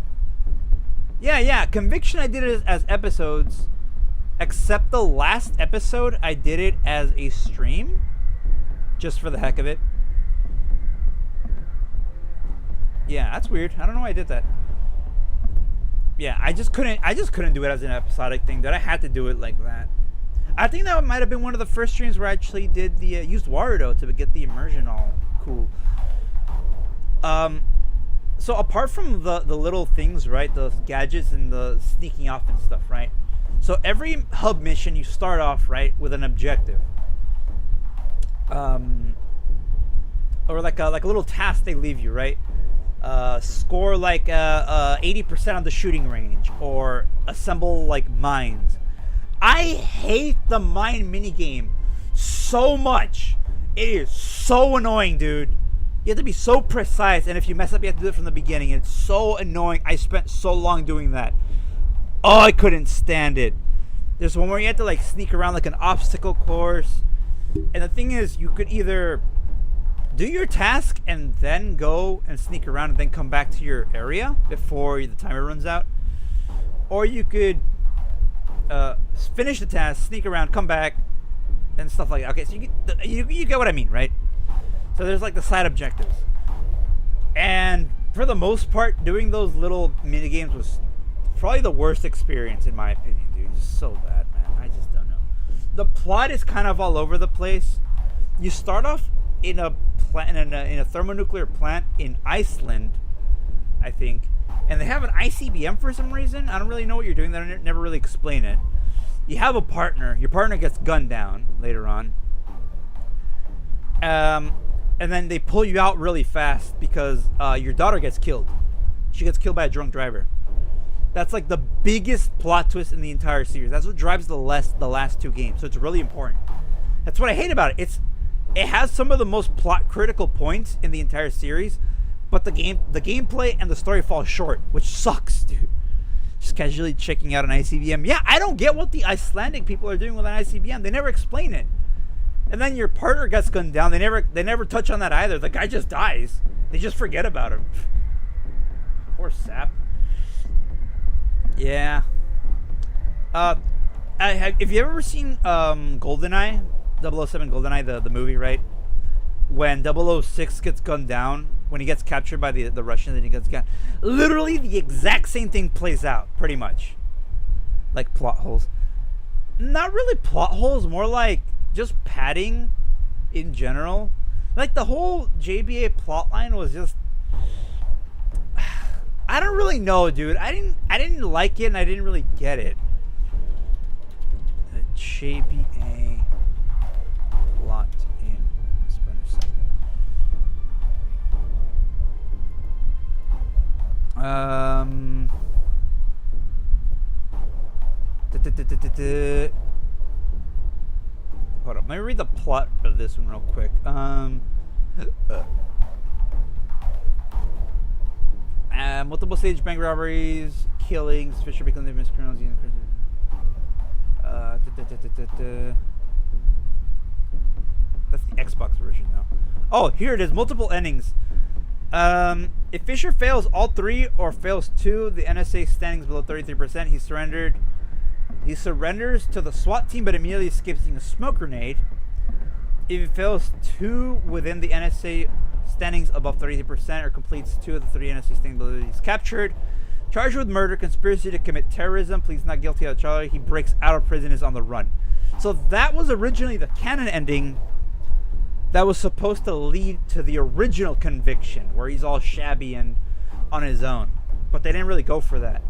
Speaker 1: Yeah, Conviction I did it as episodes. Except the last episode, I did it as a stream. Just for the heck of it. Yeah, that's weird. I don't know why I did that. Yeah, I just couldn't do it as an episodic thing. That I had to do it like that. I think that might have been one of the first streams where I actually did the used Warudo to get the immersion all cool. So apart from the little things, right, the gadgets and the sneaking off and stuff, right? So every hub mission you start off right with an objective. Or like a little task they leave you, right? Score like 80% on the shooting range, or assemble like mines. I hate the mine minigame so much. It is so annoying, dude. You have to be so precise, and if you mess up, you have to do it from the beginning. It's so annoying. I spent so long doing that. Oh, I couldn't stand it. There's one where you have to like sneak around like an obstacle course. And the thing is, you could either do your task and then go and sneak around and then come back to your area before the timer runs out. Or you could finish the task, sneak around, come back, and stuff like that. Okay, so you get what I mean, right? So there's like the side objectives. And for the most part, doing those little minigames was probably the worst experience in my opinion, dude. It's so bad, man. I just don't know. The plot is kind of all over the place. You start off in a thermonuclear plant in Iceland, I think, and they have an ICBM for some reason. I don't really know what you're doing. They never really explain it. You have a partner. Your partner gets gunned down later on. And then they pull you out really fast because your daughter gets killed. She gets killed by a drunk driver. That's like the biggest plot twist in the entire series. That's what drives the last two games. So it's really important. That's what I hate about it. It has some of the most plot critical points in the entire series, but the gameplay and the story fall short, which sucks, dude. Just casually checking out an ICBM. Yeah, I don't get what the Icelandic people are doing with an ICBM. They never explain it. And then your partner gets gunned down. They never touch on that either. The guy just dies. They just forget about him. Poor sap. Yeah. Have you ever seen GoldenEye? 007 GoldenEye, the movie, right? When 006 gets gunned down, when he gets captured by the Russians and he gets gunned. Literally the exact same thing plays out, pretty much. Like plot holes. Not really plot holes, more like just padding in general. Like the whole JBA plotline was just, I don't really know, dude. I didn't like it and I didn't really get it. The JBA Hold up, let me read the plot of this one real quick. Multiple stage bank robberies, killings, Fisher becomes infamous criminals. That's the Xbox version now. Oh, here it is. Multiple endings. If Fisher fails all 3 or fails 2, the NSA standings below 33%. He surrenders to the SWAT team, but immediately escapes using a smoke grenade. If he fails 2 within the NSA standings above 33% or completes 2 of the 3 NSA standings below, he's captured. Charged with murder, conspiracy to commit terrorism, pleads not guilty of charge. He breaks out of prison, is on the run. So that was originally the canon ending that was supposed to lead to the original conviction, where he's all shabby and on his own. But they didn't really go for that.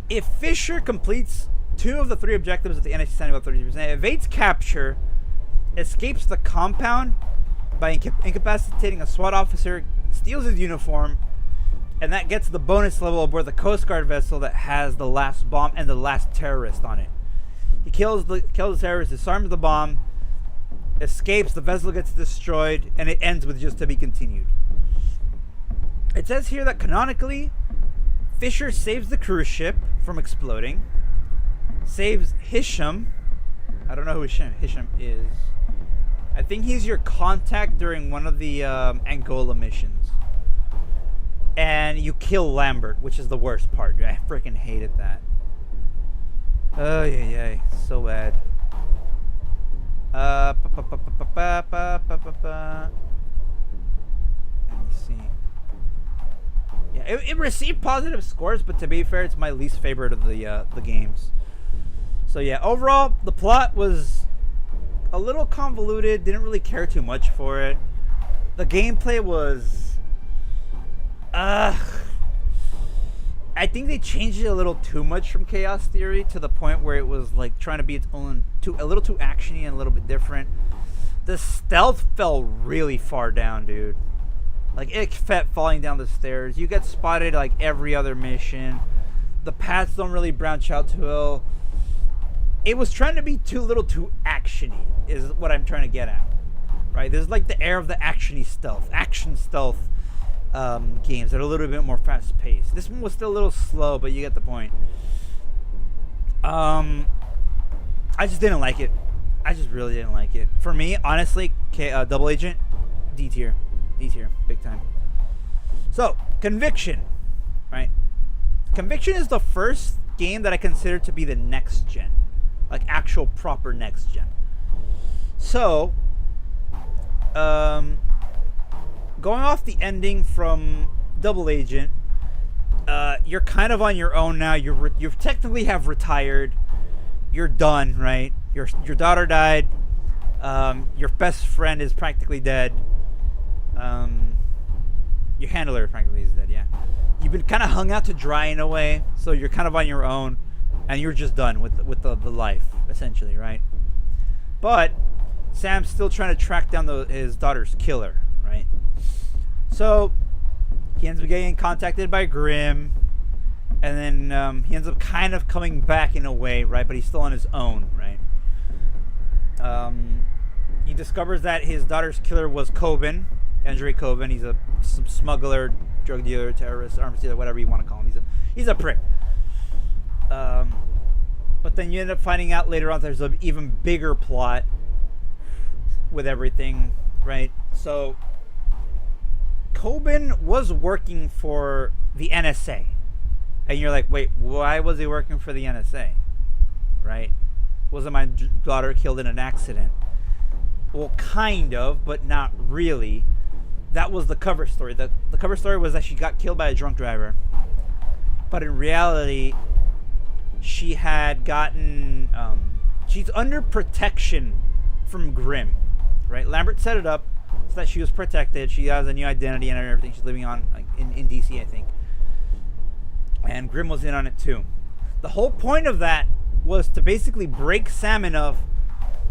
Speaker 1: If Fisher completes 2 of the 3 objectives of the NSA standing above 30%, evades capture, escapes the compound by incapacitating a SWAT officer, steals his uniform, and that gets the bonus level aboard the Coast Guard vessel that has the last bomb and the last terrorist on it. He kills the terrorist, disarms the bomb, escapes, the vessel gets destroyed, and it ends with just to be continued. It says here that canonically, Fisher saves the cruise ship from exploding, saves Hisham. I don't know who Hisham is. I think he's your contact during one of the Angola missions. And you kill Lambert, which is the worst part. I freaking hated that. Oh, yeah, so bad. Let me see. Yeah, it received positive scores, but to be fair, it's my least favorite of the games. So yeah, overall, the plot was a little convoluted. Didn't really care too much for it. The gameplay was... I think they changed it a little too much from Chaos Theory to the point where it was like trying to be its own, a little too actiony and a little bit different. The stealth fell really far down, dude. Like, it kept falling down the stairs. You get spotted like every other mission. The paths don't really branch out too well. It was trying to be too actiony, is what I'm trying to get at. Right? There's like the air of the action stealth games that are a little bit more fast paced. This one was still a little slow, but you get the point. I just didn't like it. I just really didn't like it. For me, honestly, Double Agent, D tier, big time. So, Conviction, right? Conviction is the first game that I consider to be the next gen, like actual proper next gen. So, going off the ending from Double Agent, you're kind of on your own now. You technically have retired. You're done, right? Your daughter died. Your best friend is practically dead. Your handler practically is dead. Yeah, you've been kind of hung out to dry in a way, so you're kind of on your own, and you're just done with the life essentially, right? But Sam's still trying to track down his daughter's killer, right? So he ends up getting contacted by Grimm, and then he ends up kind of coming back in a way, right? But he's still on his own, right? He discovers that his daughter's killer was Coben, Andre Coben. He's some smuggler, drug dealer, terrorist, arms dealer, whatever you want to call him. He's a prick. But then you end up finding out later on there's an even bigger plot with everything, right? So Coben was working for the NSA, and you're like, wait, why was he working for the NSA, right? Wasn't my daughter killed in an accident? Well, kind of, but not really. That was the cover story. The cover story was that she got killed by a drunk driver, but in reality she had gotten she's under protection from Grimm, right? Lambert set it up so that she was protected. She has a new identity and everything. She's living on in DC, I think, and Grimm was in on it too. The whole point of that was to basically break Sam enough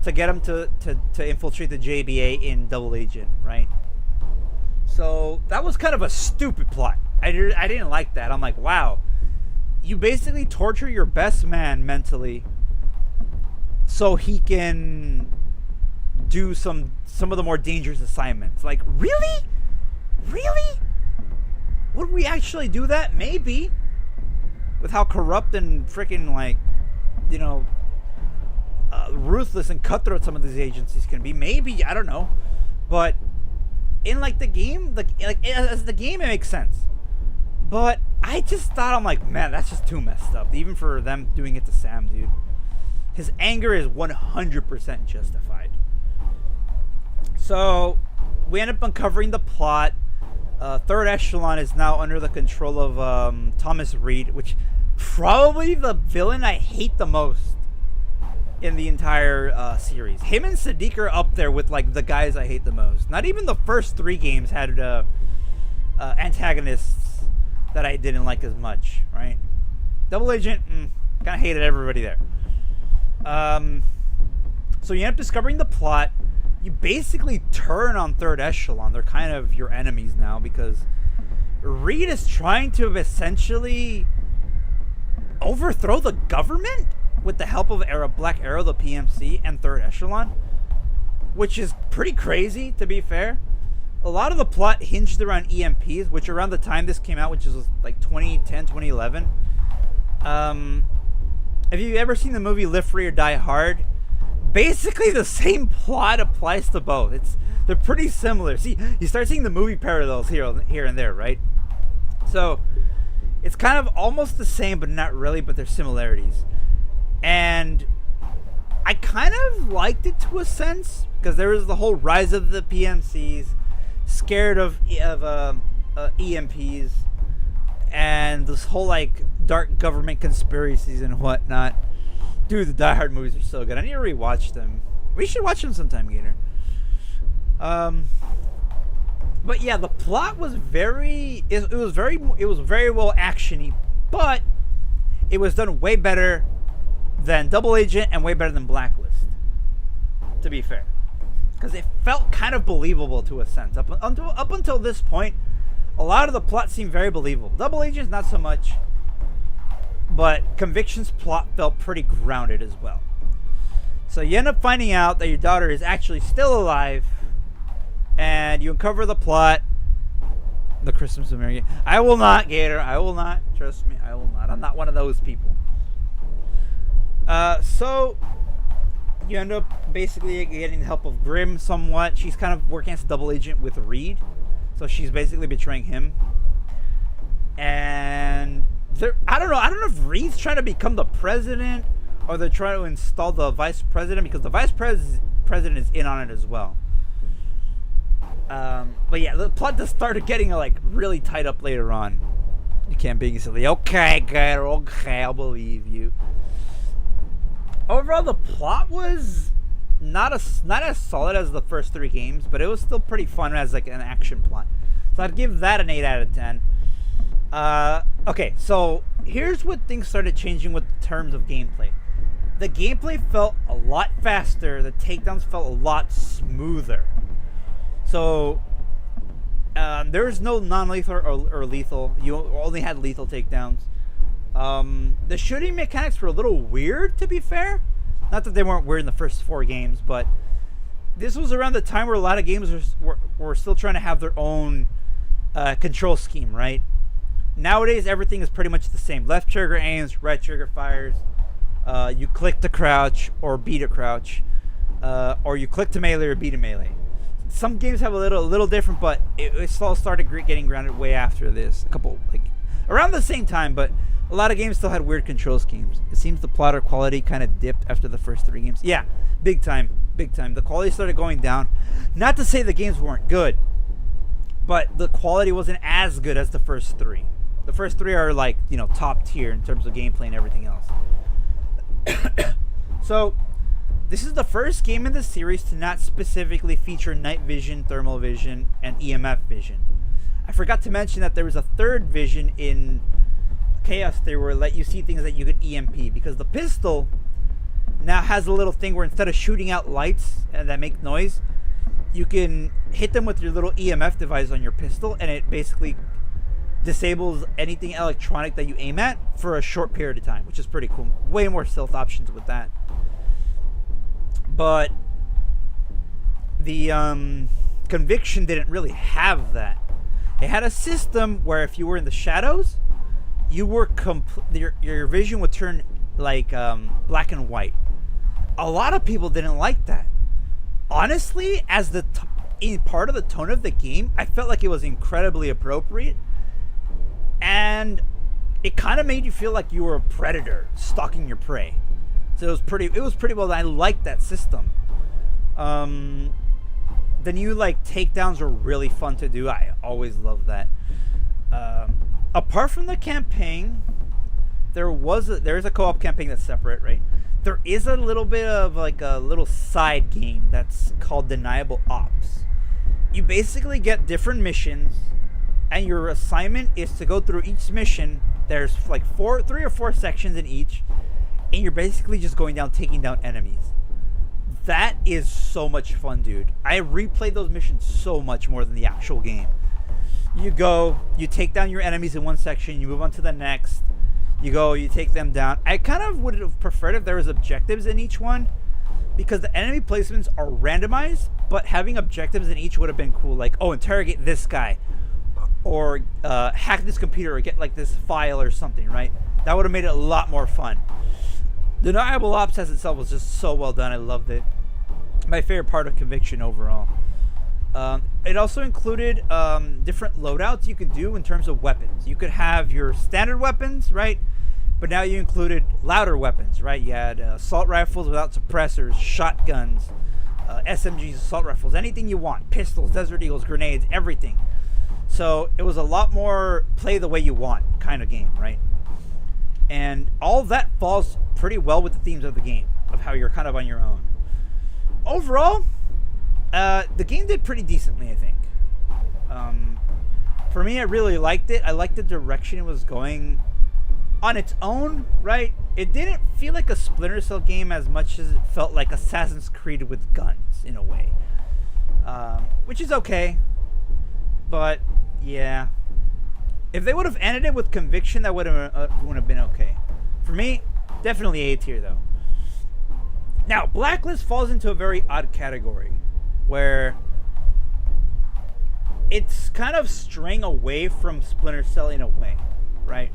Speaker 1: to get him to infiltrate the JBA in Double Agent, right? So that was kind of a stupid plot. I didn't like that. I'm like, wow, you basically torture your best man mentally so he can do some of the more dangerous assignments. Like, really? Would we actually do that? Maybe. With how corrupt and freaking, like, you know, ruthless and cutthroat some of these agencies can be. Maybe, I don't know. But in, like, the game, like as the game, it makes sense. But I just thought, I'm like, man, that's just too messed up. Even for them doing it to Sam, dude. His anger is 100% justified. So, we end up uncovering the plot. Third Echelon is now under the control of Thomas Reed, which probably the villain I hate the most in the entire series. Him and Siddiq are up there with, like, the guys I hate the most. Not even the first 3 games had antagonists that I didn't like as much, right? Double Agent, kind of hated everybody there. So you end up discovering the plot. You basically turn on Third Echelon. They're kind of your enemies now because Reed is trying to essentially overthrow the government with the help of Black Arrow, the PMC, and Third Echelon, which is pretty crazy, to be fair. A lot of the plot hinged around EMPs, which around the time this came out, which is like 2010, 2011. Have you ever seen the movie Live Free or Die Hard? Basically, the same plot applies to both. They're pretty similar. See, you start seeing the movie parallels here and there, right? So, it's kind of almost the same, but not really, but there's similarities. And I kind of liked it to a sense, because there was the whole rise of the PMCs, scared of EMPs, and this whole, like, dark government conspiracies and whatnot. Dude, the Die Hard movies are so good. I need to rewatch them. We should watch them sometime, Gator. But yeah, the plot was very very well actiony, but it was done way better than Double Agent and way better than Blacklist, to be fair, because it felt kind of believable to a sense. Up until this point, a lot of the plot seemed very believable. Double Agent, not so much. But Conviction's plot felt pretty grounded as well. So you end up finding out that your daughter is actually still alive, and you uncover the plot. The Christmas of Mary. I will not, Gator. I will not. Trust me, I will not. I'm not one of those people. So you end up basically getting the help of Grimm somewhat. She's kind of working as a double agent with Reed, so she's basically betraying him. And I don't know if Reed's trying to become the president or they're trying to install the vice president, because the vice president is in on it as well. But yeah, the plot just started getting like really tied up later on. You can't be silly. Okay, Gator. Okay, I'll believe you. Overall, the plot was not as solid as the first 3 games, but it was still pretty fun as like an action plot. So I'd give that an 8 out of 10. Okay, so here's what things started changing with terms of gameplay. The gameplay felt a lot faster. The takedowns felt a lot smoother. So there was no non-lethal or lethal. You only had lethal takedowns. The shooting mechanics were a little weird, to be fair. Not that they weren't weird in the first 4 games, but this was around the time where a lot of games were still trying to have their own control scheme, right? Nowadays, everything is pretty much the same. Left trigger aims, right trigger fires. You click to crouch or B to crouch, or you click to melee or B to melee. Some games have a little different, but it all started getting grounded way after this. A couple, like, around the same time, but a lot of games still had weird control schemes. It seems the plot or quality kind of dipped after the first 3 games. Yeah, big time. The quality started going down. Not to say the games weren't good, but the quality wasn't as good as the first 3. The first 3 are like, you know, top tier in terms of gameplay and everything else. So, this is the first game in the series to not specifically feature night vision, thermal vision, and EMF vision. I forgot to mention that there was a third vision in Chaos Theory where it let you see things that you could EMP, because the pistol now has a little thing where instead of shooting out lights that make noise, you can hit them with your little EMF device on your pistol, and it basically disables anything electronic that you aim at for a short period of time, which is pretty cool. Way more stealth options with that. But the Conviction didn't really have that. It had a system where if you were in the shadows, you were your vision would turn like black and white. A lot of people didn't like that. Honestly, as the part of the tone of the game, I felt like it was incredibly appropriate, and it kind of made you feel like you were a predator stalking your prey. So it was pretty well done. I liked that system. The new like takedowns were really fun to do. I always loved that. Apart from the campaign, there is a co-op campaign that's separate, right? There is a little bit of like a little side game that's called Deniable Ops. You basically get different missions, and your assignment is to go through each mission. There's like 3 or 4 sections in each, and you're basically just going down, taking down enemies. That is so much fun, dude. I replayed those missions so much more than the actual game. You go, you take down your enemies in one section, you move on to the next. You go, you take them down. I kind of would have preferred if there was objectives in each one, because the enemy placements are randomized, but having objectives in each would have been cool. Like, oh, interrogate this guy, or hack this computer, or get like this file or something, right? That would have made it a lot more fun. Deniable Ops as itself was just so well done. I loved it. My favorite part of Conviction overall. It also included different loadouts you could do in terms of weapons. You could have your standard weapons, right? But now you included louder weapons, right? You had assault rifles without suppressors, shotguns, SMGs, assault rifles, anything you want. Pistols, Desert Eagles, grenades, everything. So it was a lot more play the way you want kind of game, right? And all of that falls pretty well with the themes of the game, of how you're kind of on your own. Overall, the game did pretty decently, I think. For me, I really liked it. I liked the direction it was going on its own, right? It didn't feel like a Splinter Cell game as much as it felt like Assassin's Creed with guns, in a way. Which is okay. But, yeah. If they would have ended it with Conviction, that would have been okay. For me, definitely A tier, though. Now, Blacklist falls into a very odd category, where it's kind of straying away from Splinter Cell in a way, right?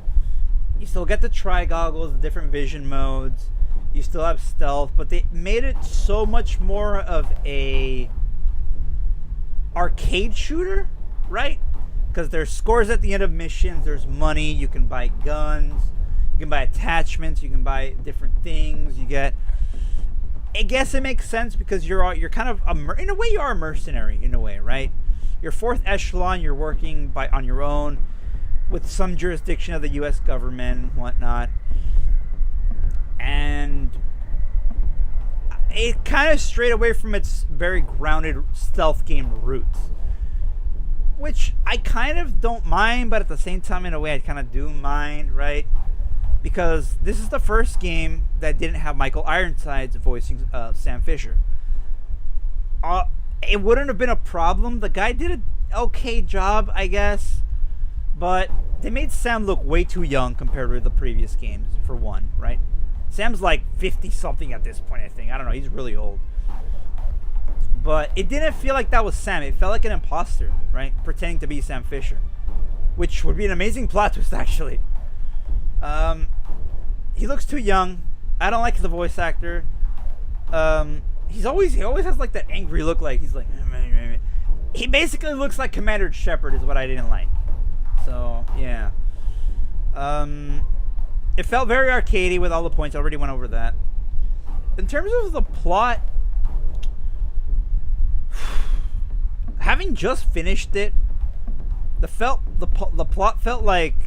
Speaker 1: You still get the tri-goggles, the different vision modes, you still have stealth, but they made it so much more of a arcade shooter, right? Because there's scores at the end of missions, there's money, you can buy guns, you can buy attachments, you can buy different things, you get... I guess it makes sense because you're kind of in a way you are a mercenary in a way, right? You're 4th echelon, you're working on your own with some jurisdiction of the U.S. government and whatnot, and it kind of strayed away from its very grounded stealth game roots, which I kind of don't mind, but at the same time, in a way, I kind of do mind, right? Because this is the first game that didn't have Michael Ironsides voicing Sam Fisher. It wouldn't have been a problem. The guy did an okay job, I guess. But they made Sam look way too young compared with the previous games, for one, right? Sam's like 50-something at this point, I think. I don't know. He's really old. But it didn't feel like that was Sam. It felt like an imposter, right? Pretending to be Sam Fisher. Which would be an amazing plot twist, actually. He looks too young. I don't like the voice actor. He always has like that angry look, like he's like, he basically looks like Commander Shepard is what I didn't like. So yeah. It felt very arcadey with all the points. I already went over that. In terms of the plot, having just finished it, the plot felt like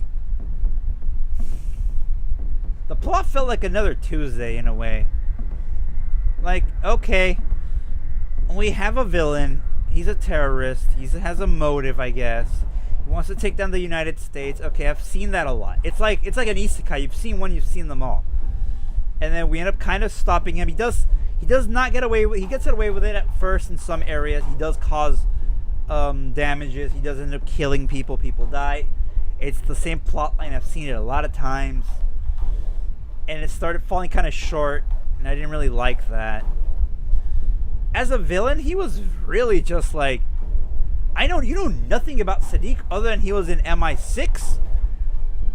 Speaker 1: another Tuesday in a way. Like, okay, we have a villain. He's a terrorist. He has a motive, I guess. He wants to take down the United States. Okay, I've seen that a lot. It's like an isekai. You've seen one, you've seen them all. And then we end up kind of stopping him. He does not get away with. He gets away with it at first in some areas. He does cause damages. He does end up killing people. People die. It's the same plot line. I've seen it a lot of times. And it started falling kind of short, and I didn't really like that. As a villain, he was really just like, you know nothing about Sadiq other than he was in MI6.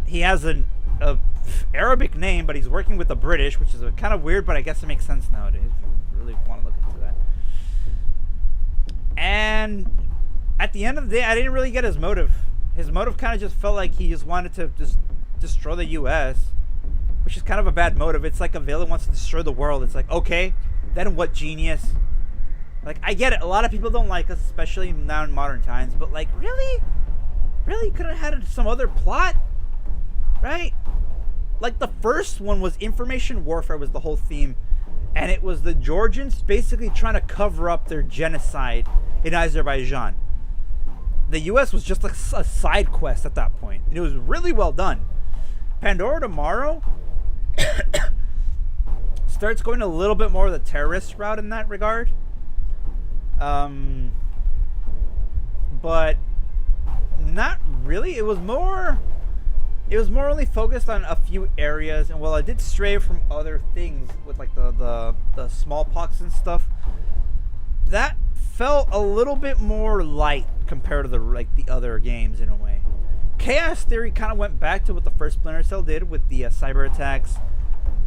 Speaker 1: He has a Arabic name, but he's working with the British, which is kind of weird, but I guess it makes sense nowadays if you really want to look into that. And at the end of the day, I didn't really get his motive. His motive kind of just felt like he just wanted to just destroy the U.S., which is kind of a bad motive. It's like a villain wants to destroy the world. It's like, okay, then what, genius? Like, I get it. A lot of people don't like us, especially now in modern times. But, like, really? Really? Could have had some other plot? Right? Like, the first one was information warfare was the whole theme. And it was the Georgians basically trying to cover up their genocide in Azerbaijan. The U.S. was just like a side quest at that point. And it was really well done. Pandora Tomorrow starts going a little bit more of the terrorist route in that regard. But not really. It was more only focused on a few areas, and while I did stray from other things with like the smallpox and stuff, that felt a little bit more light compared to the other games in a way. Chaos Theory kind of went back to what the first Splinter Cell did with the cyber attacks,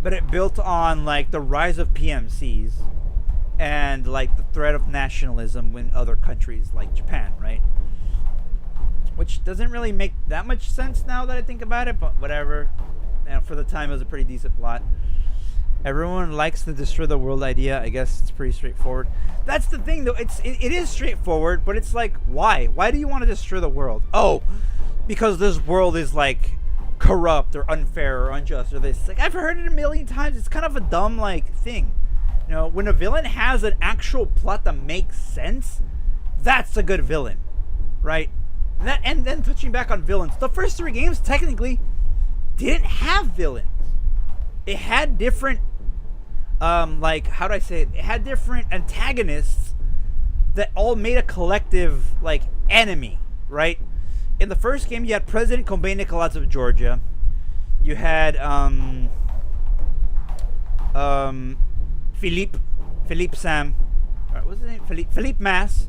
Speaker 1: but it built on like the rise of PMCs and like the threat of nationalism in other countries like Japan, right? Which doesn't really make that much sense now that I think about it, but whatever. And for the time, it was a pretty decent plot. Everyone likes the destroy the world idea. I guess it's pretty straightforward. That's the thing, though. It is straightforward, but it's like, why? Why do you want to destroy the world? Oh, because this world is like corrupt or unfair or unjust or this. Like, I've heard it a million times. It's kind of a dumb like thing. You know, when a villain has an actual plot that makes sense, that's a good villain, right? And then touching back on villains, the first 3 games technically didn't have villains. It had different, like, how do I say it? It had different antagonists that all made a collective, like, enemy, right? In the first game, you had President Kobe Nicolas of Georgia. You had, Philippe Sam, what was his name? Philippe Mass,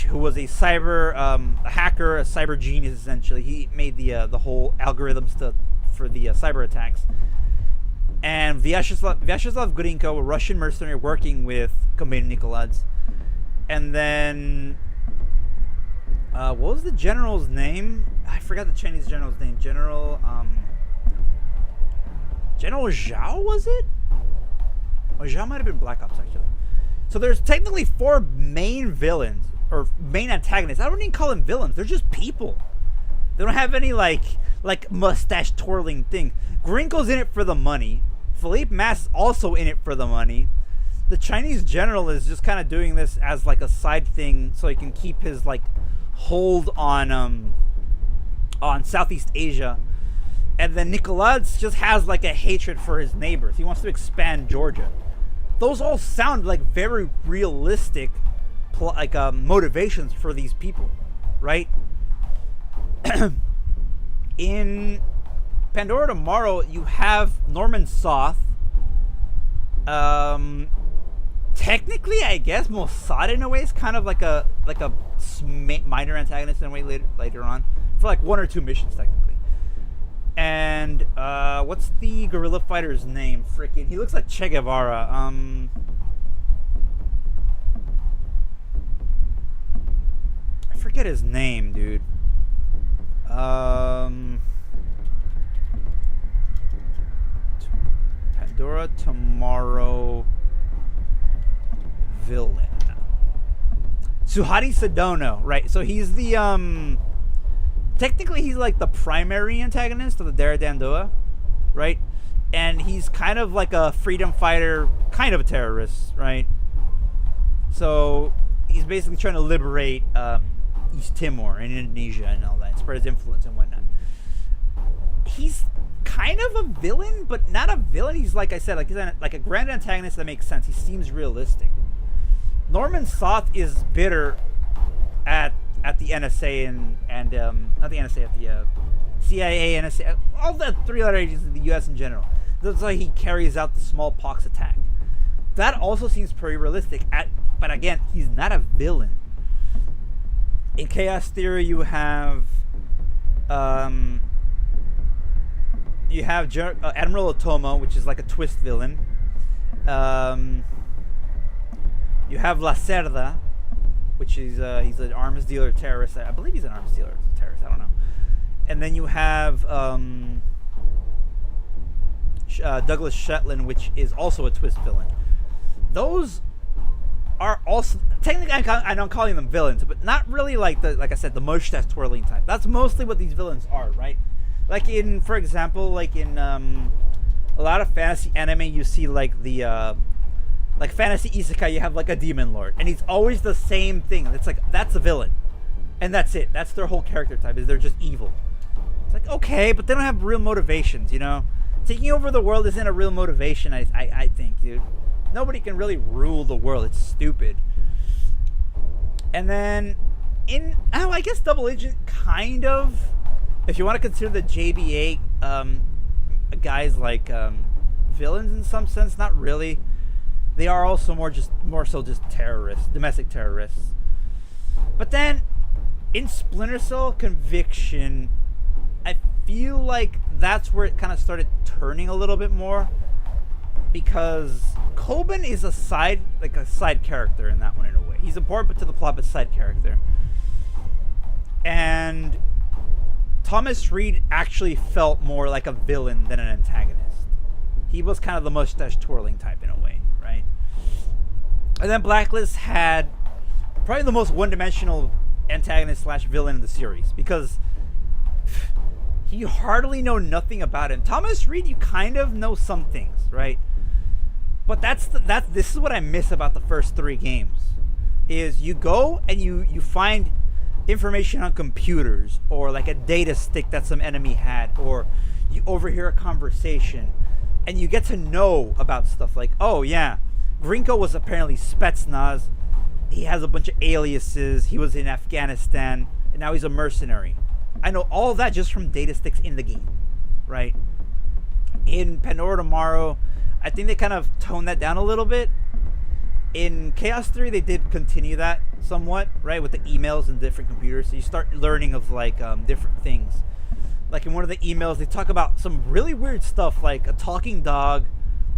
Speaker 1: who was a cyber a hacker, a cyber genius essentially. He made the whole algorithms for the cyber attacks. And Vyacheslav Gurinko, a Russian mercenary working with Kobe Nicolas. And then what was the general's name? I forgot the Chinese general's name. General Zhao, was it? Oh, Zhao might have been Black Ops actually. So there's technically 4 main villains or main antagonists. I don't even call them villains. They're just people. They don't have any like mustache twirling thing. Grinko's in it for the money. Philippe Mass is also in it for the money. The Chinese general is just kind of doing this as like a side thing so he can keep his like hold on Southeast Asia. And then Nicolas just has like a hatred for his neighbors. He wants to expand Georgia. Those all sound like very realistic motivations for these people, right? In Pandora Tomorrow, you have Norman Soth. Technically, I guess Mossad in a way is kind of like a minor antagonist in a way later on for like 1 or 2 missions technically. And what's the guerrilla fighter's name? Freaking, he looks like Che Guevara. I forget his name, dude. Pandora Tomorrow villain. Suhadi Sadono, right? So he's the technically he's like the primary antagonist of the Dara Dandoa, right? And he's kind of like a freedom fighter, kind of a terrorist, right? So he's basically trying to liberate East Timor and Indonesia and all that, spread his influence and whatnot. He's kind of a villain, but not a villain. He's like I said, like he's like a grand antagonist that makes sense. He seems realistic. Norman Soth is bitter at the NSA and not the NSA, at the CIA, NSA, all the 3 other agencies in the U.S. in general. That's why he carries out the smallpox attack. That also seems pretty realistic. But again, he's not a villain. In Chaos Theory, you have Admiral Otomo, which is like a twist villain. You have Lacerda, which is he's an arms dealer terrorist. I believe he's an arms dealer terrorist. I don't know. And then you have Douglas Shetland, which is also a twist villain. Those are also technically I'm calling them villains, but not really like I said, the mustache twirling type. That's mostly what these villains are, right? Like for example, like in a lot of fantasy anime, you see like the like fantasy isekai, you have like a demon lord, and he's always the same thing. It's like that's a villain, and that's it. That's their whole character type, is they're just evil. It's like, okay, but they don't have real motivations, you know? Taking over the world isn't a real motivation, I think, dude. Nobody can really rule the world. It's stupid. And then I guess Double Agent kind of, if you want to consider the JBA guys like villains in some sense, not really. They are also more so just terrorists, domestic terrorists. But then in Splinter Cell Conviction, I feel like that's where it kind of started turning a little bit more, because Coben is a side character in that one in a way. He's important to the plot, but side character. And Thomas Reed actually felt more like a villain than an antagonist. He was kind of the mustache twirling type in a way, right? And then Blacklist had probably the most one-dimensional antagonist / villain in the series, because you hardly know nothing about him. Thomas Reed, you kind of know some things, right? But this is what I miss about the first 3 games, is you go and you find information on computers, or like a data stick that some enemy had, or you overhear a conversation, and you get to know about stuff like, oh yeah, Grinko was apparently Spetsnaz, he has a bunch of aliases, he was in Afghanistan, and now he's a mercenary. I know all that just from data sticks in the game, right? In Pandora Tomorrow, I think they kind of toned that down a little bit. In Chaos Theory, they did continue that somewhat, right, with the emails and different computers. So you start learning of like different things. Like in one of the emails, they talk about some really weird stuff, like a talking dog,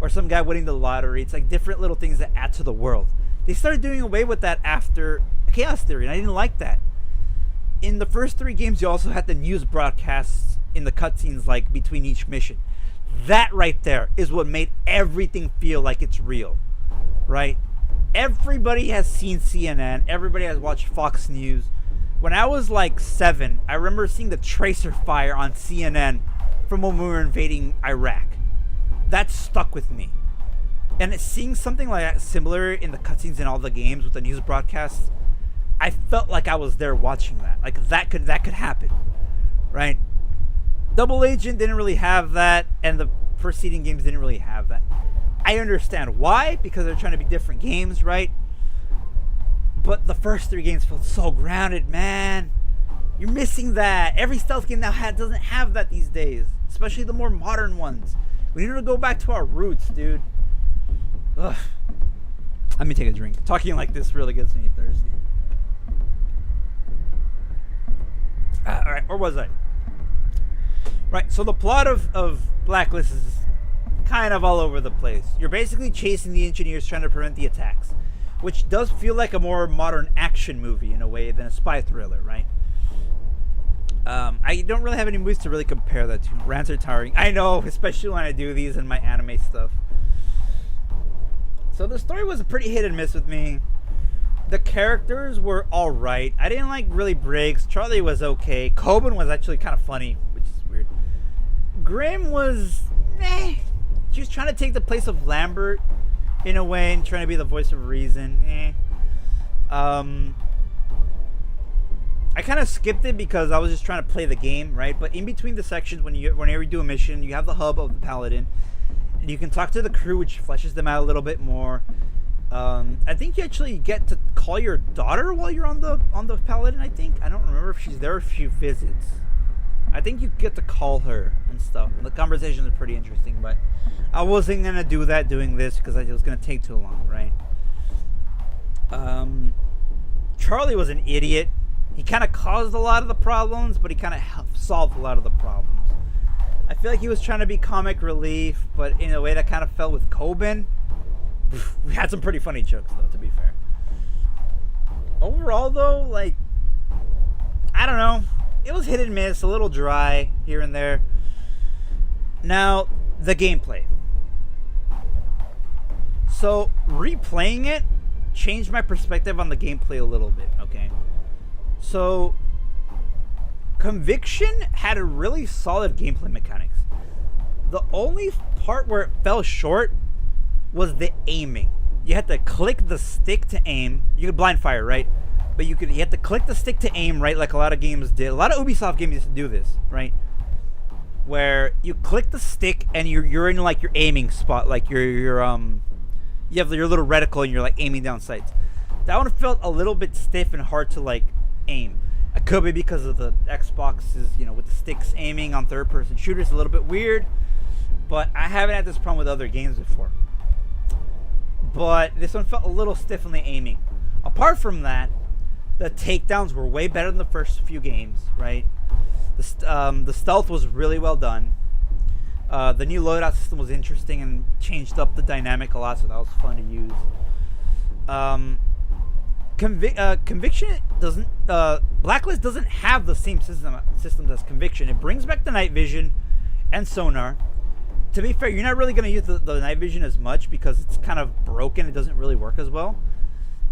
Speaker 1: or some guy winning the lottery. It's like different little things that add to the world. They started doing away with that after Chaos Theory, and I didn't like that. In the first 3 games, you also had the news broadcasts in the cutscenes, like between each mission. That right there is what made everything feel like it's real, right? Everybody has seen CNN. Everybody has watched Fox News. When I was like 7, I remember seeing the tracer fire on CNN from when we were invading Iraq. That stuck with me. And seeing something like that similar in the cutscenes in all the games with the news broadcasts, I felt like I was there watching that. Like that could happen, right? Double Agent didn't really have that, and the preceding games didn't really have that. I understand why, because they're trying to be different games, right? But the first 3 games felt so grounded, man. You're missing that. Every stealth game now doesn't have that these days, especially the more modern ones. We need to go back to our roots, dude. Ugh. Let me take a drink. Talking like this really gets me thirsty. Alright, where was I? Right, so the plot of Blacklist is kind of all over the place. You're basically chasing the engineers trying to prevent the attacks, which does feel like a more modern action movie in a way than a spy thriller, right? I don't really have any movies to really compare that to. Rants are tiring. I know, especially when I do these in my anime stuff. So the story was a pretty hit and miss with me. The characters were alright. I didn't like really Briggs. Charlie was okay. Coben was actually kind of funny, which is weird. Grim was meh. She was trying to take the place of Lambert in a way and trying to be the voice of reason. I kind of skipped it because I was just trying to play the game, right? But in between the sections, whenever you do a mission, you have the hub of the Paladin, and you can talk to the crew, which fleshes them out a little bit more. I think you actually get to call your daughter while you're on the Paladin. I don't remember if she's there or if she visits. I think you get to call her and stuff. And the conversations are pretty interesting, but I wasn't gonna do that doing this because it was gonna take too long, right? Charlie was an idiot. He kind of caused a lot of the problems, but he kind of solved a lot of the problems. I feel like he was trying to be comic relief, but in a way that kind of fell with Coben. We had some pretty funny jokes, though, to be fair. Overall, though, like, I don't know. It was hit and miss, a little dry here and there. Now, the gameplay. So, replaying it changed my perspective on the gameplay a little bit, okay? So, Conviction had a really solid gameplay mechanics. The only part where it fell short was the aiming. You had to click the stick to aim. You could blind fire, right? But you had to click the stick to aim, right? Like a lot of games did. A lot of Ubisoft games used to do this, right? Where you click the stick and you're in like your aiming spot, like you have your little reticle and you're like aiming down sights. That one felt a little bit stiff and hard to like aim. It could be because of the Xbox's, with the sticks aiming on third-person shooters, a little bit weird. But I haven't had this problem with other games before. But this one felt a little stiff on the aiming. Apart from that, the takedowns were way better than the first few games, right? The stealth was really well done. The new loadout system was interesting and changed up the dynamic a lot, so that was fun to use. Conviction doesn't. Blacklist doesn't have the same systems as Conviction. It brings back the night vision and sonar. To be fair, you're not really going to use the night vision as much because it's kind of broken. It doesn't really work as well.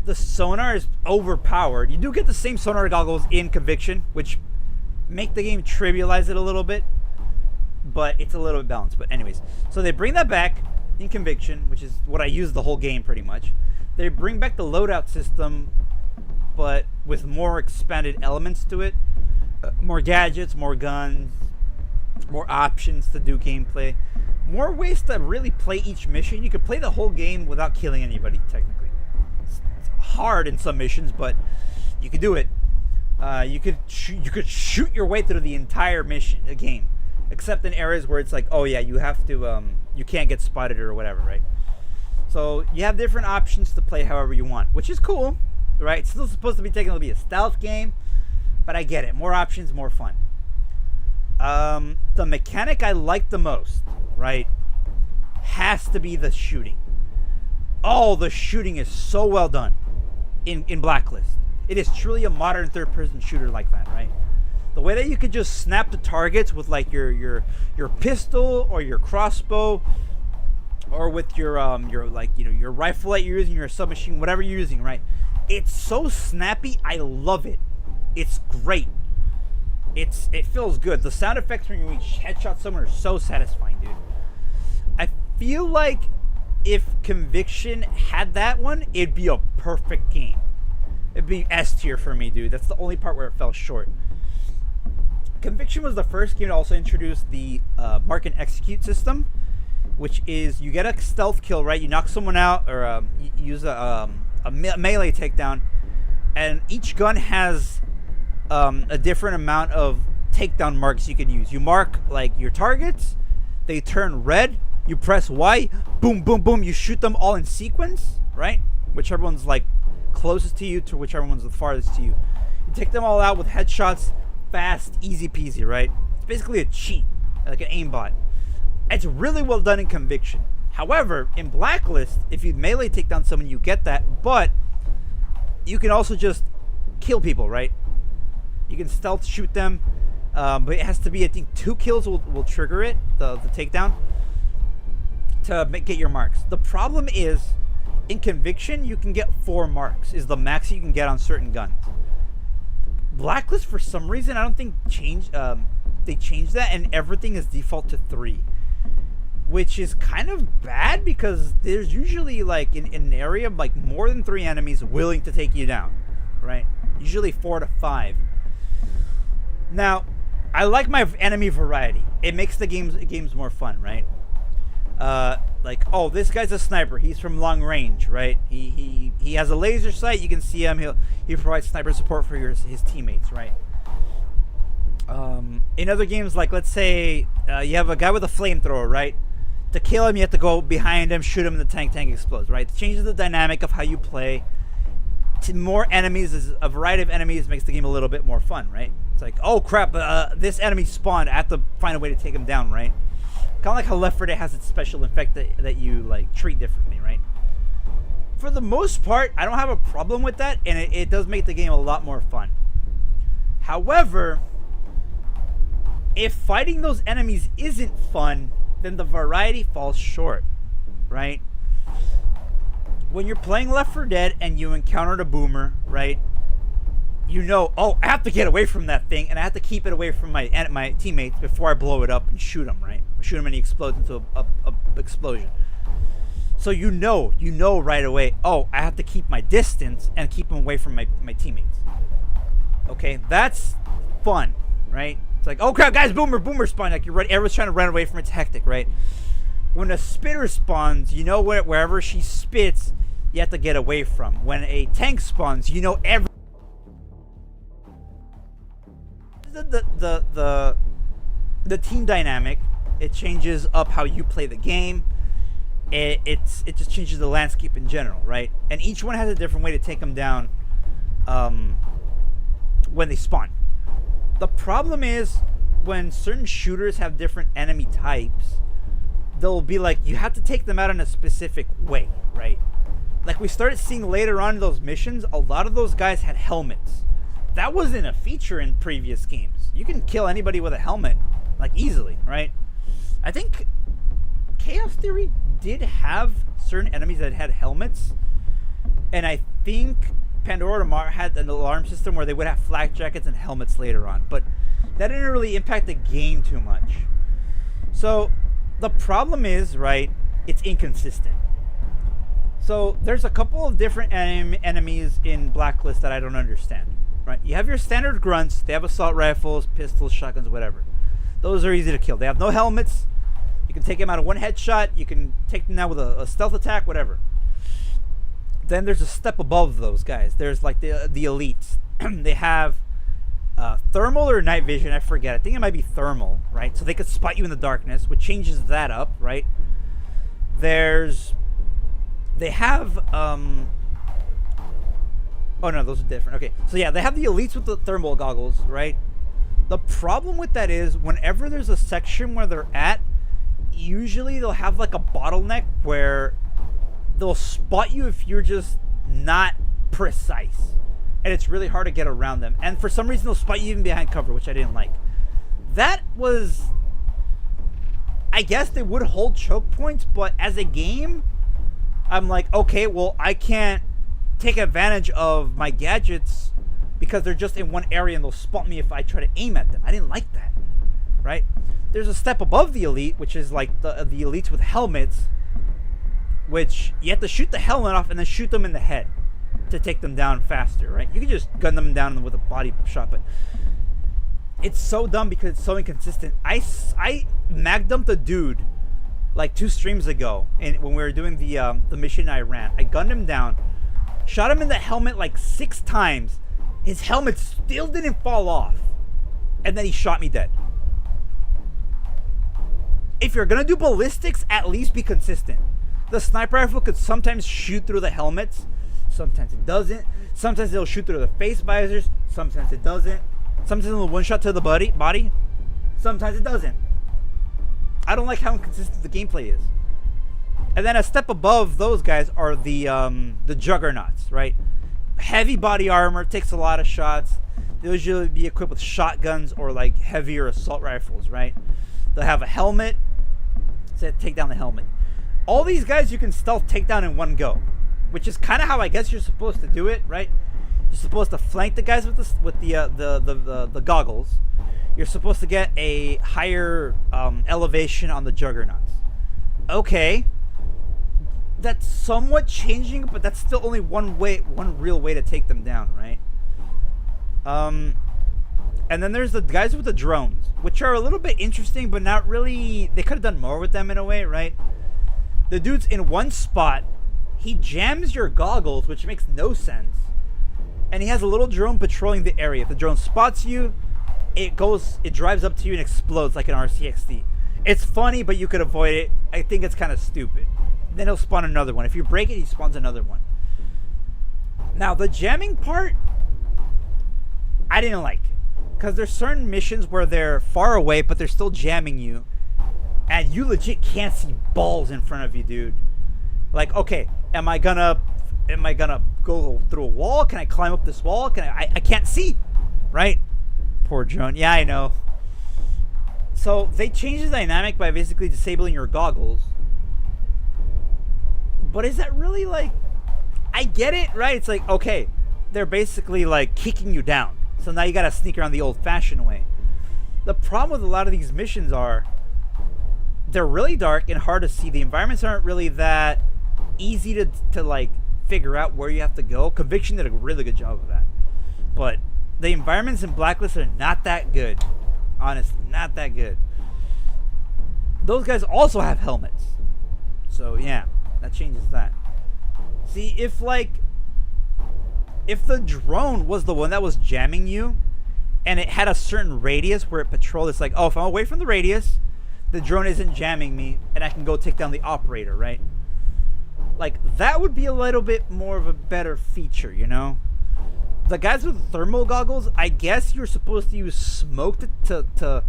Speaker 1: The sonar is overpowered. You do get the same sonar goggles in Conviction, which make the game trivialize it a little bit, but it's a little bit balanced. But anyways, so they bring that back in Conviction, which is what I use the whole game pretty much. They bring back the loadout system, but with more expanded elements to it. More gadgets, more guns, more options to do gameplay. More ways to really play each mission. You could play the whole game without killing anybody, technically. It's hard in some missions, but you could do it. You could shoot your way through the entire game, except in areas where it's like, oh yeah, you have to, you can't get spotted or whatever, right? So you have different options to play however you want, which is cool, right? It's still supposed to be technically a stealth game, but I get it. More options, more fun. The mechanic I like the most, right, has to be the shooting. Oh, the shooting is so well done in Blacklist. It is truly a modern third-person shooter like that, right? The way that you could just snap the targets with like your pistol or your crossbow, or with your your rifle that you're using, your submachine, whatever you're using, right? It's so snappy. I love it. It's great. It feels good. The sound effects when you headshot someone are so satisfying, dude. I feel like if Conviction had that one, it'd be a perfect game. It'd be S tier for me, dude. That's the only part where it fell short. Conviction was the first game to also introduce the mark and execute system, which is you get a stealth kill, right? You knock someone out, or you use a melee takedown, and each gun has a different amount of takedown marks you can use. You mark like your targets, they turn red, you press Y, boom, boom, boom, you shoot them all in sequence, right? Whichever one's like closest to you to whichever one's the farthest to you. You take them all out with headshots, fast, easy peasy, right? It's basically a cheat, like an aimbot. It's really well done in Conviction. However, in Blacklist, if you melee take down someone, you get that, but you can also just kill people, right? You can stealth shoot them, but it has to be, I think, 2 kills will trigger it, the takedown, to get your marks. The problem is, in Conviction, you can get 4 marks, is the max you can get on certain guns. Blacklist, for some reason, I don't think they changed that, and everything is default to 3. Which is kind of bad, because there's usually, like, in an area, like, more than 3 enemies willing to take you down, right? Usually 4 to 5. Now, I like my enemy variety. It makes the games more fun, right? Like, oh, this guy's a sniper. He's from long range, right? He has a laser sight. You can see him. He provides sniper support for his teammates, right? In other games, like let's say you have a guy with a flamethrower, right? To kill him, you have to go behind him, shoot him, and the tank explodes, right? It changes the dynamic of how you play. More enemies, a variety of enemies makes the game a little bit more fun, right? It's like, oh crap, this enemy spawned. I have to find a way to take him down, right? Kind of like how Left 4 Dead has its special effect that you like treat differently, right? For the most part, I don't have a problem with that, and it does make the game a lot more fun. However, if fighting those enemies isn't fun, then the variety falls short, right? When you're playing Left 4 Dead and you encountered a boomer, right? You know, oh, I have to get away from that thing, and I have to keep it away from my teammates before I blow it up and shoot him, right? Shoot him and he explodes into a explosion. So you know right away, oh, I have to keep my distance and keep him away from my teammates. Okay, that's fun, right? It's like, oh crap, guys, boomer spawn. Like you're ready, everyone's trying to run away from it. It's hectic, right? When a spitter spawns, you know wherever she spits, you have to get away from. When a tank spawns, you know the team dynamic. It changes up how you play the game. It just changes the landscape in general, right? And each one has a different way to take them down when they spawn. The problem is when certain shooters have different enemy types, they'll be like, you have to take them out in a specific way, right? Like we started seeing later on in those missions, a lot of those guys had helmets. That wasn't a feature in previous games. You can kill anybody with a helmet, like easily, right? I think Chaos Theory did have certain enemies that had helmets, and I think Pandora Tomorrow had an alarm system where they would have flak jackets and helmets later on, but that didn't really impact the game too much. So the problem is, right, it's inconsistent. So there's a couple of different enemies in Blacklist that I don't understand, right? You have your standard grunts. They have assault rifles, pistols, shotguns, whatever. Those are easy to kill. They have no helmets. You can take them out of one headshot. You can take them out with a stealth attack, whatever. Then there's a step above those guys. There's like the elites. They have thermal or night vision, I forget. I think it might be thermal, right? So they could spot you in the darkness, which changes that up, right? They have oh no, those are different. Okay, so yeah, they have the elites with the thermal goggles, right? The problem with that is whenever there's a section where they're at, usually they'll have like a bottleneck where they'll spot you if you're just not precise, and it's really hard to get around them. And for some reason they'll spot you even behind cover, which I didn't like. That was, I guess they would hold choke points, but as a game, I'm like, okay, well, I can't take advantage of my gadgets because they're just in one area and they'll spot me if I try to aim at them. I didn't like that, right? There's a step above the elite, which is like the elites with helmets, which you have to shoot the helmet off and then shoot them in the head to take them down faster, right? You can just gun them down with a body shot, but it's so dumb because it's so inconsistent. I mag dumped a dude like 2 streams ago, and when we were doing the mission I ran, I gunned him down, shot him in the helmet like 6 times. His helmet still didn't fall off, and then he shot me dead. If you're gonna do ballistics, at least be consistent. The sniper rifle could sometimes shoot through the helmets, sometimes it doesn't. Sometimes it'll shoot through the face visors, sometimes it doesn't. Sometimes it'll one shot to the body, sometimes it doesn't. I don't like how inconsistent the gameplay is. And then a step above those guys are the juggernauts, right? Heavy body armor, takes a lot of shots. They'll usually be equipped with shotguns or like heavier assault rifles, right? They'll have a helmet, so take down the helmet. All these guys you can stealth take down in one go, which is kind of how I guess you're supposed to do it, right? You're supposed to flank the guys with the goggles. You're supposed to get a higher elevation on the juggernauts. Okay, that's somewhat changing, but that's still only one real way to take them down, right? And then there's the guys with the drones, which are a little bit interesting, but not really. They could have done more with them in a way, right? The dude's in one spot. He jams your goggles, which makes no sense. And he has a little drone patrolling the area. If the drone spots you, it drives up to you and explodes like an RCXD. It's funny, but you could avoid it. I think it's kind of stupid. Then he'll spawn another one. If you break it, he spawns another one. Now, the jamming part, I didn't like. Because there's certain missions where they're far away, but they're still jamming you. And you legit can't see balls in front of you, dude. Like, okay, am I gonna go through a wall? Can I climb up this wall? I can't see, right? Poor Joan. Yeah, I know. So they changed the dynamic by basically disabling your goggles. But is that really like... I get it, right? It's like, okay, they're basically like kicking you down. So now you gotta sneak around the old-fashioned way. The problem with a lot of these missions are they're really dark and hard to see. The environments aren't really that easy to like figure out where you have to go. Conviction did a really good job of that. But the environments in Blacklist are not that good. Honestly, not that good. Those guys also have helmets. So yeah, that changes that. See, if the drone was the one that was jamming you and it had a certain radius where it patrolled, it's like, oh, if I'm away from the radius, the drone isn't jamming me and I can go take down the operator, right? Like, that would be a little bit more of a better feature, you know? The guys with thermal goggles, I guess you're supposed to use smoke to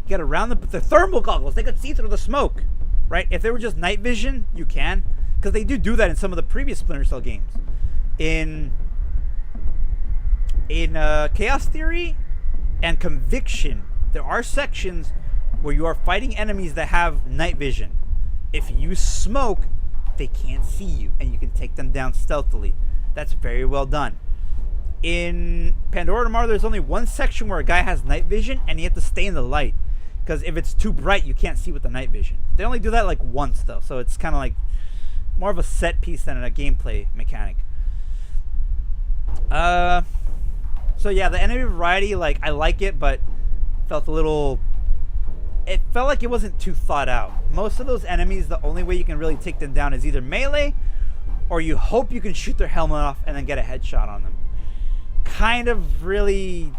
Speaker 1: get around them, but the thermal goggles, they could see through the smoke, right? If they were just night vision, you can, because they do that in some of the previous Splinter Cell games. In Chaos Theory and Conviction, there are sections where you are fighting enemies that have night vision. If you smoke, they can't see you, and you can take them down stealthily. That's very well done. In Pandora Tomorrow, there's only one section where a guy has night vision, and you have to stay in the light, because if it's too bright, you can't see with the night vision. They only do that like once, though, so it's kind of like more of a set piece than a gameplay mechanic. So yeah, the enemy variety, like, I like it, but felt a little... It felt like it wasn't too thought out. Most of those enemies, the only way you can really take them down is either melee, or you hope you can shoot their helmet off and then get a headshot on them. Kind of really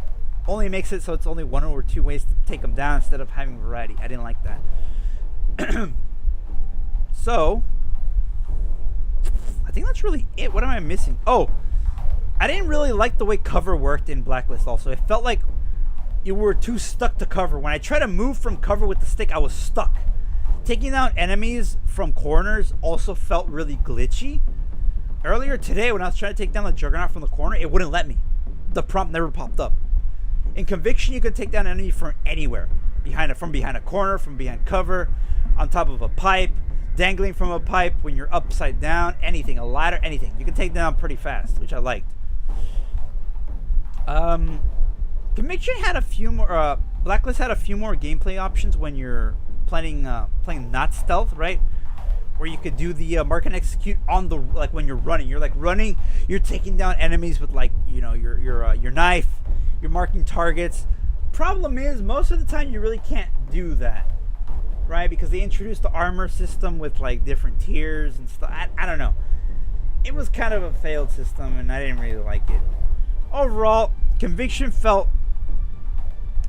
Speaker 1: only makes it so it's only one or two ways to take them down instead of having variety. I didn't like that. So, I think that's really it. What am I missing? Oh, I didn't really like the way cover worked in Blacklist also. It felt like you were too stuck to cover. When I tried to move from cover with the stick, I was stuck. Taking down enemies from corners also felt really glitchy. Earlier today, when I was trying to take down the Juggernaut from the corner, it wouldn't let me. The prompt never popped up. In Conviction, you could take down an enemy from anywhere. From behind a corner, from behind cover, on top of a pipe, dangling from a pipe, when you're upside down, anything, a ladder, anything. You can take them down pretty fast, which I liked. Conviction had a few more, Blacklist had a few more gameplay options when you're playing not stealth, right? Where you could do the mark and execute on the, like when you're running. You're like running, you're taking down enemies with, like, you know, your knife, you're marking targets. Problem is, most of the time you really can't do that, right? Because they introduced the armor system with like different tiers and stuff. I don't know. It was kind of a failed system and I didn't really like it. Overall, Conviction felt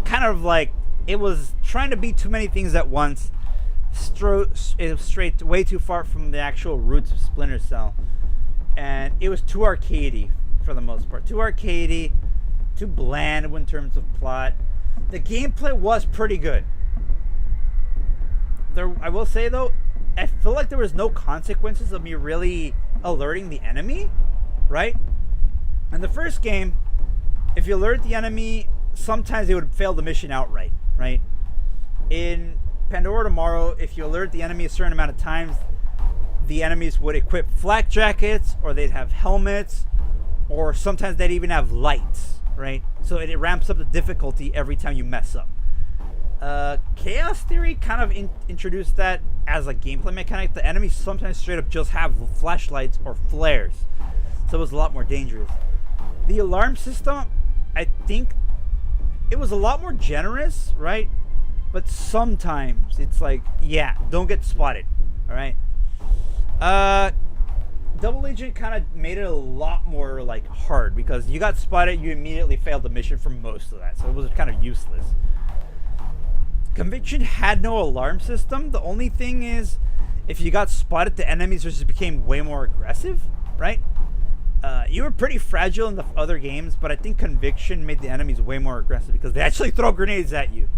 Speaker 1: kind of like it was trying to be too many things at once. It was straight way too far from the actual roots of Splinter Cell, and it was too arcadey for the most part. Too arcadey, too bland in terms of plot. The gameplay was pretty good. I will say though, I feel like there was no consequences of me really alerting the enemy, right? In the first game, if you alert the enemy, sometimes they would fail the mission outright, right? In Pandora Tomorrow, if you alert the enemy a certain amount of times, the enemies would equip flak jackets, or they'd have helmets, or sometimes they'd even have lights, right? So it ramps up the difficulty every time you mess up. Chaos Theory kind of introduced that as a gameplay mechanic. The enemies sometimes straight up just have flashlights or flares, so it was a lot more dangerous. The alarm system, I think it was a lot more generous, right? But sometimes it's like, yeah, don't get spotted, all right? Double Agent kind of made it a lot more like hard because you got spotted, you immediately failed the mission for most of that, so it was kind of useless. Conviction had no alarm system. The only thing is, if you got spotted, the enemies just became way more aggressive, right? You were pretty fragile in the other games, but I think Conviction made the enemies way more aggressive because they actually throw grenades at you.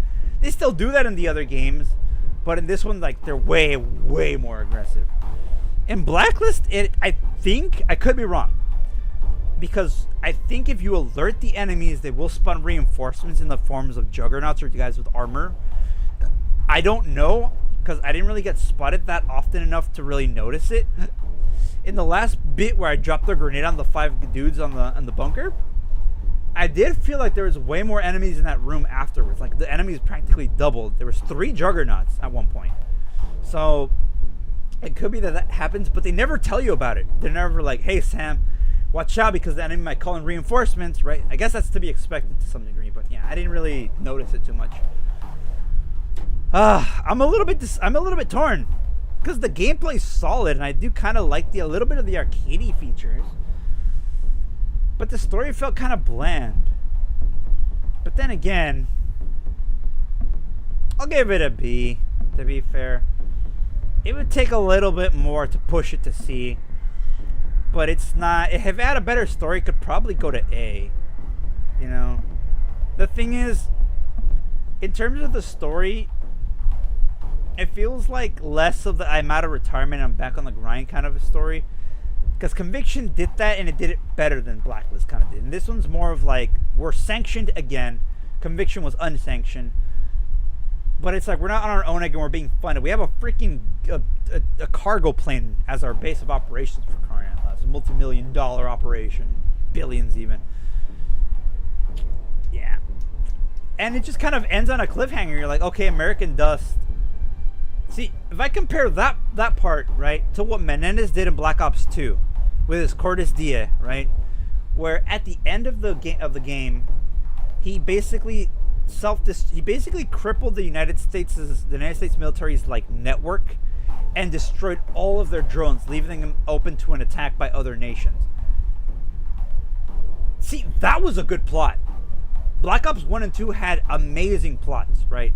Speaker 1: They still do that in the other games, but in this one, like, they're way, way more aggressive. In Blacklist, I think, I could be wrong, because I think if you alert the enemies, they will spawn reinforcements in the forms of juggernauts or guys with armor. I don't know, because I didn't really get spotted that often enough to really notice it. In the last bit where I dropped the grenade on the 5 dudes on the bunker, I did feel like there was way more enemies in that room afterwards. Like, the enemies practically doubled. There was 3 juggernauts at one point. So it could be that that happens, but they never tell you about it. They're never like, hey, Sam, watch out because the enemy might call in reinforcements, right? I guess that's to be expected to some degree, but yeah, I didn't really notice it too much. I'm a little bit torn because the gameplay's solid and I do kind of like a little bit of the arcadey features, but the story felt kind of bland. But then again, I'll give it a B, to be fair. It would take a little bit more to push it to C, but it's not. If it had a better story, it could probably go to A. You know, the thing is, in terms of the story, it feels like less of the I'm out of retirement, I'm back on the grind kind of a story. Because Conviction did that and it did it better than Blacklist kind of did. And this one's more of like, we're sanctioned again. Conviction was unsanctioned. But it's like, we're not on our own again, we're being funded. We have a freaking a cargo plane as our base of operations, for crying out loud. It's a multi-million-dollar operation. Billions even. Yeah. And it just kind of ends on a cliffhanger. You're like, okay, American Dust. See, if I compare that part, right, to what Menendez did in Black Ops 2 with his Cortes Dia, right, where at the end of the game, he basically crippled the United States military's like network and destroyed all of their drones, leaving them open to an attack by other nations. See, that was a good plot. Black Ops 1 and 2 had amazing plots, right?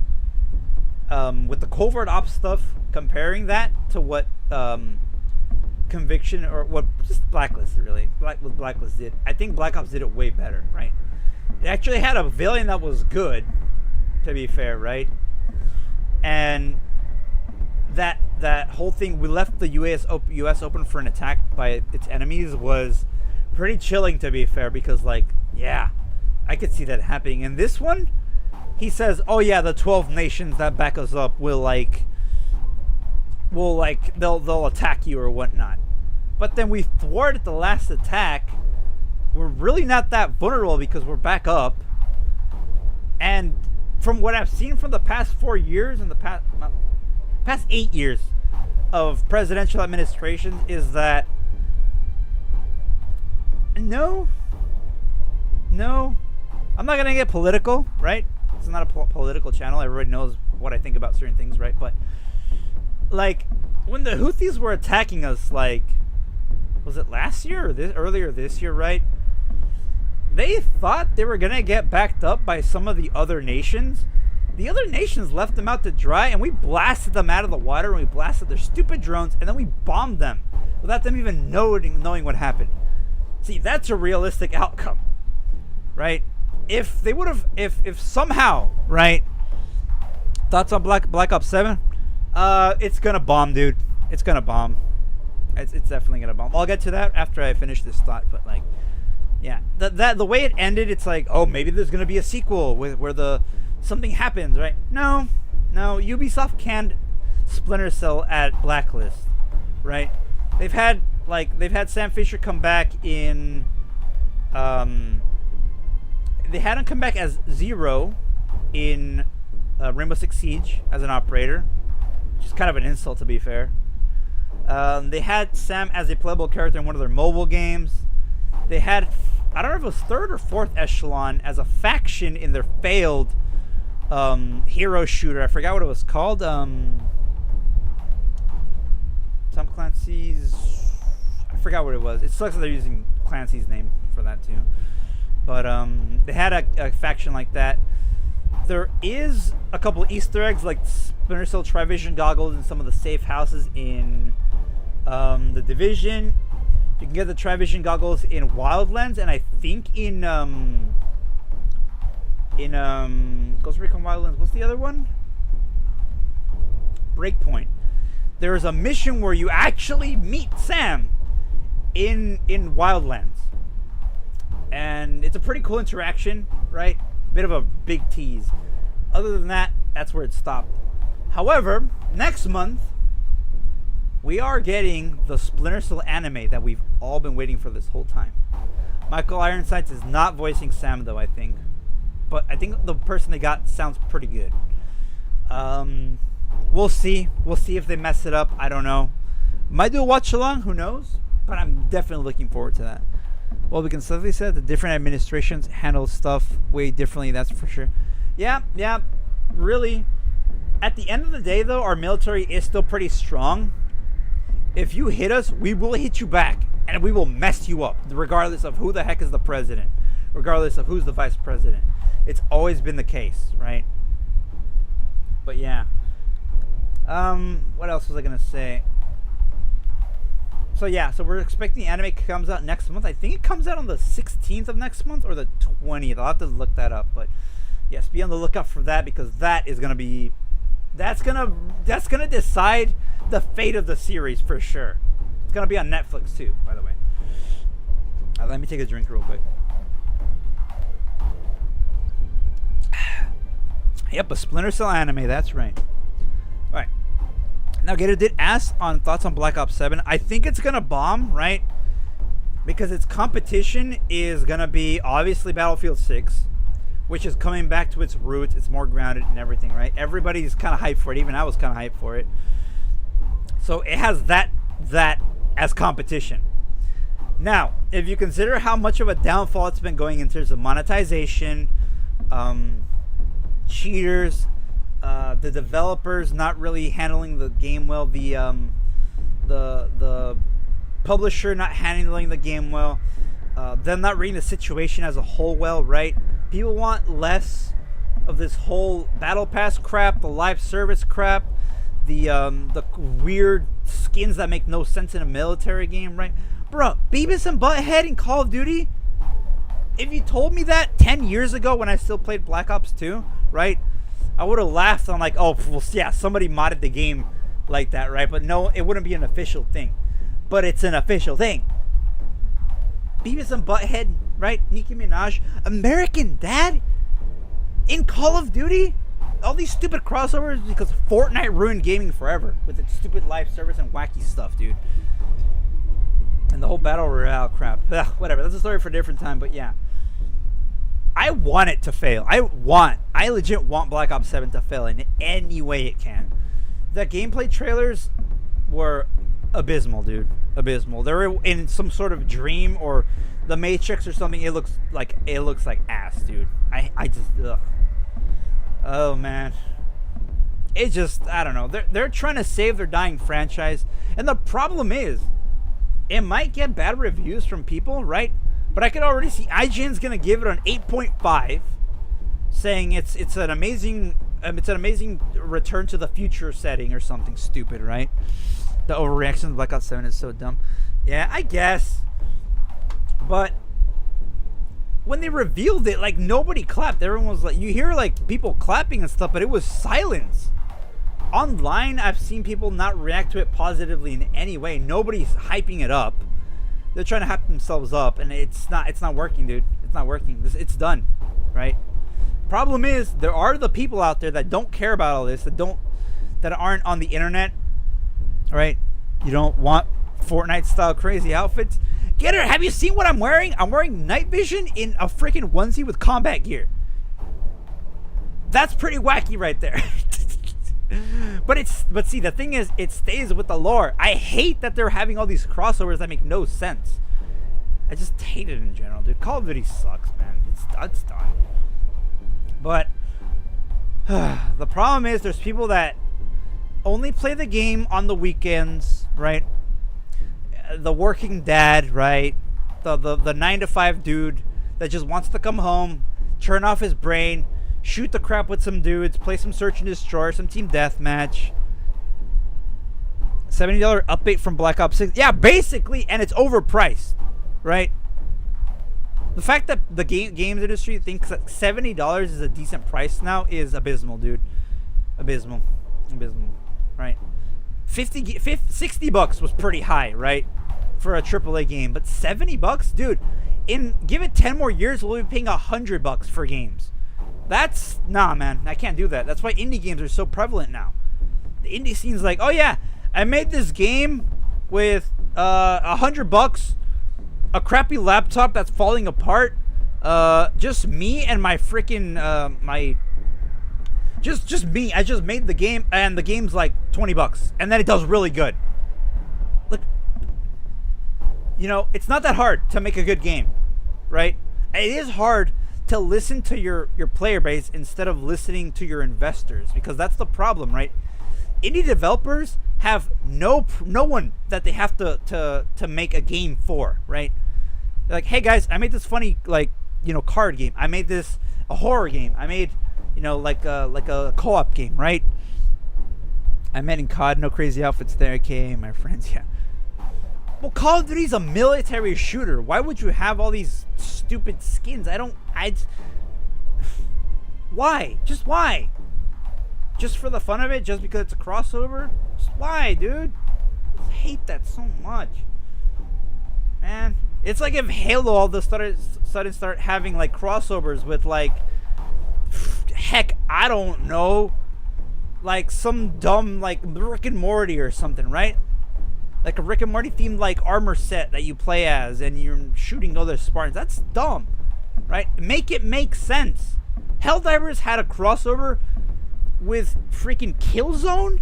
Speaker 1: With the covert ops stuff, comparing that to what Conviction or what just Blacklist really, what Blacklist did, I think Black Ops did it way better, right? It actually had a villain that was good, to be fair, right? And that whole thing, we left the U.S. open for an attack by its enemies, was pretty chilling, to be fair, because like, yeah, I could see that happening. And this one, he says, oh yeah, the 12 nations that back us up will they'll attack you or whatnot. But then we thwarted the last attack. We're really not that vulnerable because we're back up. And from what I've seen from the past 4 years and the past 8 years of presidential administration is that no, I'm not gonna get political, right? It's not a political channel. Everybody knows what I think about certain things, right? But like when the Houthis were attacking us, like, was it last year or earlier this year, right? They thought they were gonna get backed up by some of the other nations. The other nations left them out to dry, and we blasted them out of the water, and we blasted their stupid drones, and then we bombed them without them even knowing what happened. See, that's a realistic outcome, right? If they would have, if somehow, right? Thoughts on Black Ops 7? It's gonna bomb, dude. It's gonna bomb. It's definitely gonna bomb. I'll get to that after I finish this thought, but like, yeah, the way it ended, it's like, oh, maybe there's gonna be a sequel where something happens, right? No, Ubisoft canned Splinter Cell at Blacklist, right? They've had Sam Fisher come back in, they had him come back as Zero in Rainbow Six Siege as an operator, which is kind of an insult, to be fair. They had Sam as a playable character in one of their mobile games. They had, I don't know if it was third or fourth echelon as a faction in their failed hero shooter. I forgot what it was called. Tom Clancy's, I forgot what it was. It sucks that they're using Clancy's name for that too. But they had a faction like that. There is a couple Easter eggs like Splinter Cell Trivision goggles in some of the safe houses in the Division. You can get the Trivision goggles in Wildlands, and I think in Ghost Recon Wildlands. What's the other one? Breakpoint. There is a mission where you actually meet Sam in Wildlands, and it's a pretty cool interaction, right? Bit of a big tease. Other than that, that's where it stopped. However, next month we are getting the Splinter Cell anime that we've all been waiting for this whole time. Michael Ironsides is not voicing Sam though, I think, but I think the person they got sounds pretty good. We'll see. We'll see if they mess it up. I don't know. Might do a watch along. Who knows? But I'm definitely looking forward to that. Well, we can safely say the different administrations handle stuff way differently. That's for sure. Yeah. Really. At the end of the day, though, our military is still pretty strong. If you hit us, we will hit you back, and we will mess you up, regardless of who the heck is the president, regardless of who's the vice president. It's always been the case, right? But yeah. What else was I gonna say? So yeah, so we're expecting the anime comes out next month. I think it comes out on the 16th of next month or the 20th. I'll have to look that up. But yes, be on the lookout for that, because that is gonna be that's gonna decide the fate of the series for sure. It's gonna be on Netflix too, by the way. Let me take a drink real quick. Yep, a Splinter Cell anime. That's right. All right. Now, Gator did ask on thoughts on Black Ops 7. I think it's gonna bomb, right? Because its competition is gonna be obviously Battlefield 6, which is coming back to its roots. It's more grounded and everything, right? Everybody's kind of hyped for it. Even I was kind of hyped for it. So it has that as competition. Now, if you consider how much of a downfall it's been going in terms of monetization, cheaters, the developers not really handling the game well, the publisher not handling the game well, them not reading the situation as a whole well, right? People want less of this whole battle pass crap, the live service crap, the weird skins that make no sense in a military game, right? Bro, Beavis and Butthead in Call of Duty, if you told me that 10 years ago when I still played Black Ops 2, right, I would have laughed. I'm like, oh, well, yeah, somebody modded the game like that, right? But no, it wouldn't be an official thing. But it's an official thing. Beavis and Butthead, right? Nicki Minaj, American Dad in Call of Duty? All these stupid crossovers because Fortnite ruined gaming forever with its stupid live service and wacky stuff, dude. And the whole Battle Royale crap. Ugh, whatever, that's a story for a different time, but yeah. I want it to fail. I legit want Black Ops 7 to fail in any way it can. The gameplay trailers were abysmal, dude. Abysmal. They're in some sort of dream or the Matrix or something. It looks like ass, dude. I just ugh. Oh man. It just, I don't know. They're trying to save their dying franchise, and the problem is it might get bad reviews from people, right? But I could already see IGN's gonna give it an 8.5, saying it's an amazing return to the future setting or something stupid, right? The overreaction to Black Ops 7 is so dumb. Yeah, I guess. But when they revealed it, like, nobody clapped. Everyone was like, you hear like people clapping and stuff, but it was silence. Online, I've seen people not react to it positively in any way. Nobody's hyping it up. They're trying to hype themselves up, and it's not working, dude. It's not working. It's done, right? Problem is, there are the people out there that don't care about all this, that aren't on the internet, right? You don't want Fortnite style crazy outfits. Get her. Have you seen what I'm wearing? I'm wearing night vision in a freaking onesie with combat gear. That's pretty wacky right there. But see, the thing is, it stays with the lore. I hate that they're having all these crossovers that make no sense. I just hate it in general, dude. Call of Duty sucks, man. It's done. But the problem is, there's people that only play the game on the weekends, right? the working dad, right? The 9-to-5 dude that just wants to come home, turn off his brain, shoot the crap with some dudes, play some search and destroy, some team deathmatch. $70 update from Black Ops 6. Yeah, basically, and it's overpriced, right? The fact that the games industry thinks that $70 is a decent price now is abysmal, dude. Abysmal, right? 60 bucks was pretty high, right, for a AAA game, but 70 bucks, dude. Give it 10 more years, we'll be paying $100 for games. That's nah, man. I can't do that. That's why indie games are so prevalent now. The indie scene's like, oh yeah, I made this game with $100, a crappy laptop that's falling apart, just me and my freaking just me. I just made the game, and the game's like $20, and then it does really good. Look, you know, it's not that hard to make a good game, right? It is hard to listen to your player base instead of listening to your investors, because that's the problem, right? Indie developers have no one that they have to make a game for, right? They're like, hey guys, I made this funny, like, you know, card game. I made this a horror game. I made, you know, like a co-op game, right? I met in COD, no crazy outfits there, aka my friends, yeah. Well, Call of Duty's a military shooter. Why would you have all these stupid skins? Why? Just why? Just for the fun of it? Just because it's a crossover? Just why, dude? I hate that so much. Man, it's like if Halo all of a sudden start having like crossovers with like, heck, I don't know, like some dumb like Rick and Morty or something, right? Like a Rick and Morty themed like armor set that you play as and you're shooting other Spartans. That's dumb, right? Make it make sense. Helldivers had a crossover with freaking Killzone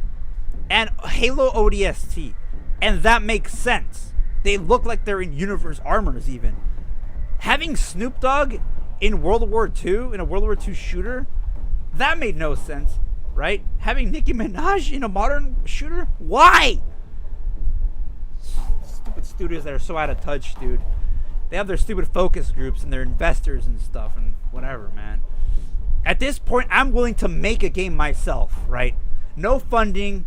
Speaker 1: and Halo ODST, and that makes sense. They look like they're in universe armors even. Having Snoop Dogg in World War II, in a World War II shooter, that made no sense, right? Having Nicki Minaj in a modern shooter? Why? Stupid studios that are so out of touch, dude. They have their stupid focus groups and their investors and stuff and whatever, man. At this point, I'm willing to make a game myself, right? No funding,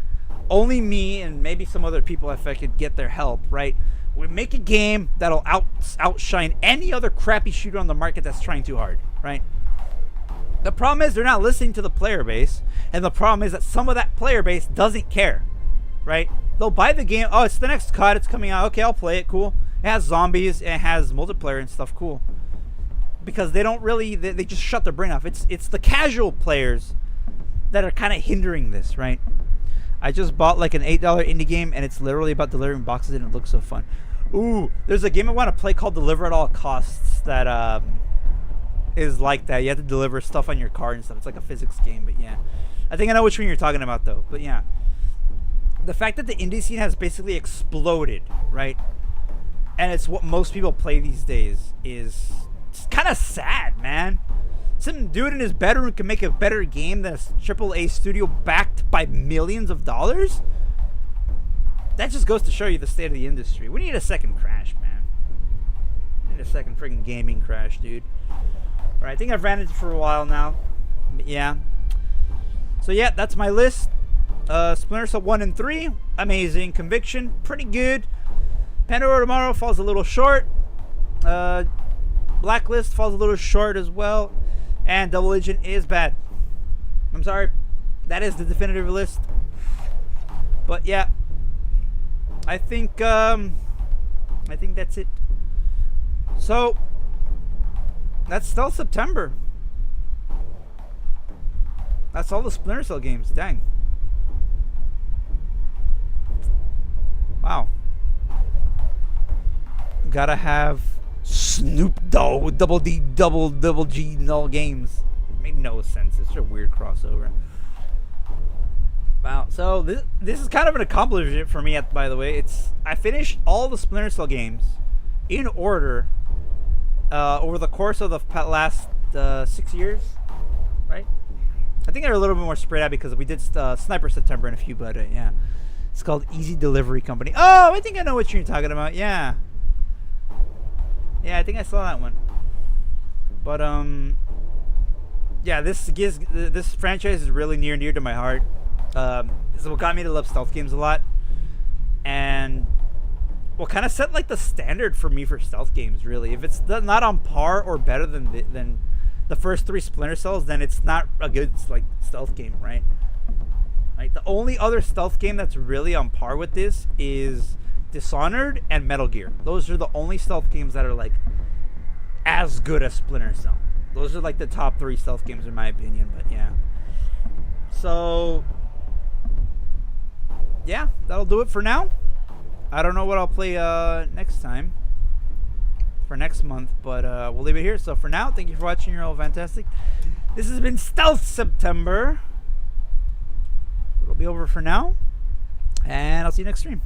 Speaker 1: only me and maybe some other people if I could get their help, right? We make a game that'll outshine any other crappy shooter on the market that's trying too hard, right? The problem is they're not listening to the player base, and the problem is that some of that player base doesn't care, right? They'll buy the game. Oh, it's the next COD. It's coming out. Okay, I'll play it. Cool. It has zombies. It has multiplayer and stuff. Cool. Because they don't really, they just shut their brain off. It's the casual players that are kind of hindering this, right? I just bought like an $8 indie game, and it's literally about delivering boxes, and it looks so fun. Ooh, there's a game I want to play called Deliver at All Costs that is like that. You have to deliver stuff on your car and stuff. It's like a physics game, but yeah. I think I know which one you're talking about, though. But yeah. The fact that the indie scene has basically exploded, right? And it's what most people play these days is kind of sad, man. Some dude in his bedroom can make a better game than a AAA studio backed by millions of dollars? That just goes to show you the state of the industry. We need a second crash, man. We need a second freaking gaming crash, dude. Alright, I think I've ran it for a while now. But yeah. So yeah, that's my list. Splinter Cell 1 and 3, amazing. Conviction, pretty good. Pandora Tomorrow falls a little short. Blacklist falls a little short as well. And Double Agent is bad. I'm sorry. That is the definitive list. But yeah. I think that's it. So that's still September. That's all the Splinter Cell games. Dang. Wow. Gotta have Snoop Dogg, Double D, Double G in all games. Made no sense. It's a weird crossover. Wow. So this is kind of an accomplishment for me. By the way, I finished all the Splinter Cell games in order over the course of the last 6 years, right? I think they're a little bit more spread out because we did Sniper September and a few, but yeah. It's called Easy Delivery Company. Oh, I think I know what you're talking about. Yeah. Yeah, I think I saw that one. But yeah, this franchise is really near and dear to my heart. This is what got me to love stealth games a lot, and what kind of set like the standard for me for stealth games. Really, if it's not on par or better than the first 3 Splinter Cells, then it's not a good like stealth game, right? Like the only other stealth game that's really on par with this is Dishonored and Metal Gear. Those are the only stealth games that are like as good as Splinter Cell. Those are like the top 3 stealth games in my opinion. But yeah, so yeah, that'll do it for now. I don't know what I'll play next time for next month, but we'll leave it here. So for now, thank you for watching. You're all fantastic. This has been Stealth September. It'll be over for now, and I'll see you next stream.